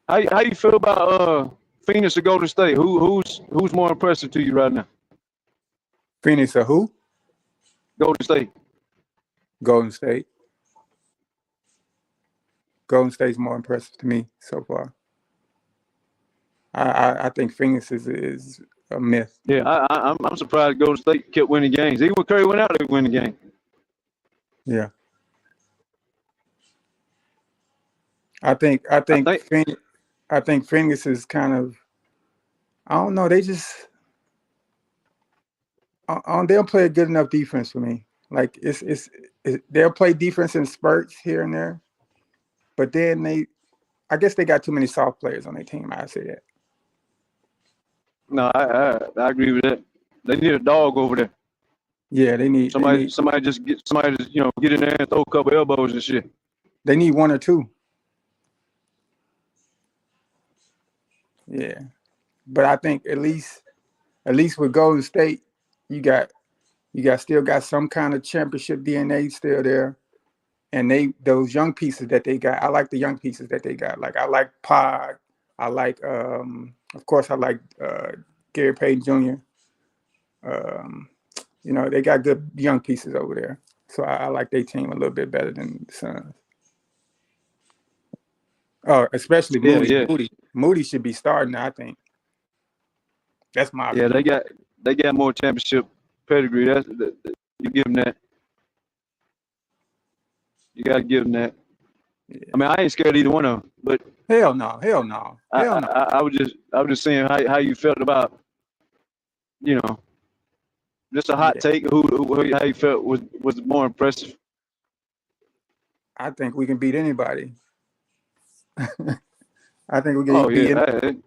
Speaker 6: How you feel about Phoenix or Golden State? Who's more impressive to you right now?
Speaker 12: Phoenix or who?
Speaker 6: Golden State.
Speaker 12: Golden State. Golden State's more impressive to me so far. I think Phoenix is a myth.
Speaker 6: Yeah, I'm surprised Golden State kept winning games. Even when Curry went out, they win the game.
Speaker 12: Yeah. I think Phoenix is kind of, I don't know, they just they don't play a good enough defense for me. Like they'll play defense in spurts here and there, but then I guess they got too many soft players on their team. I say that.
Speaker 6: No, I agree with that. They need a dog over there.
Speaker 12: Yeah, they need
Speaker 6: somebody just get in there and throw a couple elbows and shit.
Speaker 12: They need 1 or 2. Yeah, but I think at least with Golden State, you still got some kind of championship DNA still there, and those young pieces that they got. I like the young pieces that they got. Like I like Pod. I like of course I like Gary Payton Jr. They got good young pieces over there, so I like their team a little bit better than the Suns. Oh, especially Moody.
Speaker 6: Yeah.
Speaker 12: Moody should be starting, I think. That's my opinion.
Speaker 6: Yeah, they got more championship pedigree. You give them that. You got to give them that. Yeah. I mean, I ain't scared of either one of them, but
Speaker 12: hell no.
Speaker 6: I was just saying how you felt about, just a hot take. How you felt was more impressive.
Speaker 12: I think we can beat anybody. I think we can beat anybody.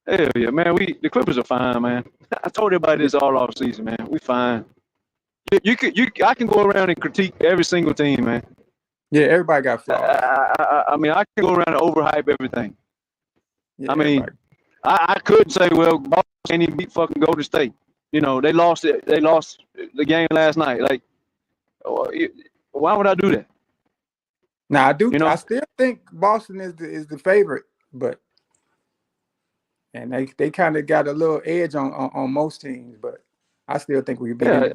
Speaker 6: Hell yeah, man. The Clippers are fine, man. I told everybody this all off season, man. We fine. I can go around and critique every single team, man.
Speaker 12: Yeah, everybody got flaws.
Speaker 6: I mean, I can go around and overhype everything.
Speaker 12: Yeah,
Speaker 6: I mean, I could say, well, Boston can't even beat fucking Golden State. You know, they lost it. They lost the game last night. Like, why would I do that?
Speaker 12: Now I do.
Speaker 6: You know?
Speaker 12: I still think Boston is the favorite, but and they kind of got a little edge on most teams, but I still think we can beat them.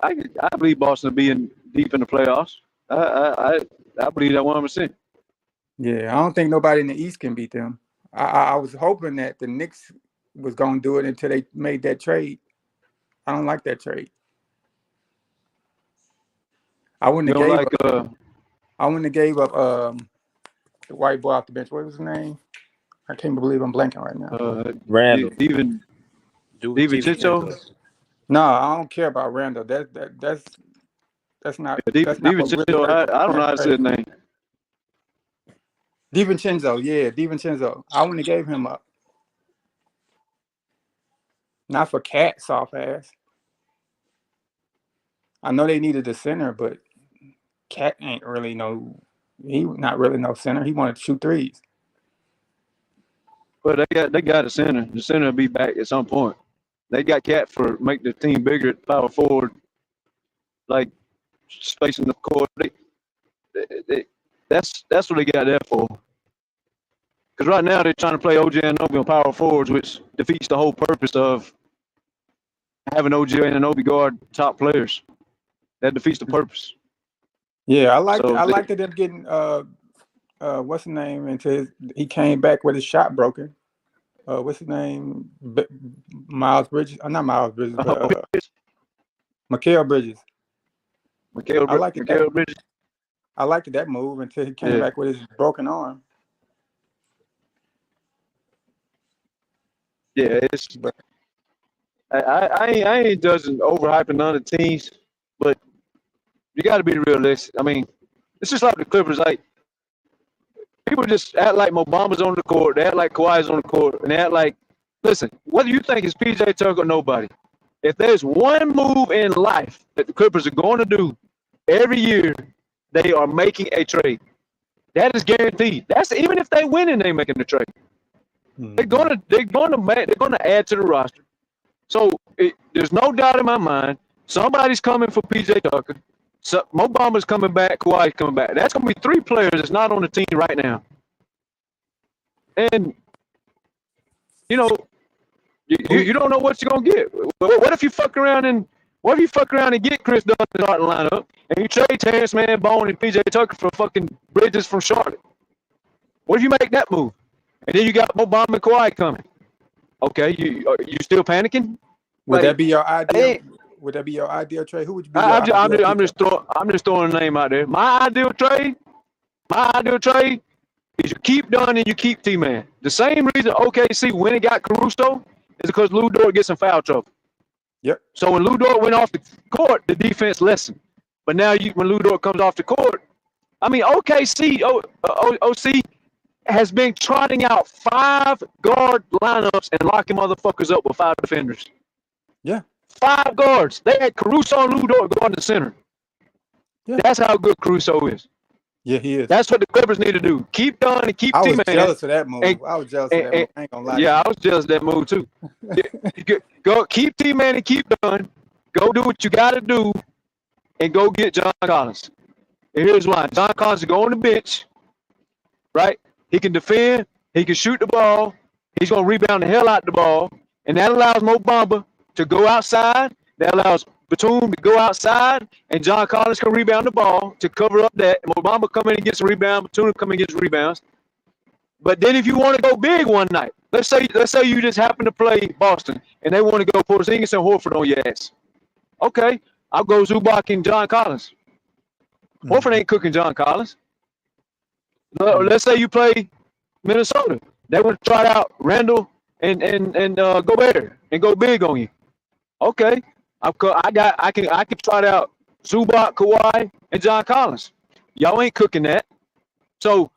Speaker 6: I believe Boston will be deep in the playoffs. I believe that 100%.
Speaker 12: Yeah, I don't think nobody in the East can beat them. I was hoping that the Knicks was going to do it until they made that trade. I don't like that trade. I wouldn't have gave up the white boy off the bench. What was his name? I can't believe I'm blanking right now.
Speaker 1: Randall.
Speaker 6: Even DiVincenzo.
Speaker 12: No, I don't care about Randall. That's not. That's not what really
Speaker 6: DiVincenzo. I don't know how to say his name.
Speaker 12: DiVincenzo, yeah, DiVincenzo. I wouldn't have gave him up. Not for Cat, soft ass. I know they needed a center, but Cat ain't really he not really no center. He wanted to shoot threes.
Speaker 6: But they got a center. The center will be back at some point. They got Cat for make the team bigger at power forward, like spacing the court. That's what they got there for. Because right now they're trying to play OJ Anunoby on power forwards, which defeats the whole purpose of having OJ Anunoby guard top players. That defeats the purpose.
Speaker 12: Yeah, I liked them getting what's his name until he came back with his shot broken. What's his name? Miles Bridges. Not Miles Bridges, but Mikal Bridges.
Speaker 6: Mikal Bridges.
Speaker 12: I liked that move until he came back with his broken arm.
Speaker 6: Yeah, I ain't judging overhyping none of the teams, but you got to be realistic. I mean, it's just like the Clippers. Like, people just act like Mo Bamba's on the court, they act like Kawhi's on the court, and they act like, listen, whether you think it's PJ Tucker or nobody, if there's one move in life that the Clippers are going to do every year, they are making a trade. That is guaranteed. That's even if they win and they making the trade. They're gonna add to the roster. So there's no doubt in my mind somebody's coming for PJ Tucker. So Mo Bamba's coming back. Kawhi's coming back. That's gonna be 3 players that's not on the team right now. And you you don't know what you're gonna get. What if you fuck around and get Chris Dunn in the starting lineup and you trade Terrence Mann, Bone, and PJ Tucker for fucking Bridges from Charlotte? What if you make that move? And then you got Mo Bamba and Kawhi coming. Okay, you still panicking?
Speaker 12: Would that be your ideal? Would that be your ideal trade? Who would you be?
Speaker 6: I'm just throwing a name out there. My ideal trade is you keep Dunn and you keep T-Man. The same reason OKC when it got Caruso is because Lou Dort gets in foul trouble.
Speaker 12: Yep.
Speaker 6: So when Lou Dort went off the court, the defense lessened. But now when Lou Dort comes off the court, I mean OKC OC has been trotting out 5 guard lineups and locking motherfuckers up with 5 defenders.
Speaker 12: Yeah.
Speaker 6: 5 guards. They had Caruso and Lou Dort going to center. Yeah. That's how good Caruso is.
Speaker 12: Yeah, he is.
Speaker 6: That's what the Clippers need to do. Keep Dunn and keep T-Man.
Speaker 12: I was jealous of that move. I was jealous of that move. I ain't gonna lie.
Speaker 6: Yeah, I was jealous of that move too. Go keep T-Man and keep Dunn. Go do what you got to do and go get John Collins. And here's why. John Collins is going on the bench, right? He can defend. He can shoot the ball. He's going to rebound the hell out the ball. And that allows Mo Bamba to go outside. That allows Batum to go outside. And John Collins can rebound the ball to cover up that. Mo Bamba come in and gets a rebound. Batum come in and gets rebounds. But then if you want to go big one night, let's say you just happen to play Boston and they want to go Porzingis and Horford on your ass. Okay, I'll go Zubac and John Collins. Horford ain't cooking John Collins. Let's say you play Minnesota. They want to try out Randall and Gobert and go big on you. Okay, I can try out Zubac, Kawhi, and John Collins. Y'all ain't cooking that. So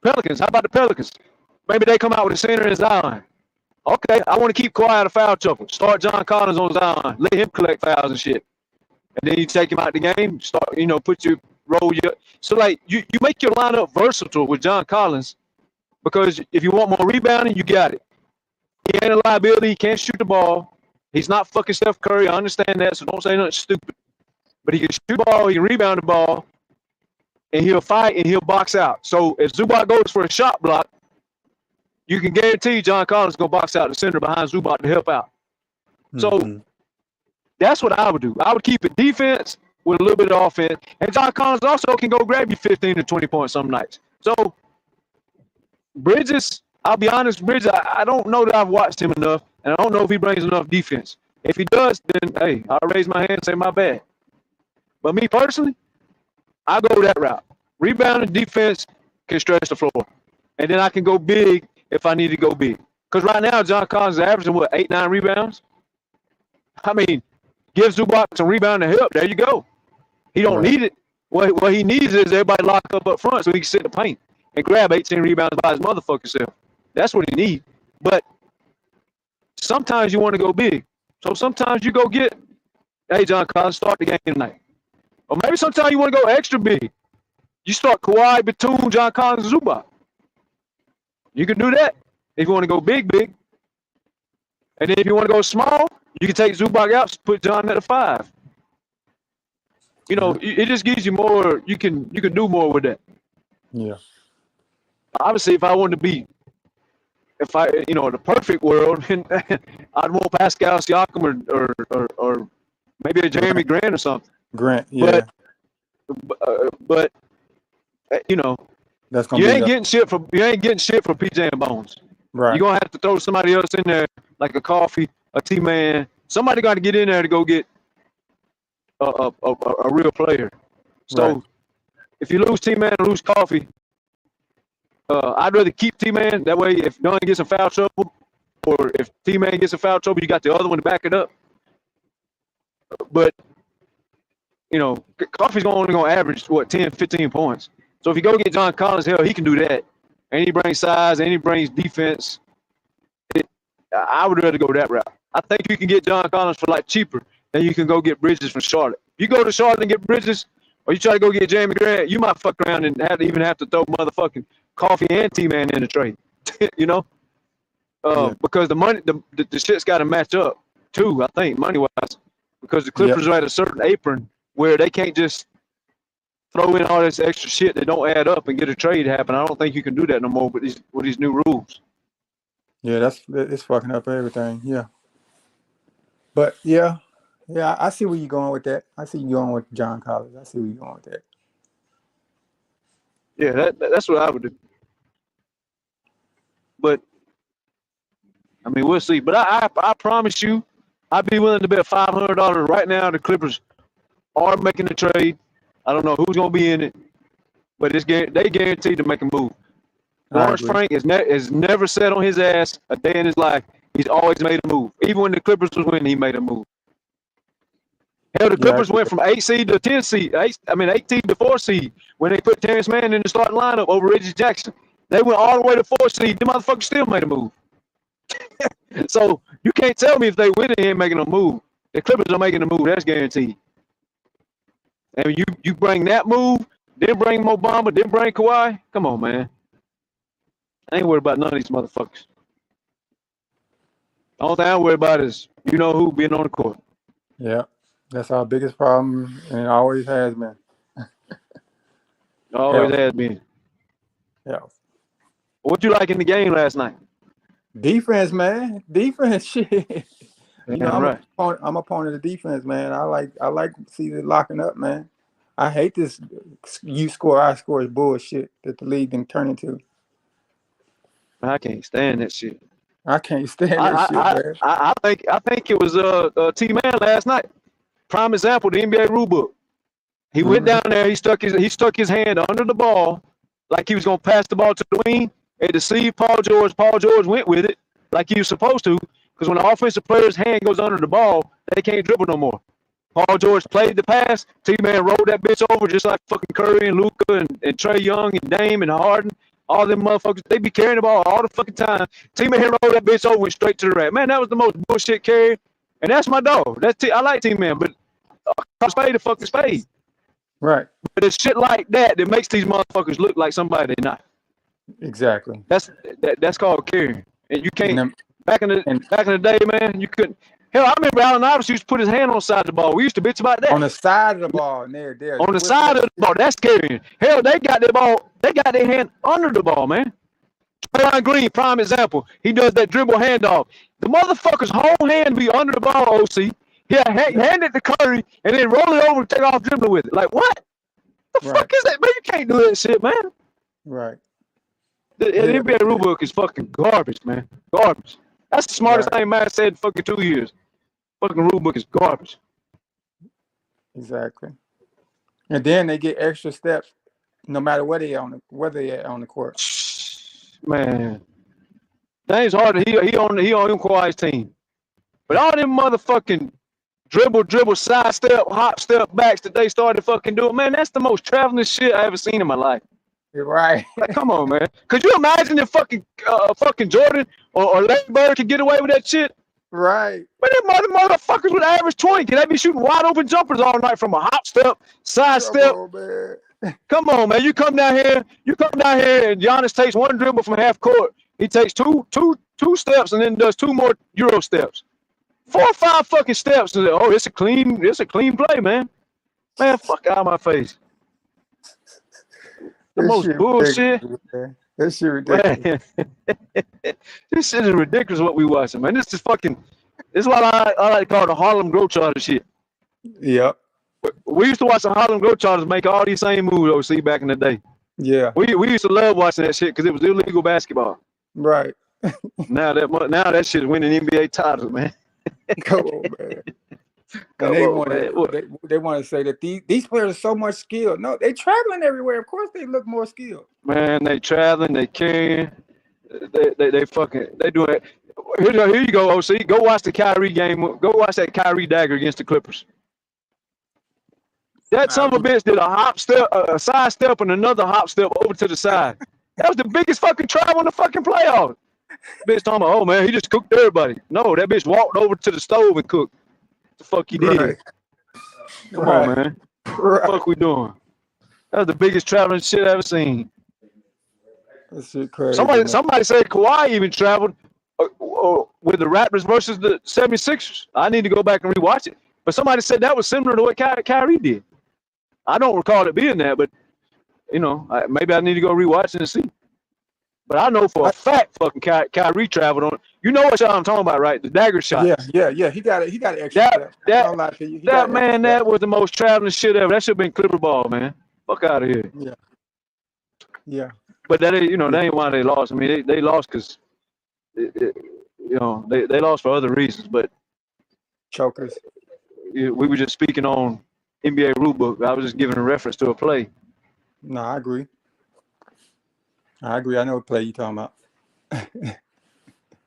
Speaker 6: Pelicans. How about the Pelicans? Maybe they come out with a center and Zion. Okay, I want to keep Kawhi out of foul trouble. Start John Collins on Zion. Let him collect fouls and shit. And then you take him out the game. Start, So like you make your lineup versatile with John Collins, because if you want more rebounding, you got it. He ain't a liability. He can't shoot the ball. He's not fucking Steph Curry. I understand that, so don't say nothing stupid. But he can shoot the ball, he can rebound the ball, and he'll fight and he'll box out. So if Zubac goes for a shot block, you can guarantee John Collins is going to box out the center behind Zubac to help out. So that's what I would do. I would keep it defense with a little bit of offense. And John Collins also can go grab you 15 to 20 points some nights. So Bridges, I'll be honest, Bridges, I don't know that I've watched him enough, and I don't know if he brings enough defense. If he does, then, hey, I'll raise my hand and say my bad. But me personally, I go that route. Rebound and defense can stretch the floor. And then I can go big if I need to go big. Because right now, John Collins is averaging, 8, 9 rebounds? I mean, give Zubac some rebound and help. There you go. He don't need it. What he needs is everybody lock up front so he can sit in the paint and grab 18 rebounds by his motherfucking self. That's what he needs. But sometimes you want to go big. So sometimes you go get, hey, John Collins, start the game tonight. Or maybe sometimes you want to go extra big. You start Kawhi, Batum, John Collins, and Zubac. You can do that if you want to go big. And then if you want to go small, you can take Zubac out, put John at a 5. You know, it just gives you more. You can do more with that.
Speaker 12: Yeah.
Speaker 6: Obviously, if I wanted to be, in the perfect world, I'd want Pascal Siakam or maybe a Jeremy Grant or something.
Speaker 12: Grant, yeah.
Speaker 6: But you know,
Speaker 12: that's gonna
Speaker 6: you ain't getting shit from PJ and Bones.
Speaker 12: Right.
Speaker 6: You're gonna have to throw somebody else in there, like a Coffee, a T-Man. Somebody got to get in there to go get a real player. So if you lose T-Man and lose Coffee, I'd rather keep T-Man. That way, if Dunn gets in foul trouble, or if T-Man gets in foul trouble, you got the other one to back it up. But you know, Coffee's only going to average, 10, 15 points. So if you go get John Collins, hell, he can do that. And he brings size, and he brings defense. I would rather go that route. I think you can get John Collins for cheaper than you can go get Bridges from Charlotte. If you go to Charlotte and get Bridges, or you try to go get Jamie Grant, you might fuck around and have to throw motherfucking Coffee and T-Man in the trade. You know? Because the money, the shit's got to match up too, I think, money-wise. Because the Clippers are at a certain apron where they can't just throw in all this extra shit that don't add up and get a trade happen. I don't think you can do that no more with these new rules.
Speaker 12: Yeah, it's fucking up everything. Yeah. But yeah, I see where you're going with that. I see you going with John Collins. I see where you're going with that.
Speaker 6: Yeah, that's what I would do. But I mean, we'll see. But I promise you, I'd be willing to bet $500 right now. The Clippers are making the trade. I don't know who's gonna be in it, but they guaranteed to make a move. Lawrence Frank has never sat on his ass a day in his life. He's always made a move. Even when the Clippers was winning, he made a move. Hell, the Clippers went from 8 seed to 10 seed. 8 seed to 4 seed when they put Terrence Mann in the starting lineup over Reggie Jackson. They went all the way to 4 seed. The motherfuckers still made a move. So you can't tell me if they win and he ain't making a move. The Clippers are making a move. That's guaranteed. And you bring that move, then bring Mo Bamba, then bring Kawhi. Come on, man. I ain't worried about none of these motherfuckers. The only thing I'm worried about is you know who being on the court.
Speaker 12: Yeah, that's our biggest problem, and it always has been.
Speaker 6: Always has been.
Speaker 12: Yeah.
Speaker 6: What you like in the game last night?
Speaker 12: Defense, man. Defense, shit. You know,
Speaker 6: right.
Speaker 12: I'm a opponent of defense, man. I like seeing it locking up, man. I hate this you score, I score bullshit that the league can turn into.
Speaker 6: I can't stand that shit.
Speaker 12: I can't stand that shit, man.
Speaker 6: I think it was T-Man last night. Prime example, the NBA rulebook. He went down there, he stuck his hand under the ball like he was gonna pass the ball to the wing and deceive Paul George. Paul George went with it like he was supposed to. Because when the offensive player's hand goes under the ball, they can't dribble no more. Paul George played the pass. T-Man rolled that bitch over just like fucking Curry and Luka and Trae Young and Dame and Harden. All them motherfuckers, they be carrying the ball all the fucking time. T-Man rolled that bitch over, went straight to the rack. Man, that was the most bullshit carry. And that's my dog. I like T-Man, but spade the fucking spade.
Speaker 12: Right.
Speaker 6: But it's shit like that makes these motherfuckers look like somebody they're not.
Speaker 12: Exactly.
Speaker 6: That's called carrying. And you can't. Back in the day, man, you couldn't. Hell, I remember Allen Iverson used to put his hand on the side of the ball. We used to bitch about that.
Speaker 12: On the side of the ball, and there.
Speaker 6: On the side of the ball, that's scary. Hell, they got their hand under the ball, man. Draymond Green, prime example. He does that dribble handoff. The motherfucker's whole hand be under the ball, OC. Yeah, hand it to Curry and then roll it over and take off dribbling with it. Like, what? The fuck is that, man? You can't do that shit, man.
Speaker 12: Right.
Speaker 6: The NBA rule book is fucking garbage, man. Garbage. That's the smartest thing man said in fucking 2 years. Fucking rule book is garbage.
Speaker 12: Exactly. And then they get extra steps no matter where they at on the court.
Speaker 6: Man. James Harden, he on Kawhi's team. But all them motherfucking dribble, sidestep, hop step backs that they started fucking doing, man, that's the most traveling shit I ever seen in my life.
Speaker 12: You're right.
Speaker 6: Like, come on, man. Could you imagine if fucking Jordan or Larry Bird could get away with that shit?
Speaker 12: Right.
Speaker 6: But them motherfuckers would average 20. Can they be shooting wide open jumpers all night from a hop step, side step? Come on, man. You come down here, and Giannis takes one dribble from half court. He takes two steps and then does 2 more Euro steps. 4 or 5 fucking steps. And it's a clean play, man. Man, fuck out of my face. The most bullshit.
Speaker 12: This shit ridiculous.
Speaker 6: This shit is ridiculous what we watching, man. This is what I like to call the Harlem Globetrotters shit.
Speaker 12: Yep.
Speaker 6: We used to watch the Harlem Globetrotters make all these same moves, OC, back in the day.
Speaker 12: Yeah.
Speaker 6: We used to love watching that shit because it was illegal basketball.
Speaker 12: Right.
Speaker 6: Now that shit is winning NBA titles, man.
Speaker 12: Come on, man. And they want to say that these players are so much skilled. No, they traveling everywhere. Of course they look more skilled.
Speaker 6: Man, they traveling, they carrying, they fucking, they doing it. Here you go, OC. Go watch the Kyrie game. Go watch that Kyrie dagger against the Clippers. That son of a bitch did a hop step, a side step, and another hop step over to the side. That was the biggest fucking travel in the fucking playoffs. Bitch talking about, oh man, he just cooked everybody. No, that bitch walked over to the stove and cooked. What the fuck he did?
Speaker 12: Right.
Speaker 6: Come on, man. What the fuck we doing? That was the biggest traveling shit I ever seen.
Speaker 12: That shit crazy.
Speaker 6: Somebody said Kawhi even traveled with the Raptors versus the 76ers. I need to go back and rewatch it. But somebody said that was similar to what Kyrie did. I don't recall it being that, but maybe I need to go rewatch it and see. But I know for a fact, fucking Kyrie traveled on. You know what I'm talking about, right? The dagger shot.
Speaker 12: Yeah. He got an extra.
Speaker 6: That man, that was the most traveling shit ever. That should have been Clipper ball, man. Fuck out of here.
Speaker 12: Yeah.
Speaker 6: But that ain't why they lost. I mean, they lost because, they lost for other reasons. But
Speaker 12: chokers.
Speaker 6: We were just speaking on NBA rulebook. I was just giving a reference to a play.
Speaker 12: No, I agree. I know what play you talking about.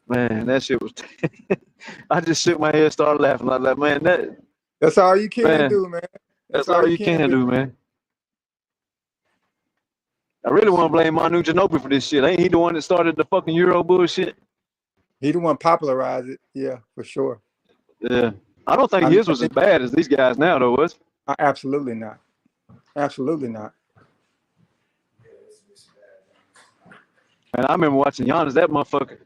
Speaker 6: Man, that shit was. I just shook my head, started laughing. I was like, man,
Speaker 12: that's all you can do, man.
Speaker 6: That's all you can do, man. I really want to blame Manu Ginobili for this shit. Ain't he the one that started the fucking Euro bullshit?
Speaker 12: He the one popularized it. Yeah, for sure.
Speaker 6: Yeah. I don't think his was as bad as these guys now, though, was?
Speaker 12: Absolutely not. Absolutely not.
Speaker 6: And I remember watching Giannis, that motherfucker.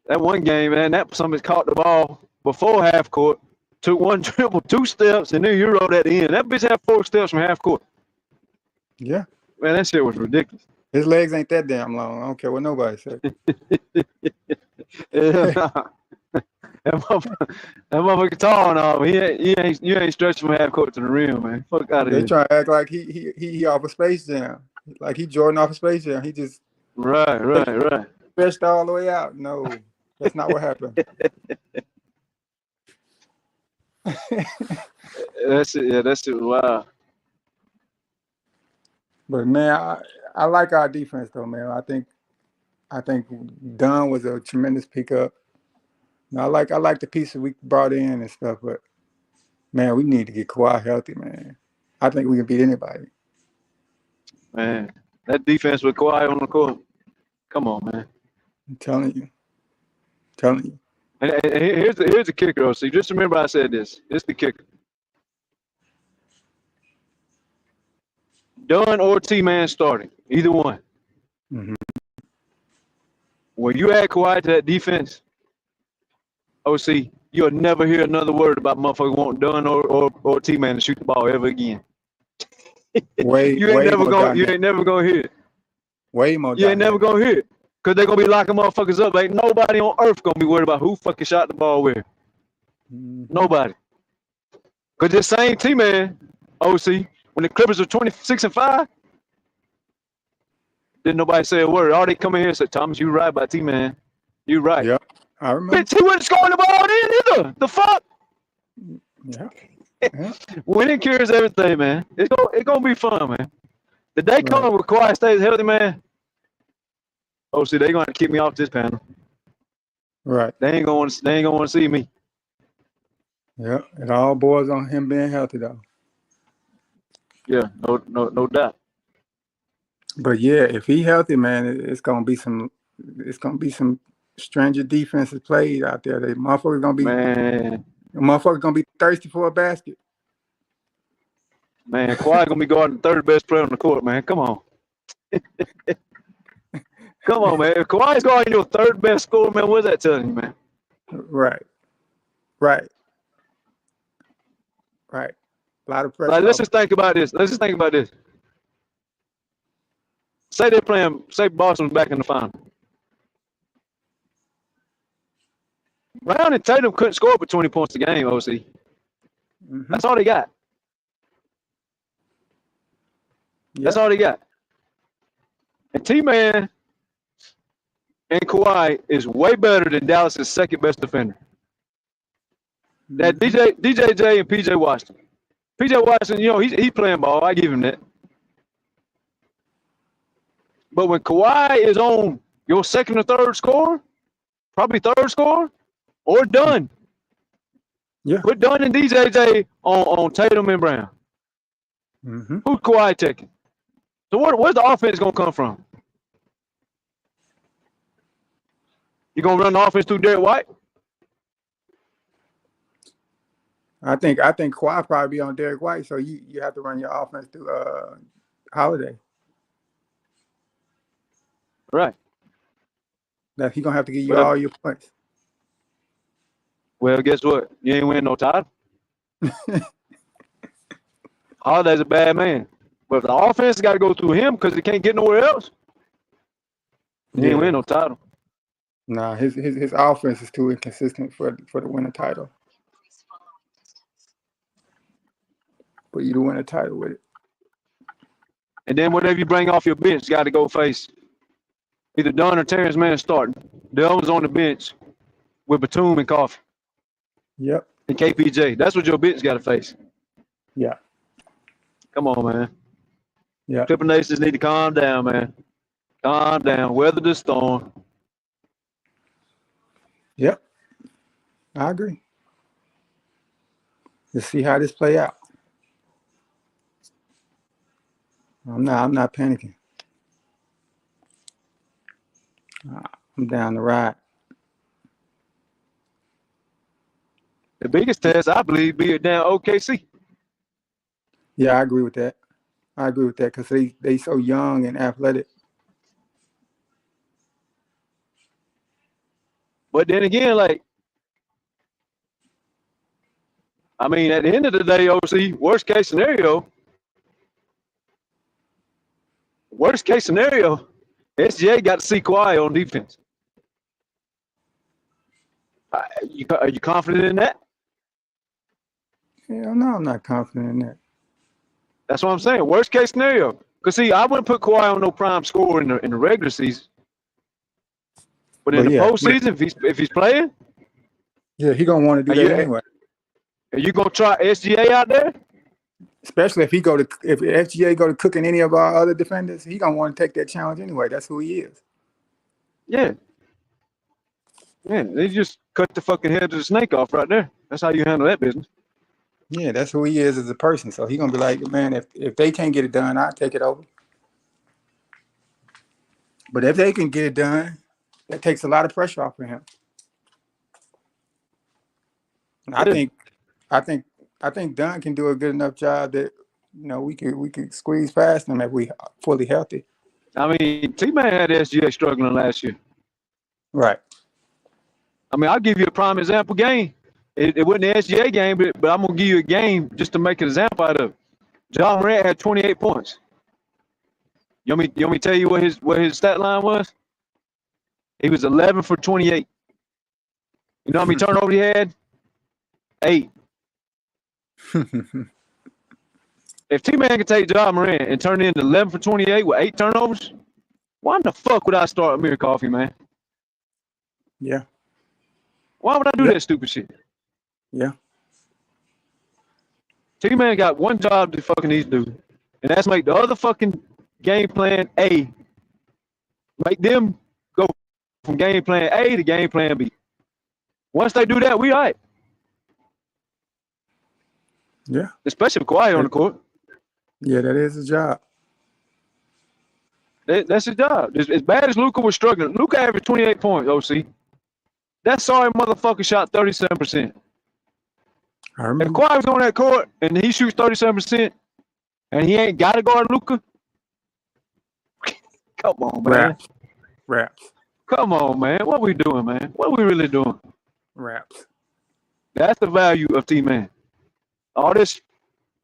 Speaker 6: That one game, man, somebody caught the ball before half court, took one dribble, 2 steps, and then Euro'd at the end. That bitch had 4 steps from half court.
Speaker 12: Yeah.
Speaker 6: Man, that shit was ridiculous.
Speaker 12: His legs ain't that damn long. I don't care what nobody says.
Speaker 6: That motherfucker tall and all. You ain't stretching from half court to the rim, man. Fuck out of here.
Speaker 12: They try to act like he off of Space Jam. Like he Jordan off of Space Jam. He just
Speaker 6: Right.
Speaker 12: Stretched all the way out. No, that's not what happened.
Speaker 6: That's it. Yeah, that's it. Wow.
Speaker 12: But man, I like our defense though, man. I think Dunn was a tremendous pickup. I like the pieces we brought in and stuff, but man, we need to get Kawhi healthy, man. I think we can beat anybody.
Speaker 6: Man, that defense with Kawhi on the court. Come on, man.
Speaker 12: I'm telling you.
Speaker 6: And here's the kicker, see, just remember I said this. It's the kicker. Dunn or T-Man starting, either one.
Speaker 12: Mm-hmm.
Speaker 6: When you add Kawhi to that defense, OC, you'll never hear another word about motherfucker wanting Dunn or T-Man to shoot the ball ever again.
Speaker 12: Way
Speaker 6: You ain't never
Speaker 12: more
Speaker 6: gonna hear it.
Speaker 12: Way more
Speaker 6: You ain't never
Speaker 12: dynamic.
Speaker 6: gonna hear it. Cause they're gonna be locking motherfuckers up. Ain't nobody on earth gonna be worried about who fucking shot the ball where. Nobody. Cause this same T-Man, OC, when the Clippers were 26-5, didn't nobody say a word. All they come in here and say, Thomas, you right about T-Man. You right.
Speaker 12: Yep, I remember.
Speaker 6: Bitch, he wasn't scoring the ball then either. The fuck?
Speaker 12: Yeah.
Speaker 6: Winning cures everything, man. It's gonna be fun, man. The day comes where Kawhi stays healthy, man. Oh, see, they gonna keep me off this panel.
Speaker 12: Right.
Speaker 6: They ain't gonna want to see me.
Speaker 12: Yeah. It all boils on him being healthy, though.
Speaker 6: Yeah, no doubt.
Speaker 12: But yeah, if he healthy, man, it's gonna be some stranger defenses played out there. They motherfuckers gonna be thirsty for a basket.
Speaker 6: Man, Kawhi gonna be guarding the third best player on the court, man. Come on. Come on, man. If Kawhi's guarding your third best scorer, man, what's that telling you, man?
Speaker 12: Right. A lot of pressure.
Speaker 6: Like, let's just think about this. Say Boston's back in the final. Brown and Tatum couldn't score for 20 points a game, OC. That's all they got. That's all they got. And T-Man and Kawhi is way better than Dallas's second best defender. That DJJ and PJ Washington. PJ Washington, you know, he's playing ball. I give him that. But when Kawhi is on your second or third scorer, probably third scorer, or Dunn.
Speaker 12: Yeah.
Speaker 6: Put Dunn and DJJ on Tatum and Brown. Who's Kawhi taking? So where's the offense gonna come from? You gonna run the offense through Derek White?
Speaker 12: I think Kawhi probably be on Derek White, so you have to run your offense through Holiday.
Speaker 6: Right.
Speaker 12: That he gonna have to give you all your points.
Speaker 6: Well, guess what? You ain't winning no title. Holiday's a bad man. But if the offense got to go through him because he can't get nowhere else, he ain't win no title.
Speaker 12: Nah, his offense is too inconsistent for the winning title. But you to win a title with it.
Speaker 6: And then whatever you bring off your bench, got to go face either Dunn or Terrence Mann starting. The others on the bench with Batum and Coffee.
Speaker 12: Yep.
Speaker 6: And KPJ. That's what your bench got to face.
Speaker 12: Yeah.
Speaker 6: Come on, man.
Speaker 12: Yeah.
Speaker 6: Clipper Nations need to calm down, man. Calm down. Weather the storm.
Speaker 12: Yep. I agree. Let's see how this play out. I'm not panicking. I'm down the ride.
Speaker 6: The biggest test, I believe, be it down OKC.
Speaker 12: Yeah, I agree with that. Because they so young and athletic.
Speaker 6: But then again, like, I mean, at the end of the day, OC, worst case scenario, SGA got to see Kawhi on defense. Are you confident in that?
Speaker 12: Hell no, I'm not confident in that.
Speaker 6: That's what I'm saying. Worst case scenario. Because, see, I wouldn't put Kawhi on no prime score in the regular season. But in the postseason, if he's playing,
Speaker 12: yeah, he gonna want to do that anyway.
Speaker 6: Are you gonna try SGA out there?
Speaker 12: Especially if SGA go to cooking any of our other defenders, he gonna want to take that challenge anyway. That's who he is.
Speaker 6: Yeah. Yeah, they just cut the fucking head of the snake off right there. That's how you handle that business.
Speaker 12: Yeah, that's who he is as a person. So he gonna be like, man, if they can't get it done, I'll take it over. But if they can get it done, that takes a lot of pressure off of him. And I think Dunn can do a good enough job that we could squeeze past him if we fully healthy.
Speaker 6: I mean, T-Man had SGA struggling last year.
Speaker 12: Right.
Speaker 6: I mean, I'll give you a prime example game. It wasn't the SGA game, but I'm gonna give you a game just to make an example out of it. Ja Morant had 28 points. You want me to tell you what his stat line was? He was 11 for 28. You know how many turnovers he had? 8. If T-Man can take Ja Morant and turn it into 11 for 28 with 8 turnovers, why in the fuck would I start Amir Coffee, man?
Speaker 12: Yeah.
Speaker 6: Why would I do that stupid shit?
Speaker 12: Yeah.
Speaker 6: T-Man got one job to fucking these dudes, and that's make the other fucking game plan A. Make them go from game plan A to game plan B. Once they do that, we all right.
Speaker 12: Yeah.
Speaker 6: Especially with Kawhi on the court.
Speaker 12: Yeah, that is his job.
Speaker 6: That's his job. As bad as Luka was struggling, Luka averaged 28 points, OC. That sorry motherfucker shot 37%.
Speaker 12: I remember.
Speaker 6: If Kawhi was on that court and he shoots 37% and he ain't got to guard Luka, come on, man.
Speaker 12: Raps.
Speaker 6: Come on, man. What we doing, man? What we really doing?
Speaker 12: Raps.
Speaker 6: That's the value of T-Man. All this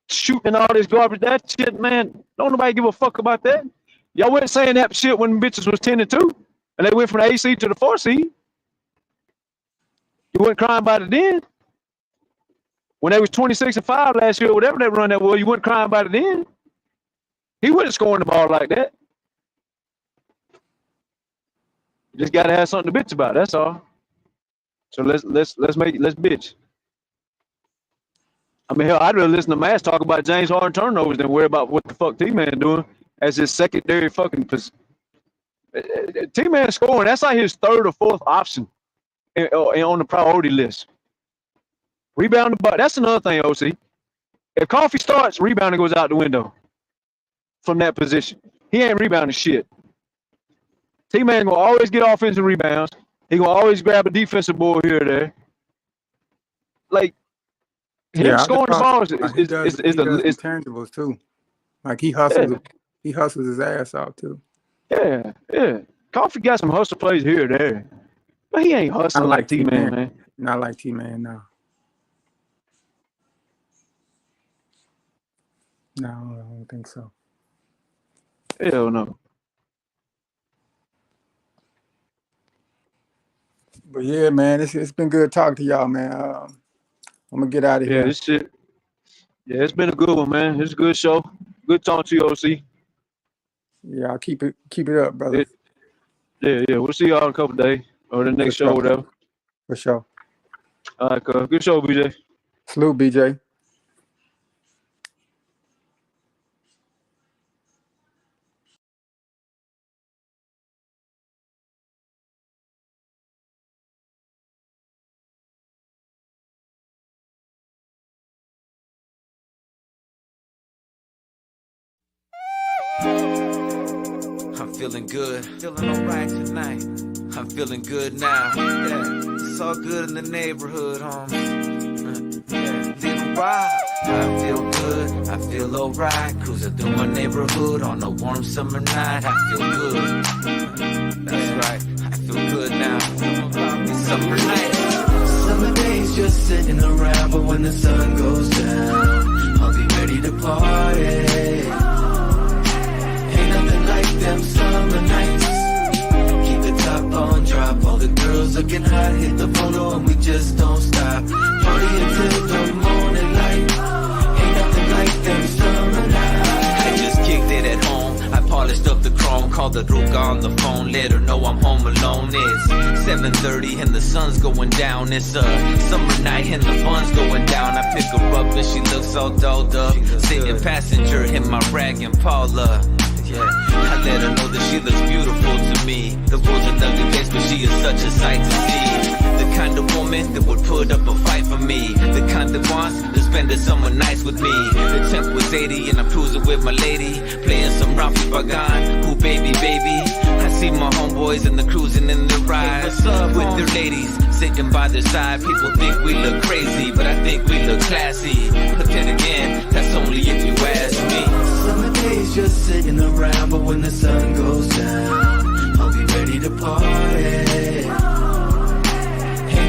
Speaker 6: shooting, all this garbage, that shit, man, don't nobody give a fuck about that. Y'all weren't saying that shit when bitches was 10-2 and they went from the AC to the 4 seed. You weren't crying about it then. When they was 26-5 last year, whatever they run that was, you weren't crying about it then. He wasn't scoring the ball like that. You just gotta have something to bitch about, that's all. So let's bitch. I mean, hell, I'd rather listen to Mass talk about James Harden turnovers than worry about what the fuck T-Man doing as his secondary fucking T-Man scoring. That's like his third or fourth option on the priority list. Rebounding, but that's another thing, OC. If Coffee starts, rebounding goes out the window from that position. He ain't rebounding shit. T-Man gonna always get offensive rebounds. He gonna always grab a defensive board here or there. Like, him scoring the ball is
Speaker 12: intangibles too. Like he hustles his ass out too.
Speaker 6: Yeah. Coffee got some hustle plays here or there, but he ain't hustling like T-Man, man.
Speaker 12: Not like T-Man, no. No, I don't think so.
Speaker 6: Hell no.
Speaker 12: But yeah, man, it's been good talking to y'all, man. I'm gonna get out of here.
Speaker 6: Yeah, this shit. Yeah, it's been a good one, man. It's a good show. Good talking to you, OC.
Speaker 12: Yeah, I'll keep it up, brother.
Speaker 6: Yeah. We'll see y'all in a couple days or the next show, whatever.
Speaker 12: For sure.
Speaker 6: All right, cool. Good show, BJ.
Speaker 12: Salute, BJ.
Speaker 13: I'm feeling good, feeling alright tonight. I'm feeling good now. Yeah, it's all good in the neighborhood, homie. Yeah, feeling right. I feel good, I feel alright. Cruising through my neighborhood on a warm summer night. I feel good. That's right, I feel good now. Summer night. Summer days just sitting around, but when the sun goes down, I'll be ready to party. Like them summer nights. Keep the top on drop. All the girls looking hot. Hit the photo and we just don't stop. Party until the morning light. Ain't nothing like them summer nights. I just kicked it at home. I polished up the chrome. Called the Ruka on the phone. Let her know I'm home alone. It's 7:30 and the sun's going down. It's a summer night and the fun's going down. I pick her up and she looks all dolled up. Sitting passenger in my rag and Paula. Yeah, I let her know that she looks beautiful to me. The world's an ugly place, but she is such a sight to see. The kind of woman that would put up a fight for me. The kind that wants to spend the summer nights with me. The temp was 80 and I'm cruising with my lady. Playing some Rafi Bagan, ooh baby, baby. I see my homeboys and the cruising in the ride. With their ladies sitting by their side. People think we look crazy, but I think we look classy. But then again, that's only if you ask me. Summer days just sitting around, but when the sun goes down, I'll be ready to party. Ain't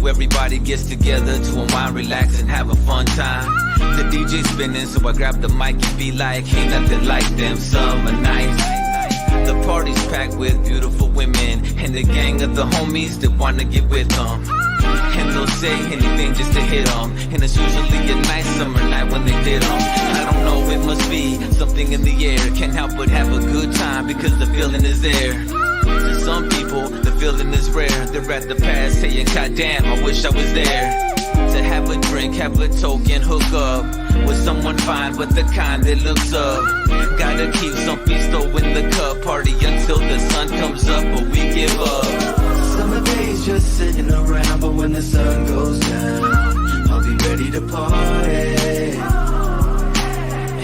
Speaker 13: everybody gets together to unwind, relax, and have a fun time. The DJ spinning, so I grab the mic and be like, ain't nothing like them summer nights. The party's packed with beautiful women and the gang of the homies that wanna get with them. And they'll say anything just to hit them. And it's usually a nice summer night when they did them. I don't know, it must be something in the air. Can't help but have a good time because the feeling is there. To some people, the feeling is rare. They're at the past saying, God damn, I wish I was there. To have a drink, have a token, hook up with someone fine, but the kind that looks up. Gotta keep some pisto in the cup. Party until the sun comes up, but we give up.
Speaker 3: Summer days just sitting around, but when the sun goes down, I'll be ready to party.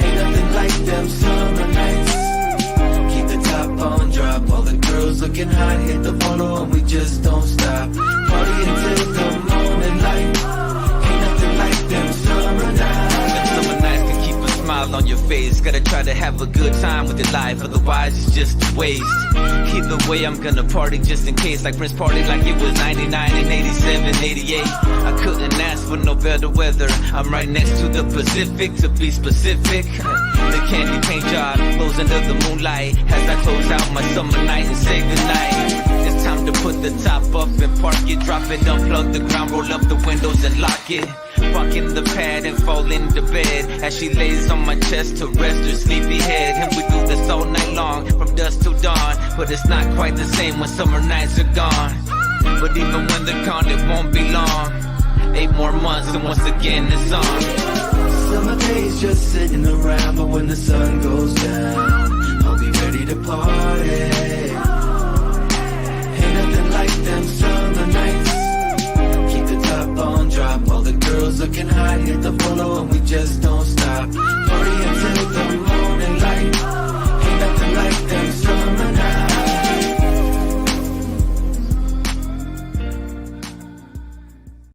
Speaker 3: Ain't nothing like them summer nights. Keep the top on drop, all the girls looking hot, hit the photo and we just don't stop. Party until the morning light. Ain't nothing like them summer nights.
Speaker 13: Them summer nights can keep a smile on your face. Gotta try to have a good time with your life, otherwise it's just a waste. Either way, I'm gonna party just in case. Like Prince partied like it was 99 and 87, 88. I couldn't ask for no better weather. I'm right next to the Pacific, to be specific. The candy paint job glows under the moonlight as I close out my summer night and say goodnight. It's time to put the top up and park it. Drop it, unplug the ground, roll up the windows and lock it. Walk in the pad and fall into bed as she lays on my chest to rest her sleepy head. And we do this all night long, from dusk till dawn. But it's not quite the same when summer nights are gone. But even when they're gone, it won't be long. 8 more months and once again it's on.
Speaker 3: Summer days just sitting around, but when the sun goes down, I'll be ready to party. Ain't nothing like them summer nights.